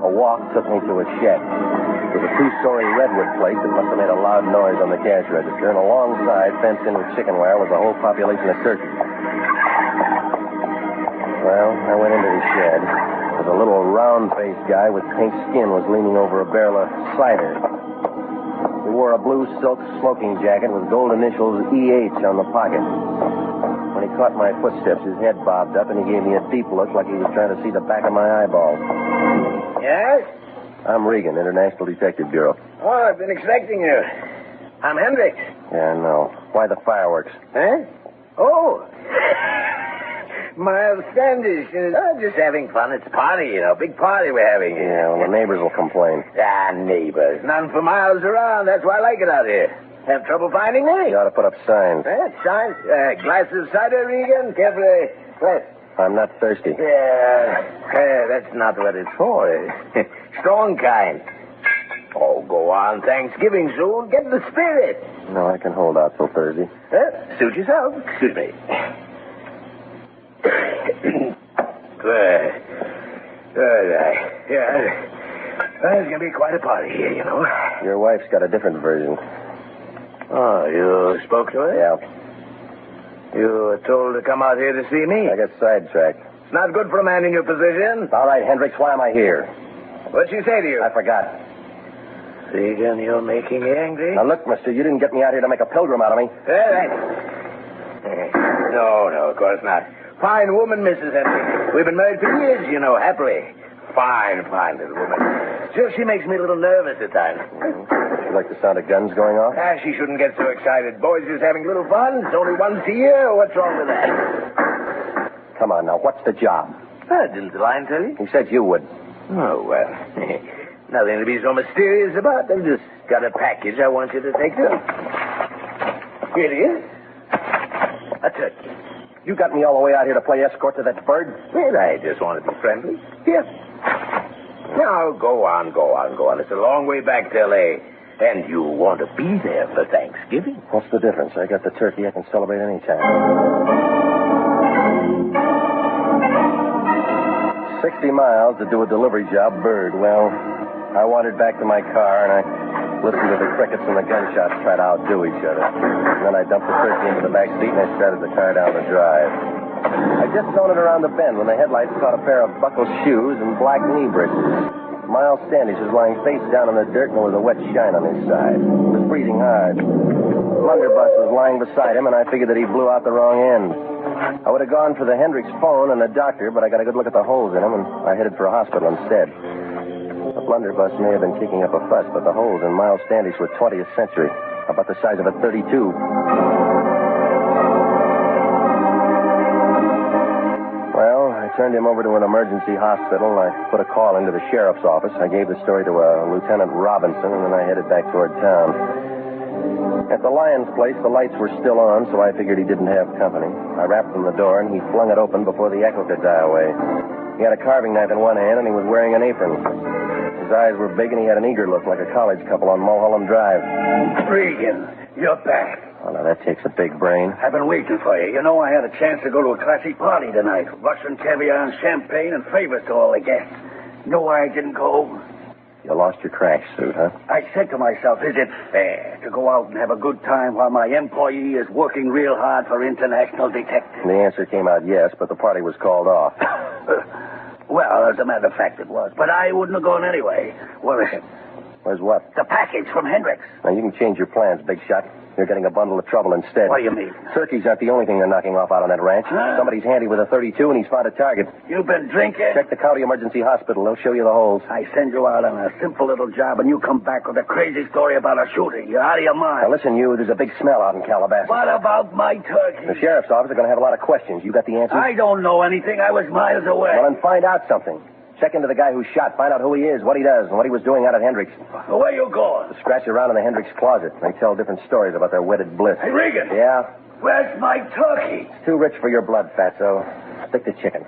A walk took me to a shed. It was a two-story redwood place that must have made a loud noise on the cash register, and alongside, fenced in with chicken wire, was a whole population of turkeys. Well, I went into the shed. A little round-faced guy with pink skin was leaning over a barrel of cider. He wore a blue silk smoking jacket with gold initials EH on the pocket. When he caught my footsteps, his head bobbed up, and he gave me a deep look like he was trying to see the back of my eyeball. Yes? I'm Regan, International Detective Bureau. Oh, I've been expecting you. I'm Hendricks. Yeah, I know. Why the fireworks? Huh? Oh. Miles Standish. Just having fun. It's a party, you know. Big party we're having. Yeah, well, the neighbors will complain. Ah, neighbors. None for miles around. That's why I like it out here. Have trouble finding me? You ought to put up signs. Signs? Glass of cider, Regan? Carefully. Glass. I'm not thirsty. That's not what it's for. Strong kind. Oh, go on. Thanksgiving soon. Get the spirit. No, I can hold out till Thursday. Suit yourself. Excuse me. It's going to be quite a party here, you know. Your wife's got a different version. Oh, you spoke to her? Yeah. You were told to come out here to see me? I got sidetracked. It's not good for a man in your position. All right, Hendricks, why am I here? What'd she say to you? I forgot. Regan, you're making me angry. Now, look, mister, you didn't get me out here to make a pilgrim out of me. No, of course not. Fine woman, Mrs. Hendricks. We've been married for years, you know, happily. Fine little woman. Just she makes me a little nervous at times. You like the sound of guns going off? She shouldn't get so excited. Boys just having little fun. It's only once a year. What's wrong with that? Come on, now, what's the job? Didn't the line tell you? He said you would. Oh, well. Nothing to be so mysterious about. I've just got a package I want you to take to. Here it is. A turkey. You got me all the way out here to play escort to that bird? Well, I just want to be friendly. Here. Now, go on. It's a long way back to L.A. And you want to be there for Thanksgiving. What's the difference? I got the turkey. I can celebrate any time. 60 miles to do a delivery job, bird. Well, I wandered back to my car, and I listened to the crickets and the gunshots try to outdo each other. And then I dumped the turkey into the back seat, and I started the car down the drive. I just thrown it around the bend when the headlights caught a pair of buckled shoes and black knee breeches. Miles Standish was lying face down in the dirt and there was a wet shine on his side. It was freezing hard. Blunderbuss was lying beside him, and I figured that he blew out the wrong end. I would have gone for the Hendricks phone and the doctor, but I got a good look at the holes in him, and I headed for a hospital instead. The blunderbuss may have been kicking up a fuss, but the holes in Miles Standish were 20th century, about the size of a .32. Well, I turned him over to an emergency hospital, and I put a call into the sheriff's office. I gave the story to Lieutenant Robinson, and then I headed back toward town. At the Lyons place, the lights were still on, so I figured he didn't have company. I rapped on the door, and he flung it open before the echo could die away. He had a carving knife in one hand, and he was wearing an apron. His eyes were big, and he had an eager look like a college couple on Mulholland Drive. Regan, you're back. Oh, now that takes a big brain. I've been waiting for you. You know, I had a chance to go to a classy party tonight. Russian caviar and champagne and favors to all the guests. Know why I didn't go? You lost your crash suit, huh? I said to myself, is it fair to go out and have a good time while my employee is working real hard for international detectives? And the answer came out yes, but the party was called off. Well, as a matter of fact, it was. But I wouldn't have gone anyway. Where is it? Where's what? The package from Hendricks. Now, you can change your plans, big shot. You're getting a bundle of trouble instead. What do you mean? Turkeys aren't the only thing they're knocking off out on that ranch. Huh? Somebody's handy with a .32, and he's found a target. You've been drinking? Check the county emergency hospital. They'll show you the holes. I send you out on a simple little job, and you come back with a crazy story about a shooting. You're out of your mind. Now, listen, you. There's a big smell out in Calabasas. What about my turkey? The sheriff's office are going to have a lot of questions. You got the answers? I don't know anything. I was miles away. Well, then find out something. Check into the guy who shot. Find out who he is, what he does, and what he was doing out at Hendricks. Where you going? Scratch around in the Hendricks closet. They tell different stories about their wedded bliss. Hey, Regan. Yeah? Where's my turkey? It's too rich for your blood, Fatso. Stick to chicken.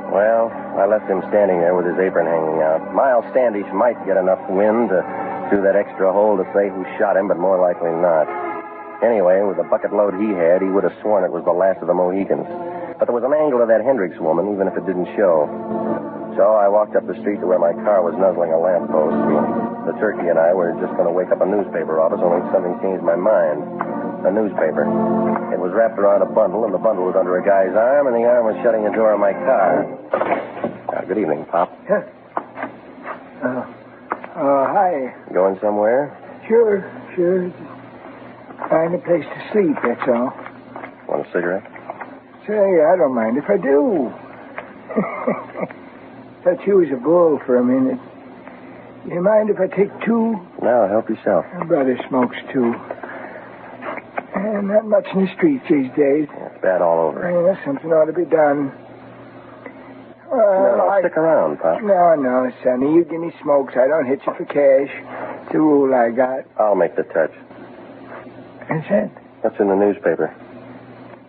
Well, I left him standing there with his apron hanging out. Miles Standish might get enough wind to do that extra hole to say who shot him, but more likely not. Anyway, with the bucket load he had, he would have sworn it was the last of the Mohicans. But there was an angle to that Hendricks woman, even if it didn't show. So I walked up the street to where my car was nuzzling a lamppost, and the turkey and I were just going to wake up a newspaper office, only something changed my mind. A newspaper. It was wrapped around a bundle, and the bundle was under a guy's arm, and the arm was shutting the door of my car. Good evening, Pop. Hi. Going somewhere? Sure. Find a place to sleep, that's all. Want a cigarette? Say, I don't mind if I do. Thought you was a bull for a minute. You mind if I take two? No, help yourself. My brother smokes too. And not much in the streets these days. Yeah, it's bad all over. Yeah, something ought to be done. No, stick around, Pop. No, Sonny. You give me smokes. I don't hit you for cash. It's a rule I got. I'll make the touch. What's that? What's in the newspaper?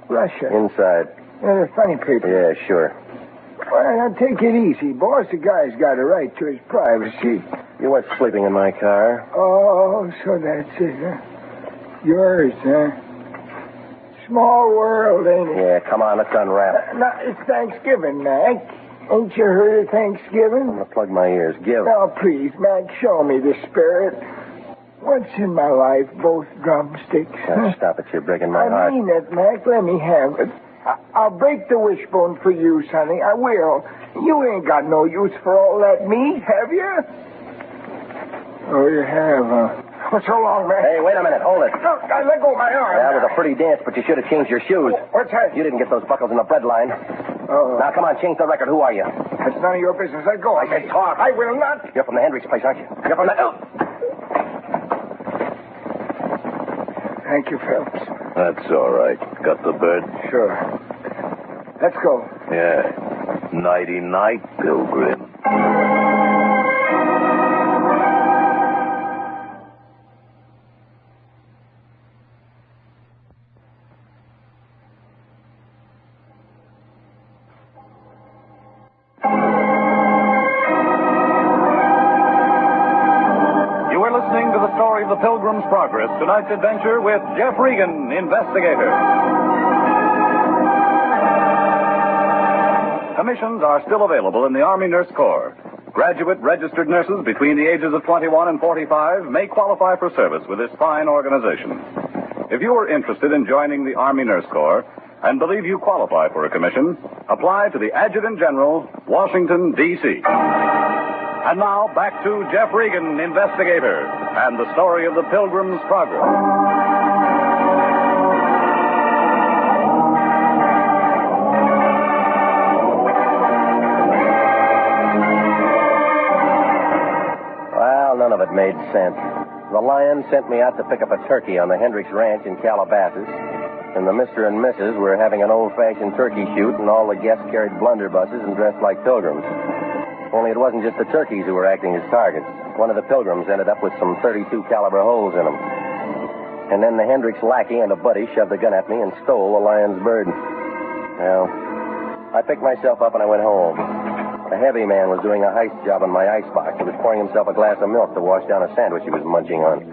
Russia. Inside. The funny paper. Yeah, sure. Well, now take it easy, boss. The guy's got a right to his privacy. You weren't sleeping in my car. Oh, so that's it, huh? Yours, huh? Small world, ain't it? Yeah, come on, let's unwrap. Now, it's Thanksgiving, Mac. Ain't you heard of Thanksgiving? I'm going to plug my ears. Give. Now, please, Mac, show me the spirit. Once in my life, both drumsticks. Now, stop it, you're breaking my heart. I mean it, Mac. Let me have it. I'll break the wishbone for you, Sonny. I will. You ain't got no use for all that meat, have you? Oh, you have, huh? What's so long, Mac? Hey, wait a minute. Hold it. Look, I let go of my arm. That was a pretty dance, but you should have changed your shoes. What's that? You didn't get those buckles in the bread line. Oh. Now, come on, change the record. Who are you? That's none of your business. Let go. I said talk. I will not. You're from the Hendricks place, aren't you? You're from the... Thank you, Phelps. That's all right. Got the bed? Sure. Let's go. Yeah. Nighty-night, Pilgrim. The Pilgrim's Progress, tonight's adventure with Jeff Regan, Investigator. Commissions are still available in the Army Nurse Corps. Graduate registered nurses between the ages of 21 and 45 may qualify for service with this fine organization. If you are interested in joining the Army Nurse Corps and believe you qualify for a commission, apply to the Adjutant General, Washington, D.C. And now, back to Jeff Regan, Investigator, and the story of the Pilgrim's Progress. Well, none of it made sense. The Lion sent me out to pick up a turkey on the Hendricks Ranch in Calabasas, and the Mr. and Mrs. were having an old-fashioned turkey shoot, and all the guests carried blunderbusses and dressed like pilgrims. Only it wasn't just the turkeys who were acting as targets. One of the pilgrims ended up with some .32 caliber holes in him. And then the Hendricks lackey and a buddy shoved a gun at me and stole the Lion's bird. Well, I picked myself up and I went home. A heavy man was doing a heist job on my icebox. He was pouring himself a glass of milk to wash down a sandwich he was munching on.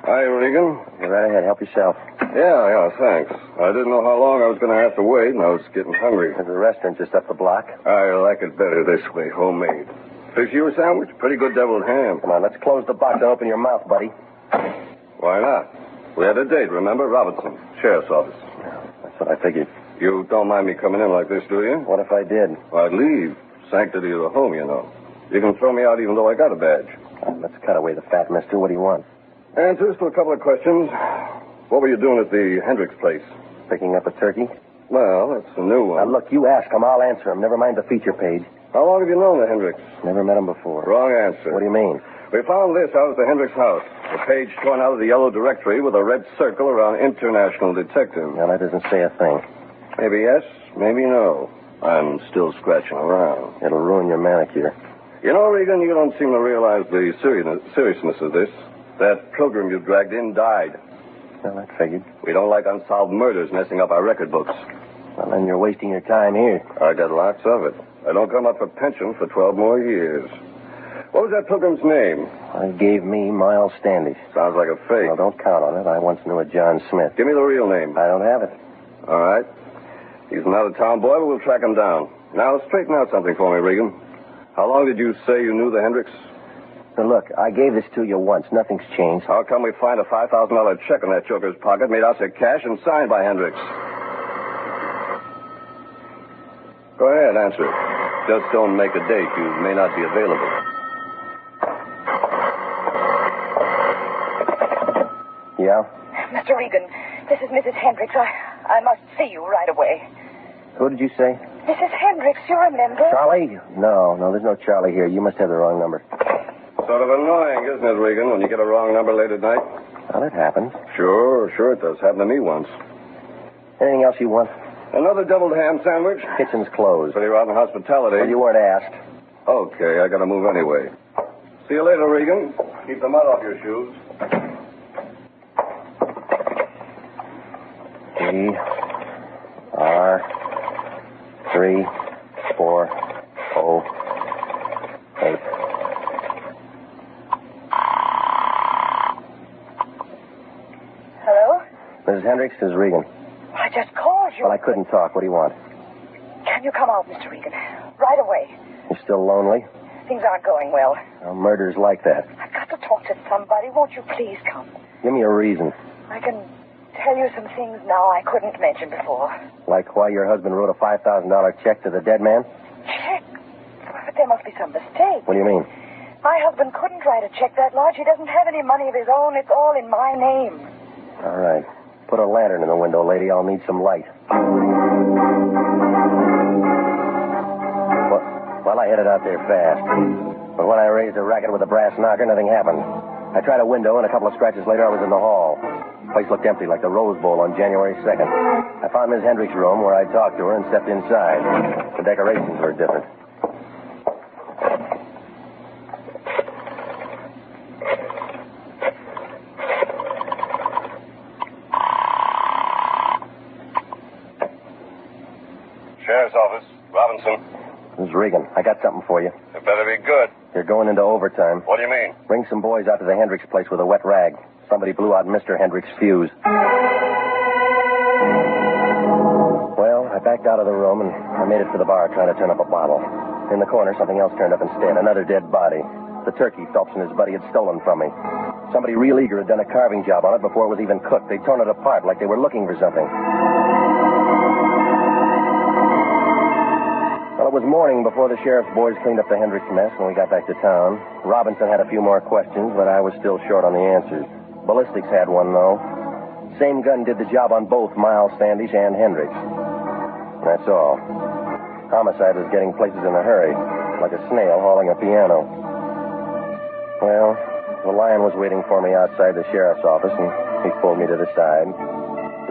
Hi, Regan. Go right ahead. Help yourself. Yeah, thanks. I didn't know how long I was going to have to wait, and I was getting hungry. There's a restaurant just up the block. I like it better this way, homemade. Fix you a sandwich? Pretty good deviled ham. Come on, let's close the box and open your mouth, buddy. Why not? We had a date, remember? Robinson, Sheriff's Office. That's what I figured. You don't mind me coming in like this, do you? What if I did? Well, I'd leave. Sanctity of the home, you know. You can throw me out even though I got a badge. Let's cut away the fat, mister. What do you want? Answers to a couple of questions. What were you doing at the Hendricks place? Picking up a turkey? Well, that's a new one. Now, look, you ask him. I'll answer him. Never mind the feature page. How long have you known the Hendricks? Never met him before. Wrong answer. What do you mean? We found this out at the Hendricks house. A page torn out of the yellow directory with a red circle around International Detective. Now, that doesn't say a thing. Maybe yes, maybe no. I'm still scratching around. It'll ruin your manicure. You know, Regan, you don't seem to realize the seriousness of this. That pilgrim you dragged in died. Well, that figured. We don't like unsolved murders messing up our record books. Well, then you're wasting your time here. I got lots of it. I don't come up for pension for 12 more years. What was that pilgrim's name? I gave me Miles Standish. Sounds like a fake. Well, don't count on it. I once knew a John Smith. Give me the real name. I don't have it. All right. He's an out-of-town boy, but we'll track him down. Now, straighten out something for me, Regan. How long did you say you knew the Hendricks? Now, look, I gave this to you once. Nothing's changed. How come we find a $5,000 check in that joker's pocket made out of cash and signed by Hendricks? Go ahead, answer. Just don't make a date. You may not be available. Yeah? Mr. Regan, this is Mrs. Hendricks. I must see you right away. Who did you say? Mrs. Hendricks, you remember? Charlie? No, there's no Charlie here. You must have the wrong number. Sort of annoying, isn't it, Regan, when you get a wrong number late at night? Well, it happens. Sure it does. Happened to me once. Anything else you want? Another deviled ham sandwich? Kitchen's closed. Pretty rotten hospitality. Well, you weren't asked. Okay, I gotta move anyway. See you later, Regan. Keep the mud off your shoes. ER3408. Hello? Mrs. Hendricks, this is Regan. I just called you. Well, I couldn't talk. What do you want? Can you come out, Mr. Regan? Right away. You're still lonely? Things aren't going well. Well, murder's like that. I've got to talk to somebody. Won't you please come? Give me a reason. I can tell you some things now I couldn't mention before. Like why your husband wrote a $5,000 check to the dead man? Check? But there must be some mistake. What do you mean? My husband couldn't write a check that large. He doesn't have any money of his own. It's all in my name. All right. Put a lantern in the window, lady. I'll need some light. Well, I headed out there fast. But when I raised a racket with a brass knocker, nothing happened. I tried a window, and a couple of scratches later, I was in the hall. The place looked empty, like the Rose Bowl on January 2nd. I found Miss Hendricks' room, where I talked to her and stepped inside. The decorations were different. Sheriff's office. Robinson. This is Regan. I got something for you. It better be good. You're going into overtime. What do you mean? Bring some boys out to the Hendricks place with a wet rag. Somebody blew out Mr. Hendricks' fuse. Well, I backed backed out of the room, and I made it to the bar trying to turn up a bottle. In the corner, something else turned up instead. Another dead body. The turkey Phelps and his buddy had stolen from me. Somebody real eager had done a carving job on it before it was even cooked. They'd torn it apart like they were looking for something. Well, it was morning before the sheriff's boys cleaned up the Hendricks mess when we got back to town. Robinson had a few more questions, but I was still short on the answers. Ballistics had one, though. Same gun did the job on both Miles Standish and Hendricks. That's all. Homicide was getting places in a hurry, like a snail hauling a piano. Well, the lion was waiting for me outside the sheriff's office, and he pulled me to the side.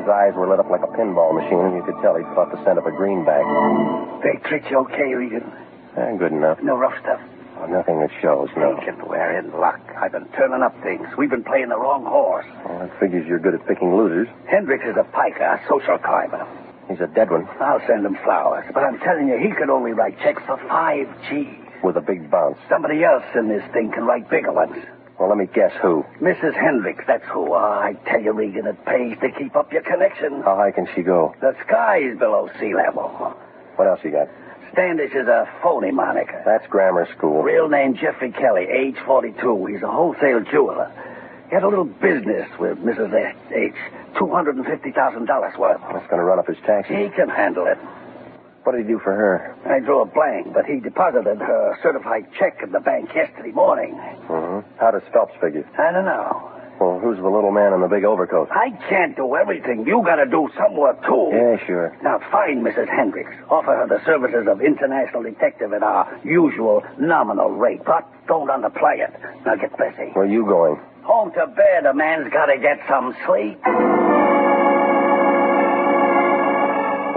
His eyes were lit up like a pinball machine, and you could tell he'd caught the scent of a greenback. They treat you okay, Regan? Good enough. No rough stuff? Oh, nothing that shows, no. Thinking we're in luck. I've been turning up things. We've been playing the wrong horse. Well, that figures you're good at picking losers. Hendricks is a piker, a social climber. He's a dead one. I'll send him flowers, but I'm telling you, he could only write checks for 5 G's. With a big bounce. Somebody else in this thing can write bigger ones. Well, let me guess who. Mrs. Hendricks, that's who. I tell you, Regan, it pays to keep up your connection. How high can she go? The sky's below sea level. What else you got? Standish is a phony moniker. That's grammar school. Real name Jeffrey Kelly, age 42. He's a wholesale jeweler. He had a little business with Mrs. H. $250,000 worth. That's going to run up his taxes. He can handle it. What did he do for her? I drew a blank, but he deposited her certified check in the bank yesterday morning. Mm-hmm. How does Phelps figure? I don't know. Well, who's the little man in the big overcoat? I can't do everything. You got to do some work, too. Yeah, sure. Now, find Mrs. Hendricks. Offer her the services of international detective at our usual nominal rate. But don't underplay it. Now, get busy. Where are you going? Home to bed. A man's got to get some sleep.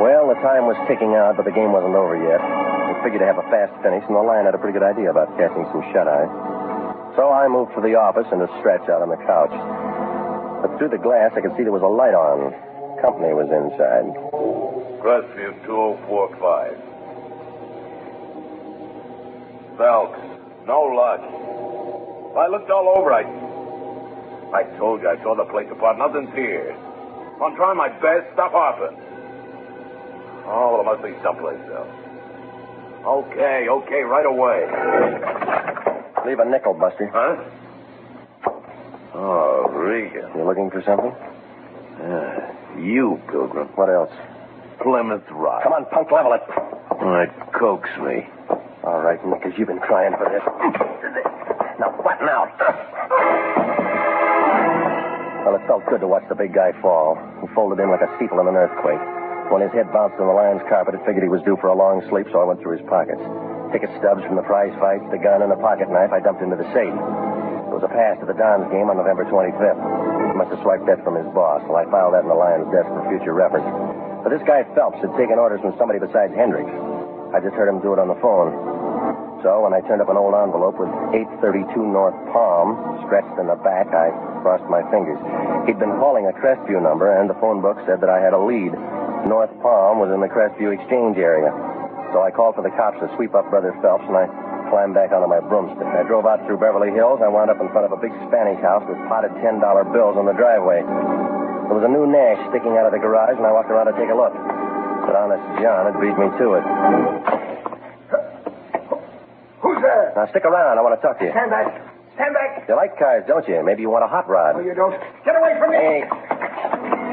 Well, the time was ticking out, but the game wasn't over yet. We figured to have a fast finish, and the Lion had a pretty good idea about catching some shut-eye. So I moved to the office and to stretch out on the couch. But through the glass, I could see there was a light on. Company was inside. Crestview 2045. Phelps, no luck. I looked all over. I told you, I tore the place apart. Nothing's here. I'm trying my best. Stop hopping. Oh, well, it must be someplace else. Okay, right away. Leave a nickel, Buster. Huh? Oh, Regan. You looking for something? You, Pilgrim. What else? Plymouth Rock. Come on, punk, level it. Coax me. All right, Nickers, you've been trying for this. Now, flatten out. Well, it felt good to watch the big guy fall. He folded in like a steeple in an earthquake. When his head bounced on the Lion's carpet, it figured he was due for a long sleep, so I went through his pockets. Ticket stubs from the prize fights, the gun, and the pocket knife I dumped into the safe. It was a pass to the Dons game on November 25th. He must have swiped that from his boss, so I filed that in the Lion's desk for future reference. But this guy Phelps had taken orders from somebody besides Hendricks. I just heard him do it on the phone. So when I turned up an old envelope with 832 North Palm scratched in the back, I crossed my fingers. He'd been calling a Crestview number, and the phone book said that I had a lead. North Palm was in the Crestview exchange area. So I called for the cops to sweep up Brother Phelps, and I climbed back onto my broomstick. I drove out through Beverly Hills. I wound up in front of a big Spanish house with potted $10 bills on the driveway. There was a new Nash sticking out of the garage, and I walked around to take a look. But honest John had beat me to it. Who's there? Now stick around. I want to talk to you. Stand back. Stand back. You like cars, don't you? Maybe you want a hot rod. No, you don't. Get away from me. Hey.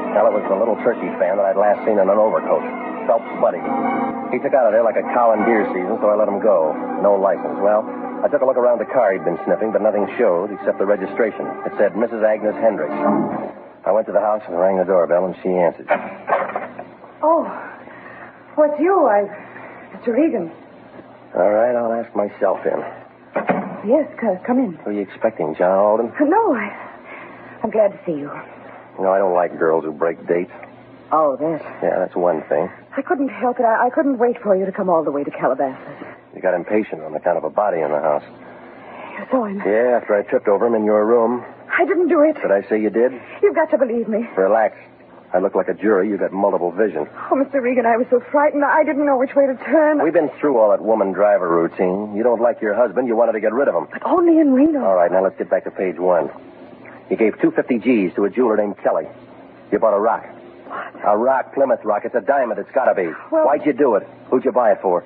Well, it was the little turkey fan that I'd last seen in an overcoat. Phelps' buddy. He took out of there like a cow in deer season, so I let him go. No license. Well, I took a look around the car he'd been sniffing, but nothing showed except the registration. It said Mrs. Agnes Hendricks. I went to the house and rang the doorbell, and she answered. Oh, what's you? Mr. Regan. All right, I'll ask myself in. Yes, come in. Who are you expecting, John Alden? No, I'm glad to see you. You know, I don't like girls who break dates. Oh, that. Yeah, that's one thing. I couldn't help it. I couldn't wait for you to come all the way to Calabasas. You got impatient on account of a body in the house. You saw him? Yeah, after I tripped over him in your room. I didn't do it. Did I say you did? You've got to believe me. Relax. I look like a jury. You got multiple vision. Oh, Mr. Regan, I was so frightened. I didn't know which way to turn. We've been through all that woman driver routine. You don't like your husband. You wanted to get rid of him. But only in Reno. All right, now let's get back to page 1. You gave 250 G's to a jeweler named Kelly. You bought a rock. A rock, Plymouth Rock. It's a diamond. It's got to be. Well- Why'd you do it? Who'd you buy it for?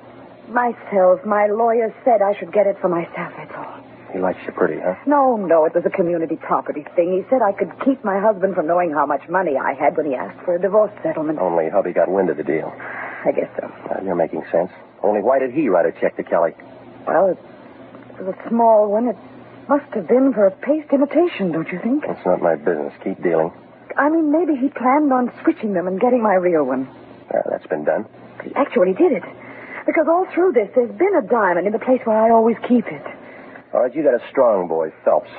Myself. My lawyer said I should get it for myself, that's all. He likes you pretty, huh? No, it was a community property thing. He said I could keep my husband from knowing how much money I had when he asked for a divorce settlement. Only hubby got wind of the deal. I guess so. You're making sense. Only why did he write a check to Kelly? Well, it was a small one. It must have been for a paste imitation, don't you think? It's not my business. Keep dealing. I mean, maybe he planned on switching them and getting my real one. That's been done. He actually did it. Because all through this, there's been a diamond in the place where I always keep it. All right, you got a strong boy, Phelps.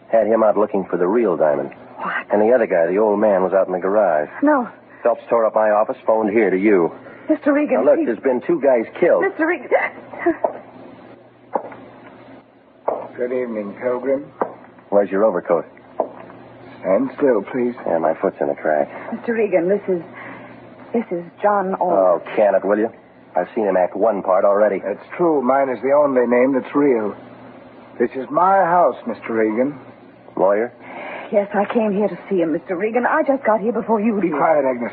Had him out looking for the real diamond. What? And the other guy, the old man, was out in the garage. No. Phelps tore up my office, phoned here to you. Mr. Regan, Now, look, please. there's been 2 guys killed. Mr. Regan. Good evening, Pilgrim. Where's your overcoat? Stand still, please. Yeah, my foot's in a crack. Mr. Regan, this is John Oh, can it, will you? I've seen him act one part already. That's true. Mine is the only name that's real. This is my house, Mr. Regan. Lawyer? Yes, I came here to see him, Mr. Regan. I just got here before you Be did. quiet, Agnes.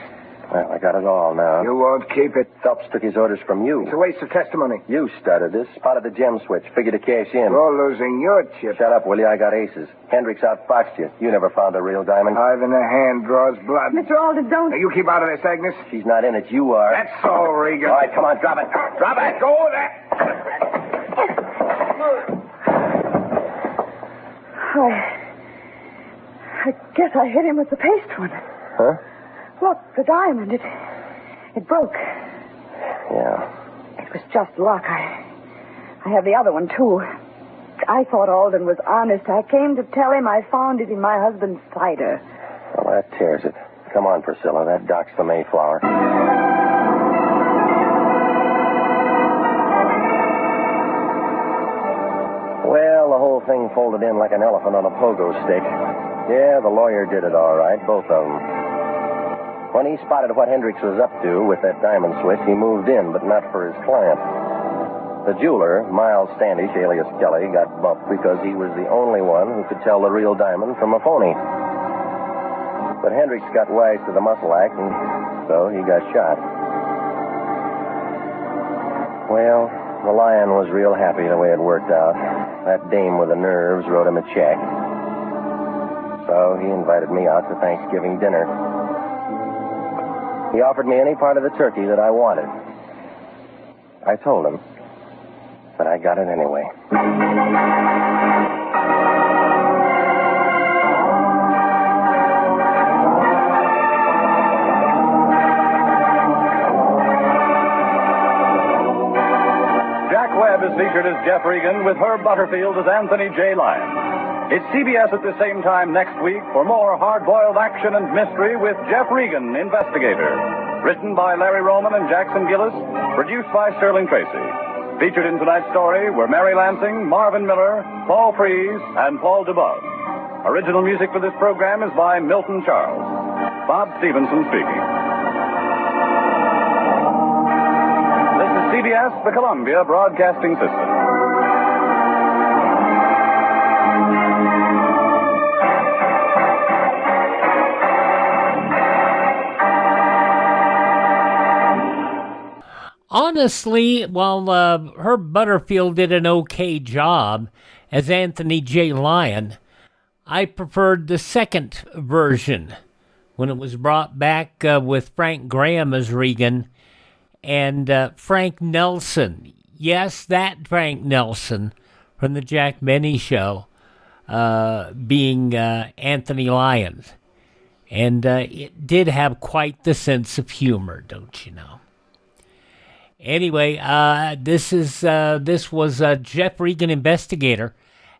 Well, I got it all now. You won't keep it. Phelps took his orders from you. It's a waste of testimony. You started this, spotted the gem switch, figured to cash in. You're losing your chip. Shut up, will you? I got aces. Hendricks outfoxed you. You never found a real diamond. Five in the hand draws blood. Mr. Alden, don't... Now, you keep out of this, Agnes. She's not in it. You are. That's all, Regan. All right, come on, drop it. Drop it. Go with that. I guess I hit him with the paste one. Huh? Look, the diamond, it broke. Yeah. It was just luck. I have the other one, too. I thought Alden was honest. I came to tell him I found it in my husband's cider. Well, that tears it. Come on, Priscilla. That docks the Mayflower. Well, the whole thing folded in like an elephant on a pogo stick. Yeah, the lawyer did it all right, both of them. When he spotted what Hendricks was up to with that diamond switch, he moved in, but not for his client. The jeweler, Miles Standish, alias Kelly, got bumped because he was the only one who could tell the real diamond from a phony. But Hendricks got wise to the muscle act, and so he got shot. Well, the lion was real happy the way it worked out. That dame with the nerves wrote him a check. So he invited me out to Thanksgiving dinner. He offered me any part of the turkey that I wanted. I told him, but I got it anyway. Jack Webb is featured as Jeff Regan with Herb Butterfield as Anthony J. Lyon. It's CBS at the same time next week for more hard-boiled action and mystery with Jeff Regan, Investigator. Written by Larry Roman and Jackson Gillis. Produced by Sterling Tracy. Featured in tonight's story were Mary Lansing, Marvin Miller, Paul Frees, and Paul DeBove. Original music for this program is by Milton Charles. Bob Stevenson speaking. This is CBS, the Columbia Broadcasting System. Honestly, while Herb Butterfield did an okay job as Anthony J. Lyon, I preferred the second version when it was brought back with Frank Graham as Regan and Frank Nelson. Yes, that Frank Nelson from the Jack Benny Show being Anthony Lyon. And it did have quite the sense of humor, don't you know? Anyway, this was Jeff Regan Investigator,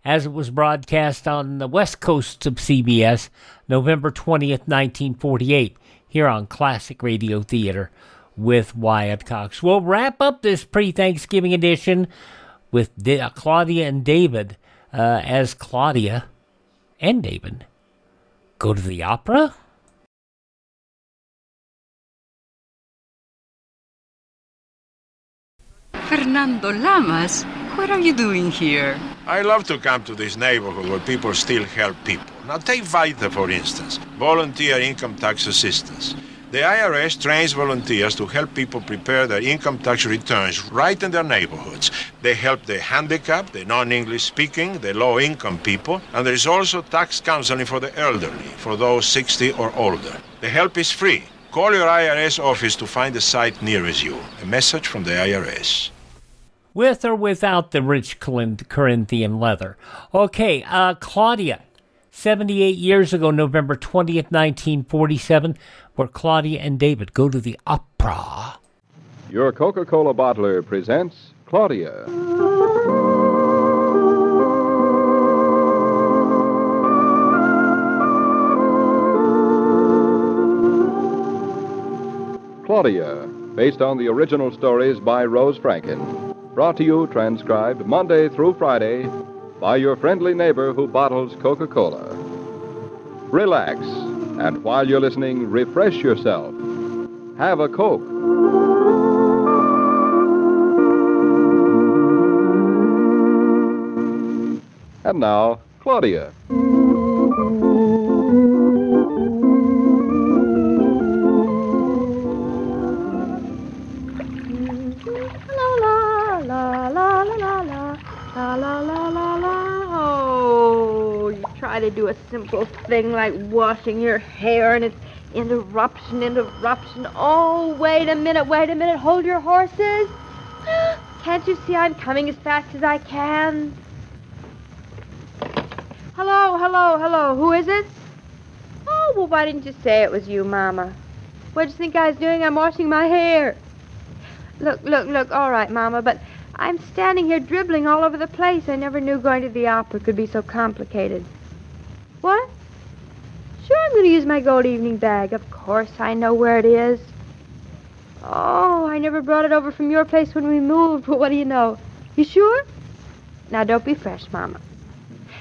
as it was broadcast on the west coast of CBS, November 20th, 1948, here on Classic Radio Theater with Wyatt Cox. We'll wrap up this pre-Thanksgiving edition with Claudia and David, as Claudia and David go to the opera. Fernando Lamas, what are you doing here? I love to come to this neighborhood where people still help people. Now take Vita, for instance, volunteer income tax assistance. The IRS trains volunteers to help people prepare their income tax returns right in their neighborhoods. They help the handicapped, the non-English speaking, the low-income people, and there is also tax counseling for the elderly, for those 60 or older. The help is free. Call your IRS office to find the site nearest you. A message from the IRS. With or without the rich Corinthian leather. Okay, Claudia. 78 years ago, November 20th, 1947, where Claudia and David go to the opera. Your Coca-Cola bottler presents Claudia. Claudia, based on the original stories by Rose Franken. Brought to you, transcribed Monday through Friday, by your friendly neighbor who bottles Coca-Cola. Relax, and while you're listening, refresh yourself. Have a Coke. And now, Claudia. Try to do a simple thing like washing your hair and it's interruption. Oh, wait a minute, hold your horses. Can't you see I'm coming as fast as I can? Hello, who is it? Oh, well, why didn't you say it was you, Mama? What did you think I was doing? I'm washing my hair. Look, all right, Mama, but I'm standing here dribbling all over the place. I never knew going to the opera could be so complicated. What? Sure, I'm going to use my gold evening bag. Of course, I know where it is. Oh, I never brought it over from your place when we moved, but what do you know? You sure? Now, don't be fresh, Mama.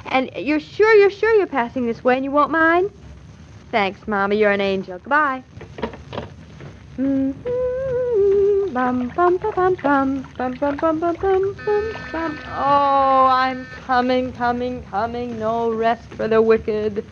And you're sure you're passing this way and you won't mind? Thanks, Mama. You're an angel. Goodbye. Bum, bum, bum, bum, bum, bum, bum, bum, bum, bum, bum. Oh, I'm coming. No rest for the wicked.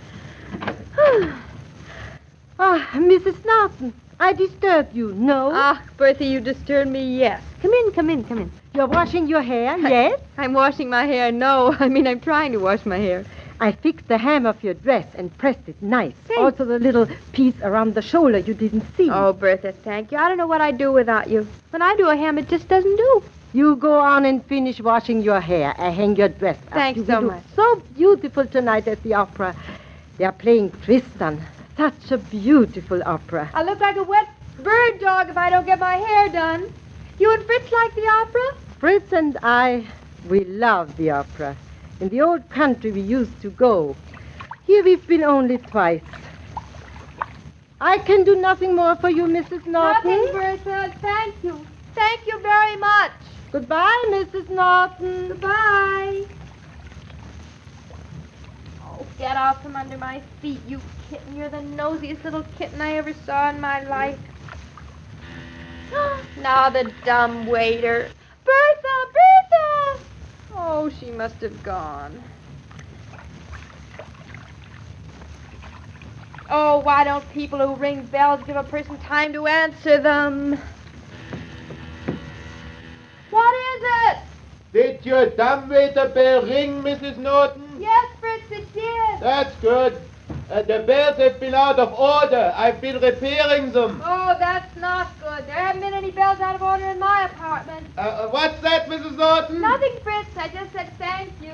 Mrs. Norton, I disturbed you, no? Ah, Bertha, you disturbed me, yes. Come in. You're washing your hair, yes? I'm washing my hair, no. I'm trying to wash my hair. I fixed the hem of your dress and pressed it nice. Thanks. Also the little piece around the shoulder you didn't see. Oh, Bertha, thank you. I don't know what I'd do without you. When I do a hem, it just doesn't do. You go on and finish washing your hair. I hang your dress up. Thanks so much. So beautiful tonight at the opera. They are playing Tristan. Such a beautiful opera. I look like a wet bird dog if I don't get my hair done. You and Fritz like the opera? Fritz and I, we love the opera. In the old country we used to go. Here we've been only twice. I can do nothing more for you, Mrs. Norton. Nothing, Bertha. Thank you. Thank you very much. Goodbye, Mrs. Norton. Goodbye. Oh, get off from under my feet, you kitten. You're the nosiest little kitten I ever saw in my life. Now the dumb waiter. Bertha! Oh, she must have gone. Oh, why don't people who ring bells give a person time to answer them? What is it? Did your dumbwaiter bell ring, Mrs. Norton? Yes, Fritz, it did. That's good. The bells have been out of order. I've been repairing them. Oh, that's not good. There haven't been any bells out of order in my apartment. What's that, Mrs. Norton? Nothing, Fritz. I just said thank you.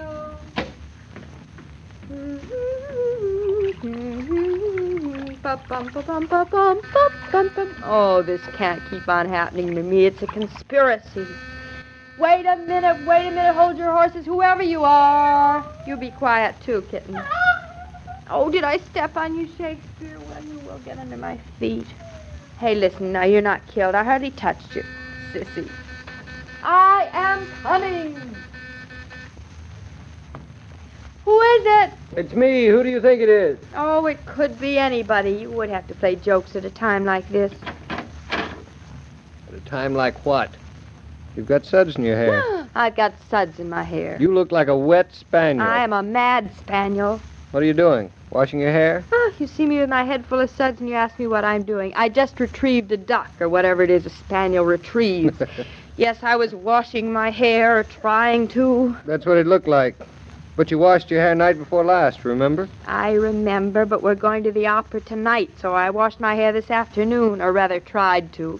Oh, this can't keep on happening to me. It's a conspiracy. Wait a minute. Hold your horses, whoever you are. You be quiet, too, kitten. Oh, did I step on you, Shakespeare? Well, you will get under my feet. Hey, listen, now, you're not killed. I hardly touched you, sissy. I am coming. Who is it? It's me. Who do you think it is? Oh, it could be anybody. You would have to play jokes at a time like this. At a time like what? You've got suds in your hair. I've got suds in my hair. You look like a wet spaniel. I am a mad spaniel. What are you doing? Washing your hair? Oh, you see me with my head full of suds and you ask me what I'm doing. I just retrieved a duck, or whatever it is a spaniel retrieves. Yes, I was washing my hair, or trying to. That's what it looked like. But you washed your hair night before last, remember? I remember, but we're going to the opera tonight, so I washed my hair this afternoon, or rather tried to.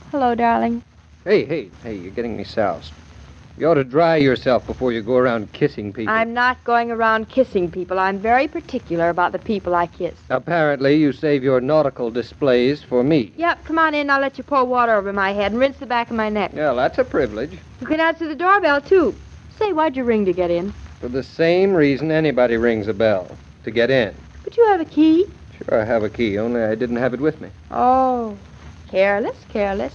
Hello, darling. Hey, you're getting me soused. You ought to dry yourself before you go around kissing people. I'm not going around kissing people. I'm very particular about the people I kiss. Apparently, you save your nautical displays for me. Yep, come on in. I'll let you pour water over my head and rinse the back of my neck. Well, that's a privilege. You can answer the doorbell, too. Say, why'd you ring to get in? For the same reason anybody rings a bell, to get in. But you have a key. Sure, I have a key, only I didn't have it with me. Oh, careless.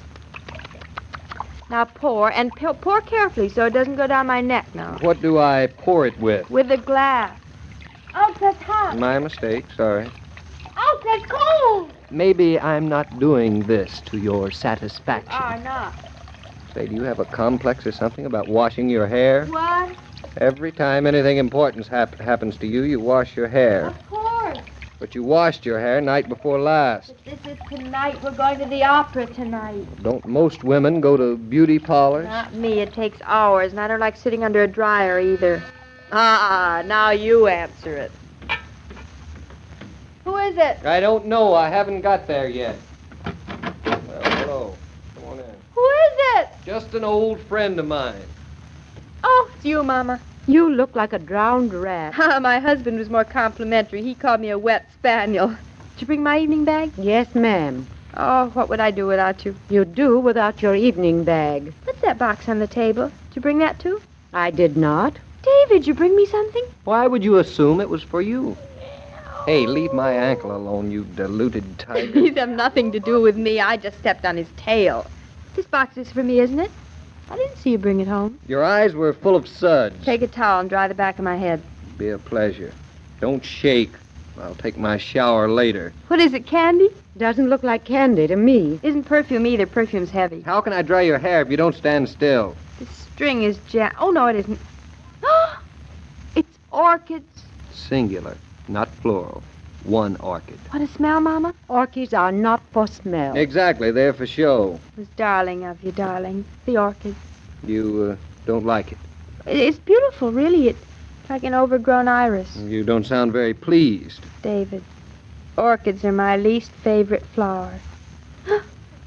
Now pour, and pour carefully so it doesn't go down my neck now. What do I pour it with? With a glass. Oh, that's hot. My mistake, sorry. Oh, that's cold. Maybe I'm not doing this to your satisfaction. Oh, not. Say, do you have a complex or something about washing your hair? What? Every time anything important happens to you, you wash your hair. Of course. But you washed your hair night before last. But this is tonight. We're going to the opera tonight. Don't most women go to beauty parlors? Not me. It takes hours, and I don't like sitting under a dryer either. Now you answer it. Who is it? I don't know. I haven't got there yet. Well, hello. Come on in. Who is it? Just an old friend of mine. Oh, it's you, Mama. You look like a drowned rat. My husband was more complimentary. He called me a wet spaniel. Did you bring my evening bag? Yes, ma'am. Oh, what would I do without you? You'd do without your evening bag. What's that box on the table? Did you bring that too? I did not. David, you bring me something? Why would you assume it was for you? Hey, leave my ankle alone, you deluded tiger. These have nothing to do with me. I just stepped on his tail. This box is for me, isn't it? I didn't see you bring it home. Your eyes were full of suds. Take a towel and dry the back of my head. Be a pleasure. Don't shake. I'll take my shower later. What is it, candy? Doesn't look like candy to me. Isn't perfume either. Perfume's heavy. How can I dry your hair if you don't stand still? The string is Oh, no, it isn't. It's orchids. Singular, not plural. One orchid. What a smell, Mama. Orchids are not for smell. Exactly, they're for show. It was darling of you, darling. The orchid. You don't like it? It's beautiful, really. It's like an overgrown iris. You don't sound very pleased. David, orchids are my least favorite flower.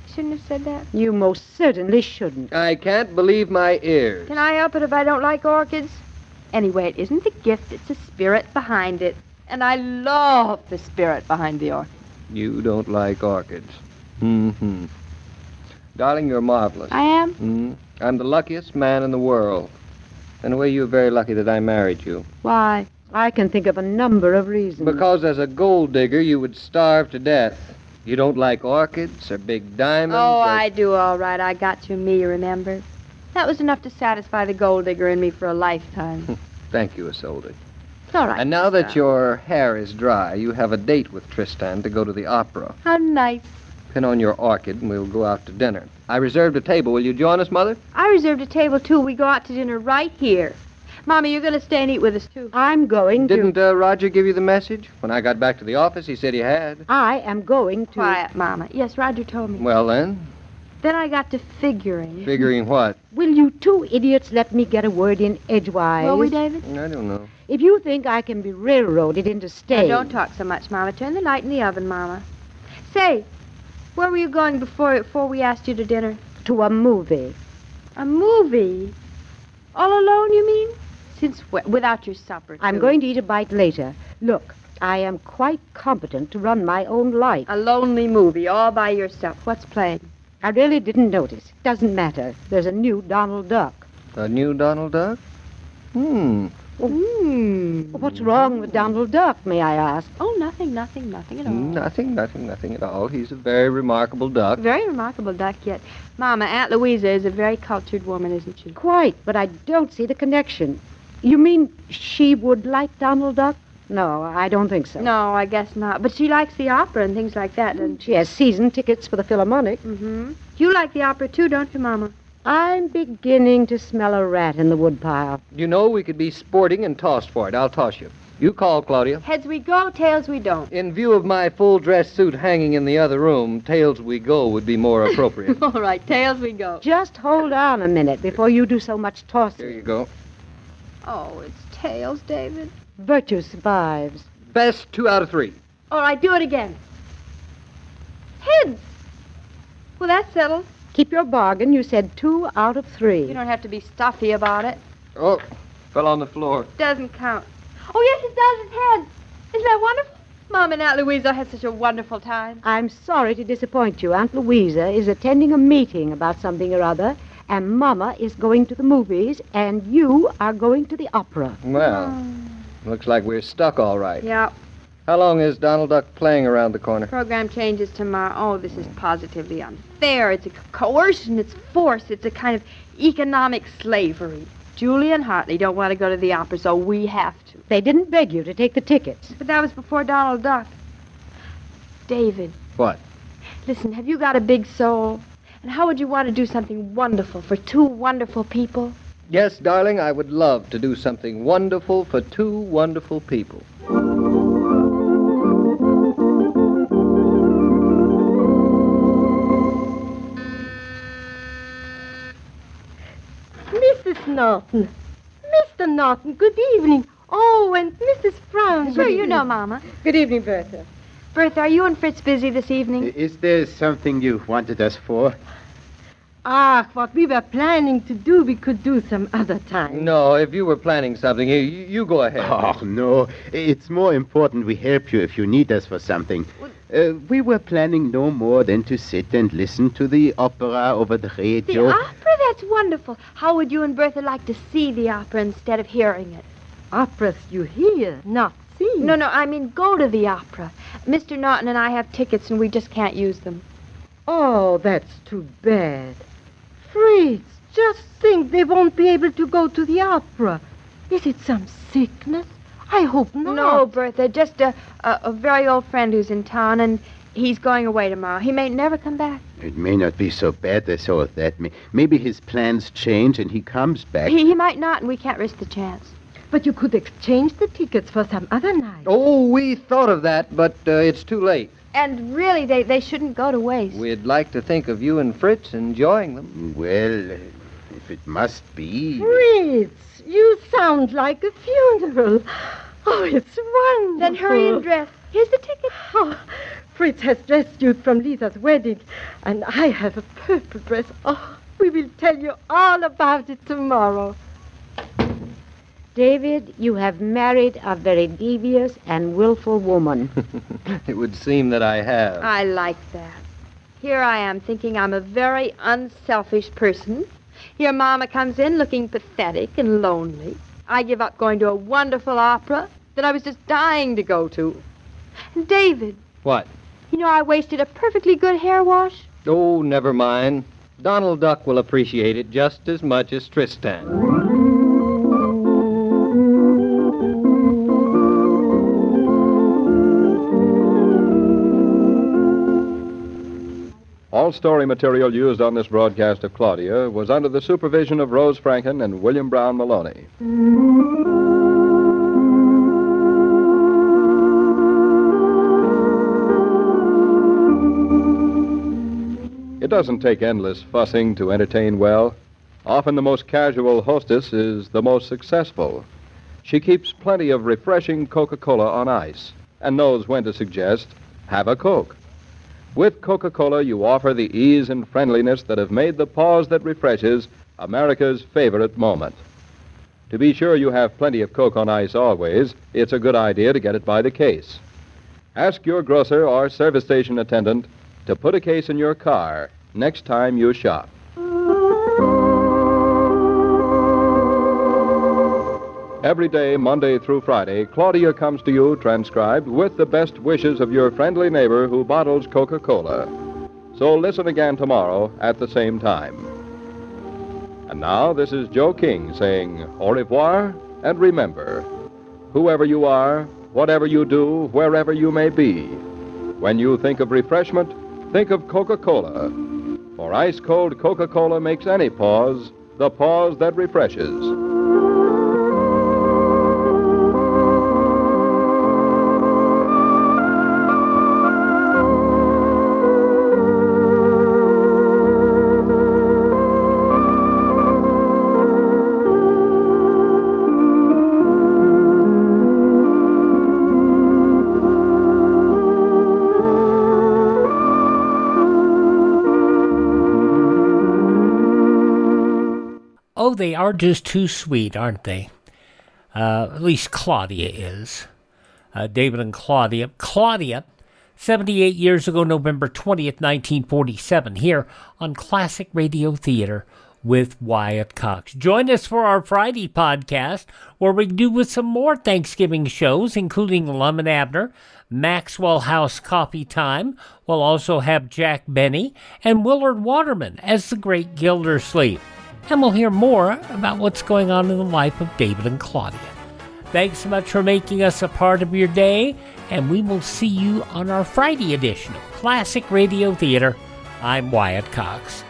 Shouldn't have said that. You most certainly shouldn't. I can't believe my ears. Can I help it if I don't like orchids? Anyway, it isn't the gift, it's the spirit behind it. And I love the spirit behind the orchid. You don't like orchids. Mm-hmm. Darling, you're marvelous. I am? I'm the luckiest man in the world. Anyway, you're very lucky that I married you. Why? I can think of a number of reasons. Because as a gold digger, you would starve to death. You don't like orchids or big diamonds. Oh, I do all right. I got you me, remember? That was enough to satisfy the gold digger in me for a lifetime. Thank you, Isolde. It's all right. And now that your hair is dry, you have a date with Tristan to go to the opera. How nice. Pin on your orchid, and we'll go out to dinner. I reserved a table. Will you join us, Mother? I reserved a table, too. We go out to dinner right here. Mama, you're going to stay and eat with us, too. I'm going to. Didn't Roger give you the message? When I got back to the office, he said he had. I am going to. Quiet, Mama. Yes, Roger told me. Well, then? Then I got to figuring. Figuring what? Will you two idiots let me get a word in edgewise? Will we, David? I don't know. If you think I can be railroaded into staying... Now, don't talk so much, Mama. Turn the light in the oven, Mama. Say, where were you going before we asked you to dinner? To a movie. A movie? All alone, you mean? Since without your supper, too. I'm going to eat a bite later. Look, I am quite competent to run my own life. A lonely movie, all by yourself. What's playing? I really didn't notice. Doesn't matter. There's a new Donald Duck. A new Donald Duck? What's wrong with Donald Duck, may I ask? Oh, nothing at all. Nothing at all. He's a very remarkable duck. Very remarkable duck, yet. Mama, Aunt Louisa is a very cultured woman, isn't she? Quite, but I don't see the connection. You mean she would like Donald Duck? No, I don't think so. No, I guess not. But she likes the opera and things like that, doesn't she? She has season tickets for the Philharmonic. Mm-hmm. You like the opera, too, don't you, Mama? I'm beginning to smell a rat in the woodpile. You know, we could be sporting and tossed for it. I'll toss you. You call, Claudia. Heads we go, tails we don't. In view of my full dress suit hanging in the other room, tails we go would be more appropriate. All right, tails we go. Just hold on a minute before you do so much tossing. Here you go. Oh, it's tails, David. Virtue survives. Best 2 out of 3. All right, do it again. Heads. Well, that's settled. Keep your bargain. You said 2 out of 3. You don't have to be stuffy about it. Oh, fell on the floor. Doesn't count. Oh, yes, it does. It's heads. Isn't that wonderful? Mom and Aunt Louisa had such a wonderful time. I'm sorry to disappoint you. Aunt Louisa is attending a meeting about something or other, and Mama is going to the movies, and you are going to the opera. Well, looks like we're stuck all right. Yeah. How long is Donald Duck playing around the corner? Program changes tomorrow. Oh, this is positively unfair. It's a coercion. It's force. It's a kind of economic slavery. Julie and Hartley don't want to go to the opera, so we have to. They didn't beg you to take the tickets. But that was before Donald Duck. David. What? Listen, have you got a big soul? And how would you want to do something wonderful for 2 wonderful people? Yes, darling, I would love to do something wonderful for 2 wonderful people. Mrs. Norton. Mr. Norton, good evening. Oh, and Mrs. Brown. Sure, you know, Mama. Good evening, Bertha. Bertha, are you and Fritz busy this evening? Is there something you wanted us for? What we were planning to do, we could do some other time. No, if you were planning something, you go ahead. Oh, no. It's more important we help you if you need us for something. We were planning no more than to sit and listen to the opera over the radio. The opera? That's wonderful. How would you and Bertha like to see the opera instead of hearing it? Operas you hear, not see. No, I mean go to the opera. Mr. Norton and I have tickets and we just can't use them. Oh, that's too bad. Fritz, just think they won't be able to go to the opera. Is it some sickness? I hope not. No, Bertha, just a very old friend who's in town, and he's going away tomorrow. He may never come back. It may not be so bad as all of that. Maybe his plans change and he comes back. He might not, and we can't risk the chance. But you could exchange the tickets for some other night. Oh, we thought of that, but it's too late. And really, they shouldn't go to waste. We'd like to think of you and Fritz enjoying them. Well, if it must be... Fritz, you sound like a funeral. Oh, it's wonderful. Then hurry and dress. Here's the ticket. Oh, Fritz has dressed you from Lisa's wedding, and I have a purple dress. Oh, we will tell you all about it tomorrow. David, you have married a very devious and willful woman. It would seem that I have. I like that. Here I am thinking I'm a very unselfish person. Here Mama comes in looking pathetic and lonely. I give up going to a wonderful opera that I was just dying to go to. And David. What? You know, I wasted a perfectly good hair wash. Oh, never mind. Donald Duck will appreciate it just as much as Tristan. All story material used on this broadcast of Claudia was under the supervision of Rose Franken and William Brown Maloney. It doesn't take endless fussing to entertain well. Often the most casual hostess is the most successful. She keeps plenty of refreshing Coca-Cola on ice and knows when to suggest, have a Coke. With Coca-Cola, you offer the ease and friendliness that have made the pause that refreshes America's favorite moment. To be sure you have plenty of Coke on ice always, it's a good idea to get it by the case. Ask your grocer or service station attendant to put a case in your car next time you shop. Every day, Monday through Friday, Claudia comes to you transcribed with the best wishes of your friendly neighbor who bottles Coca-Cola. So listen again tomorrow at the same time. And now, this is Joe King saying au revoir, and remember, whoever you are, whatever you do, wherever you may be, when you think of refreshment, think of Coca-Cola. For ice-cold Coca-Cola makes any pause the pause that refreshes. they are just too sweet, aren't they? At least Claudia is. David and Claudia. Claudia, 78 years ago, November 20th, 1947, here on Classic Radio Theater with Wyatt Cox. Join us for our Friday podcast, where we do with some more Thanksgiving shows, including Lum and Abner, Maxwell House Coffee Time. We'll also have Jack Benny and Willard Waterman as the Great Gildersleeve. And we'll hear more about what's going on in the life of David and Claudia. Thanks so much for making us a part of your day, and we will see you on our Friday edition of Classic Radio Theater. I'm Wyatt Cox.